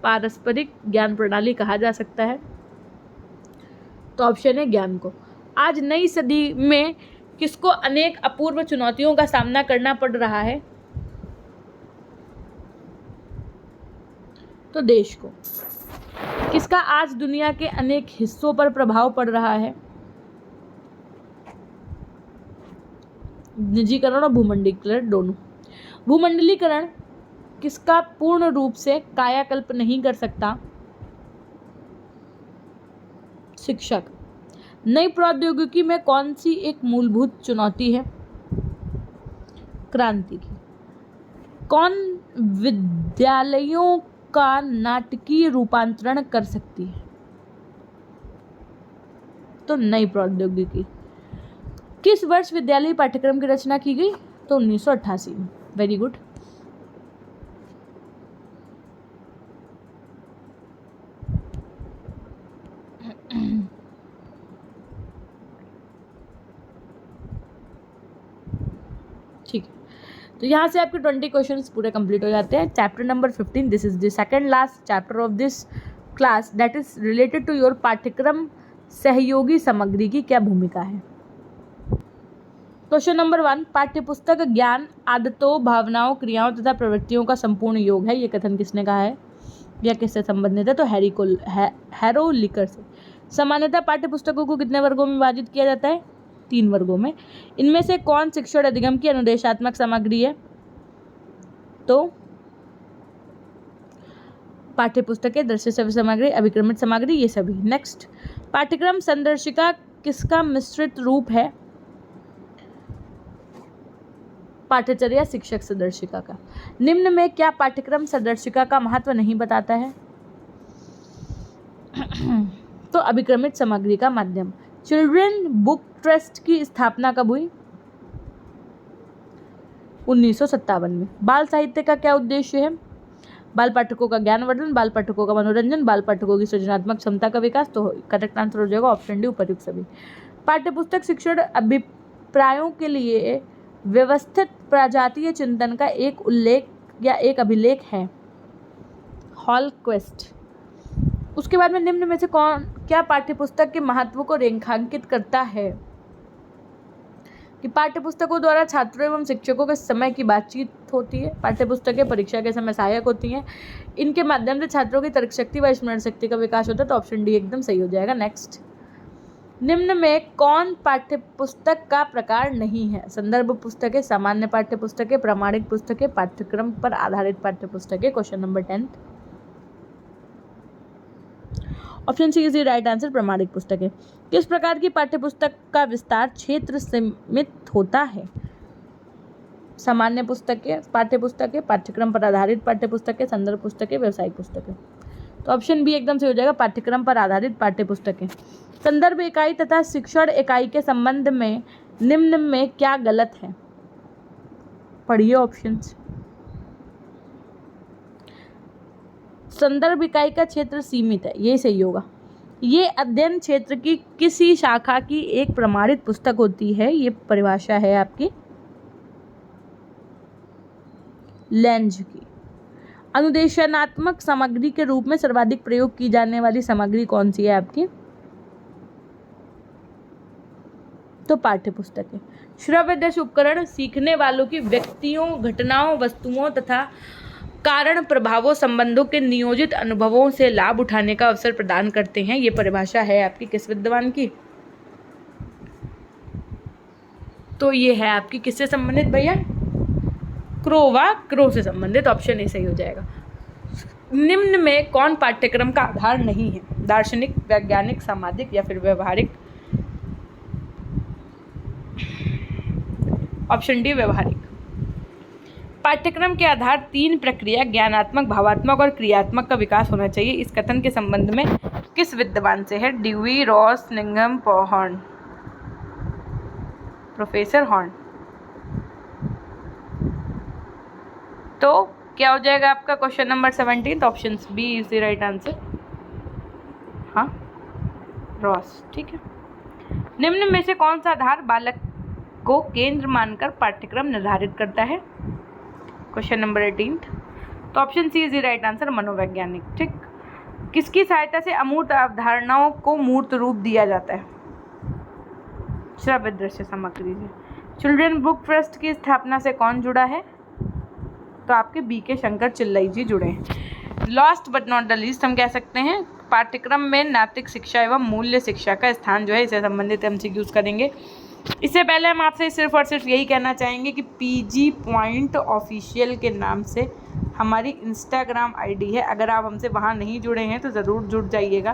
पारस्परिक ज्ञान प्रणाली कहा जा सकता है? तो ऑप्शन है ज्ञान को। आज नई सदी में किसको अनेक अपूर्व चुनौतियों का सामना करना पड़ रहा है? तो देश को। किसका आज दुनिया के अनेक हिस्सों पर प्रभाव पड़ रहा है? निजीकरण और भूमंडलीकरण दोनों। भूमंडलीकरण किसका पूर्ण रूप से कायाकल्प नहीं कर सकता? शिक्षक। नई प्रौद्योगिकी में कौन सी एक मूलभूत चुनौती है? क्रांति की। कौन विद्यालयों का नाटकीय रूपांतरण कर सकती है? तो नई प्रौद्योगिकी। किस वर्ष विद्यालय पाठ्यक्रम की रचना की गई? तो 1988 में। Very good. ठीक है, तो यहाँ से आपके 20 क्वेश्चंस पूरे कंप्लीट हो जाते हैं। Chapter number 15, this is the second last chapter of this class, that is related to your पाठ्यक्रम सहयोगी सामग्री की क्या भूमिका है। क्वेश्चन नंबर 1, पाठ्यपुस्तक ज्ञान, आदतों, भावनाओं, क्रियाओं तथा प्रवृत्तियों का संपूर्ण योग है। ये कथन किसने कहा है या किससे संबंधित है? तो हैरो लिकर से। सामान्यतः पाठ्यपुस्तकों को कितने वर्गों में विभाजित किया जाता है? 3 वर्गों में। इनमें से कौन शिक्षण अधिगम की अनुदेशात्मक सामग्री है? तो पाठ्यपुस्तकें, दृश्य श्रव्य सामग्री, अभिक्रमित सामग्री, ये सभी। नेक्स्ट, पाठ्यक्रम संदर्शिका किसका मिश्रित रूप है? पाठ्यचर्या शिक्षक संदर्शिका का। निम्न में क्या पाठ्यक्रम संदर्शिका का महत्व नहीं बताता है? तो अभिक्रमित सामग्री का माध्यम। चिल्ड्रन बुक ट्रस्ट की स्थापना कब हुई? 1957 में। बाल साहित्य का क्या उद्देश्य है? बाल पाठकों का ज्ञानवर्धन, बाल पाठकों का मनोरंजन, बाल पाठकों की सृजनात्मक क्षमता का विकास। तो करेक्ट आंसर हो जाएगा ऑप्शन डी, उपर्युक्त सभी। पाठ्यपुस्तक शिक्षण अभिप्रायों के लिए व्यवस्थित प्रजातीय चिंतन का एक उल्लेख या एक अभिलेख है। हॉलक्विस्ट। उसके बाद में निम्न में से क्या पाठ्यपुस्तक के महत्व को रेखांकित करता है? कि पाठ्यपुस्तकों द्वारा छात्रों एवं शिक्षकों के समय की बातचीत होती है। पाठ्यपुस्तकें परीक्षा के समय सहायक होती हैं। इनके माध्यम से छात्रों की तर्क शक्ति व स्मरण शक्ति का विकास होता है। तो ऑप्शन डी एकदम सही हो जाएगा। नेक्स्ट, निम्न में कौन पाठ्यपुस्तक का प्रकार नहीं है? संदर्भ पुस्तकें, सामान्य पाठ्यपुस्तकें, प्रामाणिक पुस्तकें, पाठ्यक्रम पर आधारित पाठ्यपुस्तकें। Question number 10, option C is the right answer, प्रामाणिक पुस्तकें। किस प्रकार की पाठ्यपुस्तक का विस्तार क्षेत्र सीमित होता है? सामान्य पुस्तकें, पाठ्यपुस्तकें, पाठ्यक्रम पर आधारित पाठ्यपुस्तकें, संदर्भ पुस्तकें, व्यावसायिक पुस्तकें। तो ऑप्शन बी एकदम से हो जाएगा, पाठ्यक्रम पर आधारित पाठ्यपुस्तकें। संदर्भ इकाई तथा शिक्षण इकाई के संबंध में निम्न में क्या गलत है? पढ़िए ऑप्शंस। संदर्भ इकाई का क्षेत्र सीमित है, ये सही होगा। ये अध्ययन क्षेत्र की किसी शाखा की एक प्रमाणित पुस्तक होती है। ये परिभाषा है आपकी लेंज की। अनुदेशनात्मक सामग्री के रूप में सर्वाधिक प्रयोग की जाने वाली सामग्री कौन सी है आपकी? तो पाठ्यपुस्तकें। श्रव्य दृश्य उपकरण सीखने वालों की व्यक्तियों, घटनाओं, वस्तुओं तथा कारण प्रभावों संबंधों के नियोजित अनुभवों से लाभ उठाने का अवसर प्रदान करते हैं। ये परिभाषा है आपकी किस विद्वान की? तो ये है आपकी किससे संबंधित भैया? क्रो से संबंधित। ऑप्शन ए सही हो जाएगा। निम्न में कौन पाठ्यक्रम का आधार नहीं है? दार्शनिक, वैज्ञानिक, सामाजिक या फिर व्यवहारिक? ऑप्शन डी व्यवहारिक। पाठ्यक्रम के आधार 3 प्रक्रिया ज्ञानात्मक, भावात्मक और क्रियात्मक का विकास होना चाहिए। इस कथन के संबंध में किस विद्वान से है? ड्यूई, रॉस, निंघम, हॉर्न। Professor Horne. तो क्या हो जाएगा आपका question number 17? Option B is the right answer. हाँ, रॉस। ठीक है। निम्न में से कौन सा आधार बालक को केंद्र मानकर पाठ्यक्रम निर्धारित करता है? Question number 18। तो option C is the right answer, मनोवैज्ञानिक। ठीक। किसकी सहायता से अमूर्त अवधारणाओं को मूर्त रूप दिया जाता है? श्रव्य दृश्य सामग्री से। चिल्ड्रन बुक ट्रस्ट की स्थापना से कौन जुड़ा है? तो आपके बी के शंकर चिल्लई जी जुड़े हैं। Last but not the least हम कह सकते हैं पाठ्यक्रम में नैतिक शिक्षा एवं मूल्य शिक्षा का स्थान जो है, इससे संबंधित MCQs करेंगे। इससे पहले हम आपसे सिर्फ और सिर्फ यही कहना चाहेंगे कि PG पॉइंट ऑफिशियल के नाम से हमारी इंस्टाग्राम ID है। अगर आप हमसे वहाँ नहीं जुड़े हैं तो ज़रूर जुड़ जाइएगा।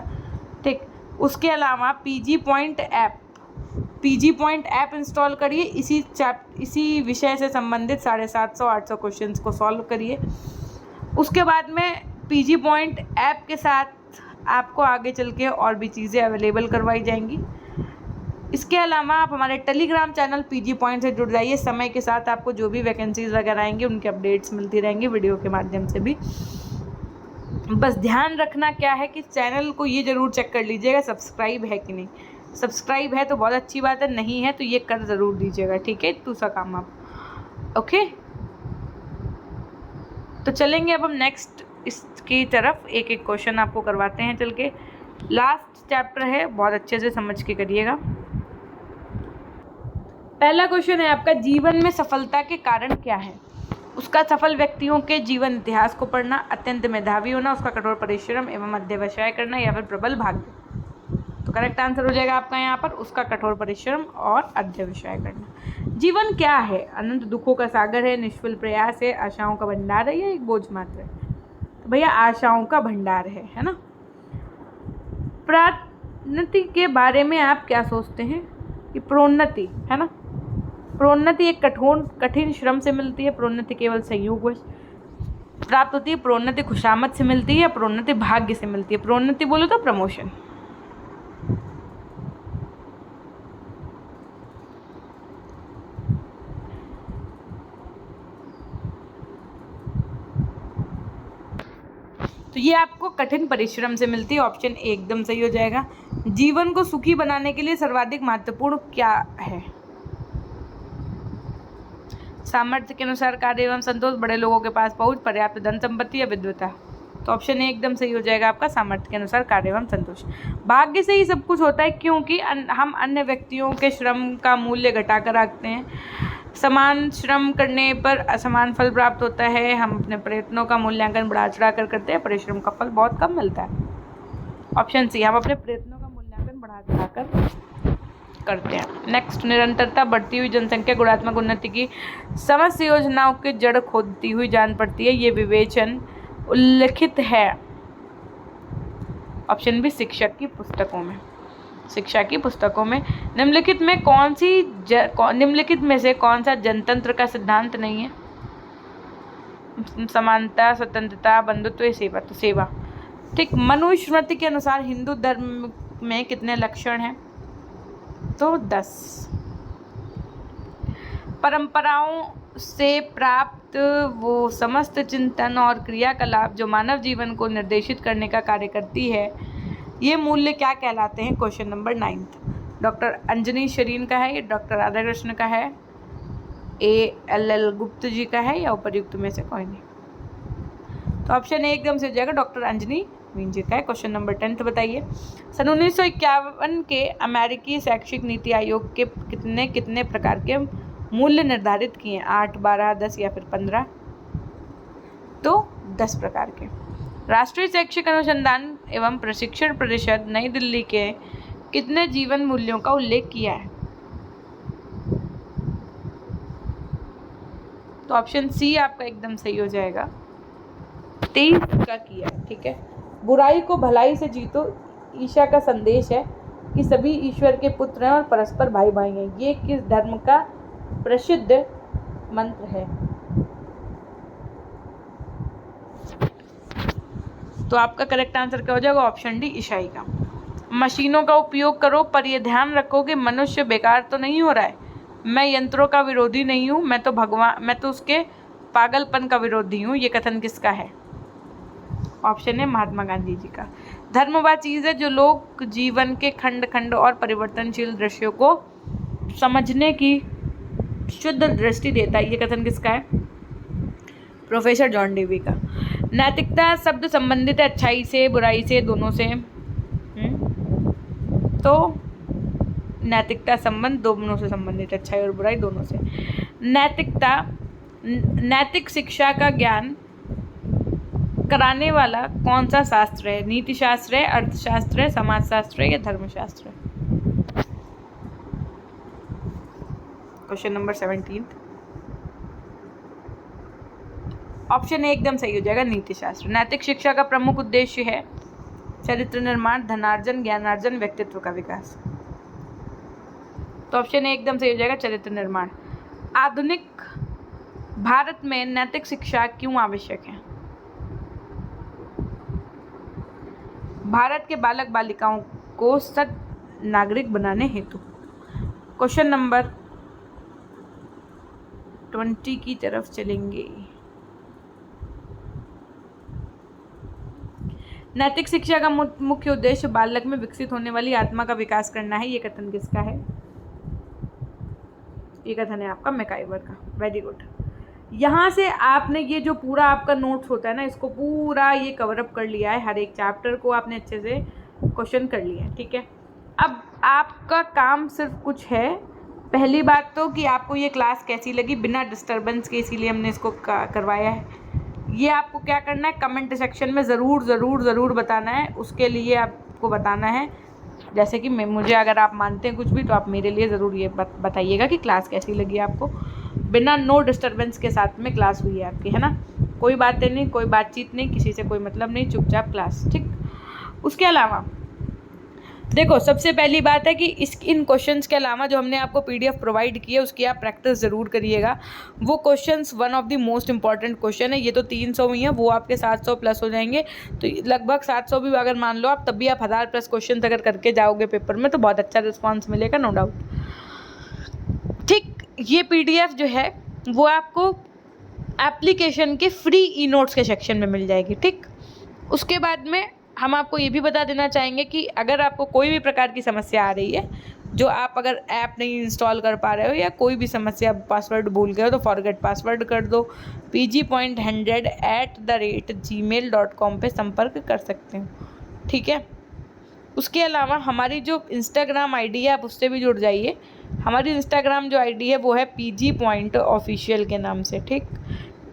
ठीक। उसके अलावा PG पॉइंट ऐप इंस्टॉल करिए। इसी विषय से संबंधित 750-800 क्वेश्चंस को सॉल्व करिए। उसके बाद में PG पॉइंट ऐप के साथ आपको आगे चल के और भी चीज़ें अवेलेबल करवाई जाएंगी। इसके अलावा आप हमारे टेलीग्राम चैनल PG पॉइंट से जुड़ जाइए। समय के साथ आपको जो भी वैकेंसीज वगैरह आएंगी उनके अपडेट्स मिलती रहेंगी वीडियो के माध्यम से भी। बस ध्यान रखना क्या है कि चैनल को ये ज़रूर चेक कर लीजिएगा सब्सक्राइब है कि नहीं। सब्सक्राइब है तो बहुत अच्छी बात है, नहीं है तो ये कर ज़रूर दीजिएगा। ठीक है, दूसरा काम आप। ओके, तो चलेंगे अब हम नेक्स्ट इसकी तरफ। एक एक क्वेश्चन आपको करवाते हैं चल के। लास्ट चैप्टर है, बहुत अच्छे से समझ के करिएगा। पहला क्वेश्चन है आपका, जीवन में सफलता के कारण क्या है? उसका सफल व्यक्तियों के जीवन इतिहास को पढ़ना, अत्यंत मेधावी होना, उसका कठोर परिश्रम एवं अध्यवसाय करना या फिर प्रबल भाग्य। तो करेक्ट आंसर हो जाएगा आपका यहाँ पर उसका कठोर परिश्रम और अध्यवसाय करना। जीवन क्या है? अनंत दुखों का सागर है, निष्फल प्रयास है, आशाओं का भंडार है या एक बोझ मात्र है? तो भैया आशाओं का भंडार है ना। प्रोन्नति के बारे में आप क्या सोचते हैं? कि प्रोन्नति है ना, प्रोन्नति एक कठिन श्रम से मिलती है, प्रोन्नति केवल संयोगवश प्राप्त होती है, प्रोन्नति खुशामद से मिलती है, प्रोन्नति भाग्य से मिलती है। प्रोन्नति बोलो तो प्रमोशन। तो ये आपको कठिन परिश्रम से मिलती है। ऑप्शन ए एकदम सही हो जाएगा। जीवन को सुखी बनाने के लिए सर्वाधिक महत्वपूर्ण क्या है? सामर्थ्य के अनुसार कार्य एवं संतोष, बड़े लोगों के पास पहुंच, पर्याप्त धन संपत्ति या विद्वता। तो ऑप्शन ए एकदम सही हो जाएगा आपका, सामर्थ्य के अनुसार कार्य एवं संतोष। भाग्य से ही सब कुछ होता है, क्योंकि हम अन्य व्यक्तियों के श्रम का मूल्य घटाकर रखते हैं। समान श्रम करने पर असमान फल प्राप्त होता है। हम अपने प्रयत्नों का मूल्यांकन बढ़ा चढ़ा कर करते हैं, परिश्रम का फल बहुत कम मिलता है। ऑप्शन सी, हम अपने प्रयत्नों का मूल्यांकन बढ़ा चढ़ा कर करते हैं। नेक्स्ट, निरंतरता, बढ़ती हुई जनसंख्या गुणात्मक उन्नति की समस्त योजनाओं की जड़ खोदती हुई जान पड़ती है। ये विवेचन उल्लिखित है ऑप्शन बी, शिक्षक की पुस्तकों में। शिक्षा की पुस्तकों में निम्नलिखित में से कौन सा जनतंत्र का सिद्धांत नहीं है? समानता, स्वतंत्रता, बंधुत्व, सेवा। तो सेवा, ठीक। मनुस्मृति के अनुसार हिंदू धर्म में कितने लक्षण हैं? तो 10। परंपराओं से प्राप्त वो समस्त चिंतन और क्रियाकलाप जो मानव जीवन को निर्देशित करने का कार्य करती है, ये मूल्य क्या कहलाते हैं? Question number 9 doctor Anjani Shareen का है, ये डॉक्टर राधा कृष्ण का है, A.L.L. गुप्त जी का है, या उपर्युक्त में से कोई नहीं? तो ऑप्शन ए एकदम से हो जाएगा, डॉक्टर अंजनी जी का है। क्वेश्चन नंबर 10 बताइए। सन 1951 के अमेरिकी शैक्षिक नीति आयोग के कितने प्रकार के मूल्य निर्धारित किए? 8, 12, 10 या फिर 15? तो 10 प्रकार के। राष्ट्रीय शैक्षिक अनुसंधान एवं प्रशिक्षण परिषद नई दिल्ली के कितने जीवन मूल्यों का उल्लेख किया है? तो ऑप्शन सी आपका एकदम सही हो जाएगा, 23 का किया है, ठीक है। बुराई को भलाई से जीतो ईशा का संदेश है कि सभी ईश्वर के पुत्र हैं और परस्पर भाई भाई हैं। ये किस धर्म का प्रसिद्ध मंत्र है? तो आपका करेक्ट आंसर क्या हो जाएगा? ऑप्शन डी, ईसाई का। मशीनों का उपयोग करो, पर यह ध्यान रखो कि मनुष्य बेकार तो नहीं हो रहा है। मैं यंत्रों का विरोधी नहीं हूँ, मैं तो उसके पागलपन का विरोधी हूँ। ये कथन किसका है? ऑप्शन है महात्मा गांधी जी का। धर्म वह चीज है जो लोग जीवन के खंड खंड और परिवर्तनशील दृश्यों को समझने की शुद्ध दृष्टि देता है। ये कथन किसका है? प्रोफेसर जॉन डेवी का। नैतिकता शब्द संबंधित है अच्छाई से, बुराई से, दोनों से। तो नैतिकता संबंध दोनों से संबंधित, अच्छाई और बुराई दोनों से। नैतिक शिक्षा का ज्ञान कराने वाला कौन सा शास्त्र है? नीति शास्त्र है, अर्थशास्त्र है, समाजशास्त्र है, या धर्मशास्त्र है? क्वेश्चन नंबर 17 ऑप्शन ए एकदम सही हो जाएगा, नीति शास्त्र। नैतिक शिक्षा का प्रमुख उद्देश्य है चरित्र निर्माण, धनार्जन, ज्ञानार्जन, व्यक्तित्व का विकास। तो ऑप्शन ए एकदम सही हो जाएगा, चरित्र निर्माण। आधुनिक भारत में नैतिक शिक्षा क्यों आवश्यक है? भारत के बालक बालिकाओं को सद नागरिक बनाने हेतु। क्वेश्चन नंबर 20 की तरफ चलेंगे। नैतिक शिक्षा का मुख्य उद्देश्य बालक में विकसित होने वाली आत्मा का विकास करना है। ये कथन किसका है? ये कथन है आपका मैकाइवर का। Very good. यहाँ से आपने ये जो पूरा आपका नोट्स होता है ना, इसको पूरा ये कवर अप कर लिया है। हर एक चैप्टर को आपने अच्छे से क्वेश्चन कर लिया है, ठीक है। अब आपका काम सिर्फ कुछ है। पहली बात तो कि आपको ये क्लास कैसी लगी बिना डिस्टर्बेंस के, इसीलिए हमने इसको करवाया है। ये आपको क्या करना है, कमेंट सेक्शन में ज़रूर बताना है। उसके लिए आपको बताना है, जैसे कि मुझे अगर आप मानते हैं कुछ भी, तो आप मेरे लिए ज़रूर ये बताइएगा कि क्लास कैसी लगी आपको। बिना नो डिस्टर्बेंस के साथ में क्लास हुई है आपकी, है ना। कोई बातें नहीं, कोई बातचीत नहीं, किसी से कोई मतलब नहीं, चुपचाप क्लास, ठीक। उसके अलावा देखो, सबसे पहली बात है कि इन क्वेश्चंस के अलावा जो हमने आपको पीडीएफ प्रोवाइड की है, उसकी आप प्रैक्टिस ज़रूर करिएगा। वो questions one of the most important question है। ये तो 300 ही है, वो आपके 700 प्लस हो जाएंगे। तो लगभग 700 भी अगर मान लो आप, तब भी आप 1000 प्लस क्वेश्चन अगर करके जाओगे पेपर में, तो बहुत अच्छा रिस्पॉन्स मिलेगा, नो डाउट, ठीक। ये पीडीएफ जो है वो आपको एप्लीकेशन के फ्री ई नोट्स के सेक्शन में मिल जाएगी, ठीक। उसके बाद में हम आपको ये भी बता देना चाहेंगे कि अगर आपको कोई भी प्रकार की समस्या आ रही है, जो आप अगर ऐप नहीं इंस्टॉल कर पा रहे हो या कोई भी समस्या, पासवर्ड भूल गए हो तो फॉरगेट पासवर्ड कर दो। pgpoint100@gmail.com पे संपर्क कर सकते हो, ठीक है। उसके अलावा हमारी जो इंस्टाग्राम आईडी है आप उससे भी जुड़ जाइए। हमारी इंस्टाग्राम जो आईडी है वो है PG Point ऑफिशियल के नाम से, ठीक।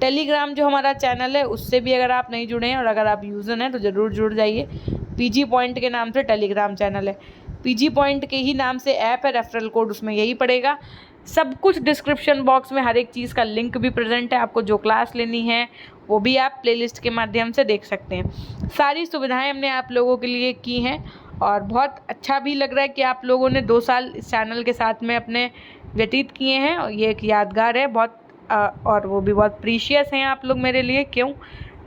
टेलीग्राम जो हमारा चैनल है उससे भी अगर आप नहीं जुड़े हैं और अगर आप यूज़र हैं तो ज़रूर जुड़ जाइए। PG Point के नाम से टेलीग्राम चैनल है, PG Point के ही नाम से ऐप है, रेफरल कोड उसमें यही पड़ेगा। सब कुछ डिस्क्रिप्शन बॉक्स में हर एक चीज़ का लिंक भी प्रेजेंट है। आपको जो क्लास लेनी है वो भी आप प्लेलिस्ट के माध्यम से देख सकते हैं। सारी सुविधाएं हमने आप लोगों के लिए की हैं और बहुत अच्छा भी लग रहा है कि आप लोगों ने 2 साल इस चैनल के साथ में अपने व्यतीत किए हैं और ये एक यादगार है बहुत, और वो भी बहुत प्रीशियस हैं आप लोग मेरे लिए। क्यों?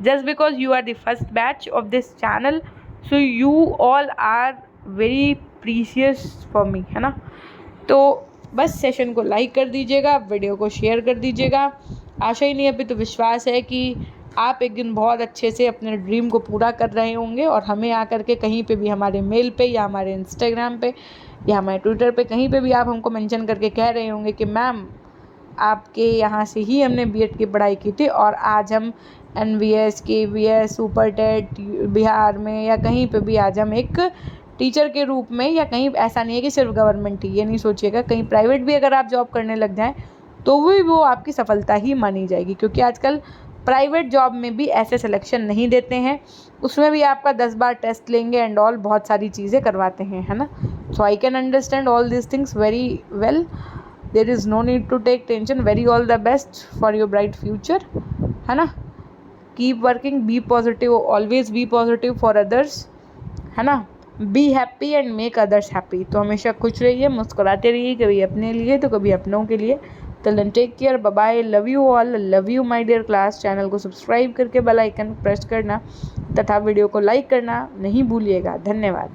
Just because you are the first batch of this channel, so you all are very precious for me, है ना। तो बस सेशन को लाइक कर दीजिएगा, वीडियो को शेयर कर दीजिएगा। आशा ही नहीं अभी तो विश्वास है कि आप एक दिन बहुत अच्छे से अपने ड्रीम को पूरा कर रहे होंगे और हमें आकर के कहीं पे भी हमारे मेल पे या हमारे इंस्टाग्राम पे या हमारे ट्विटर पे कहीं पे भी आप हमको मेंशन करके कह रहे होंगे कि मैम आपके यहाँ से ही हमने बीएड की पढ़ाई की थी और आज हम NVS KVS super TET Bihar में या कहीं पे भी आज हम एक टीचर के रूप में, या कहीं ऐसा नहीं है कि सिर्फ गवर्नमेंट ही, ये नहीं सोचिएगा, कहीं प्राइवेट भी अगर आप जॉब करने लग जाएं तो वो आपकी सफलता ही मानी जाएगी। क्योंकि आजकल प्राइवेट जॉब में भी ऐसे सिलेक्शन नहीं देते हैं, उसमें भी आपका 10 बार टेस्ट लेंगे एंड ऑल, बहुत सारी चीज़ें करवाते हैं, है ना। So I can understand all this things very well. There is no need to take tension. Very all the best for your bright future, है ना। Keep working, be positive, always be positive for others, है ना। Be happy and make others happy. तो हमेशा खुश रहिए, मुस्कुराते रहिए, कभी अपने लिए तो कभी अपनों के लिए। Till then take care, bye bye, love you all, love you my dear class. Channel को सब्सक्राइब करके बेल आइकन प्रेस करना तथा वीडियो को लाइक करना नहीं भूलिएगा। धन्यवाद।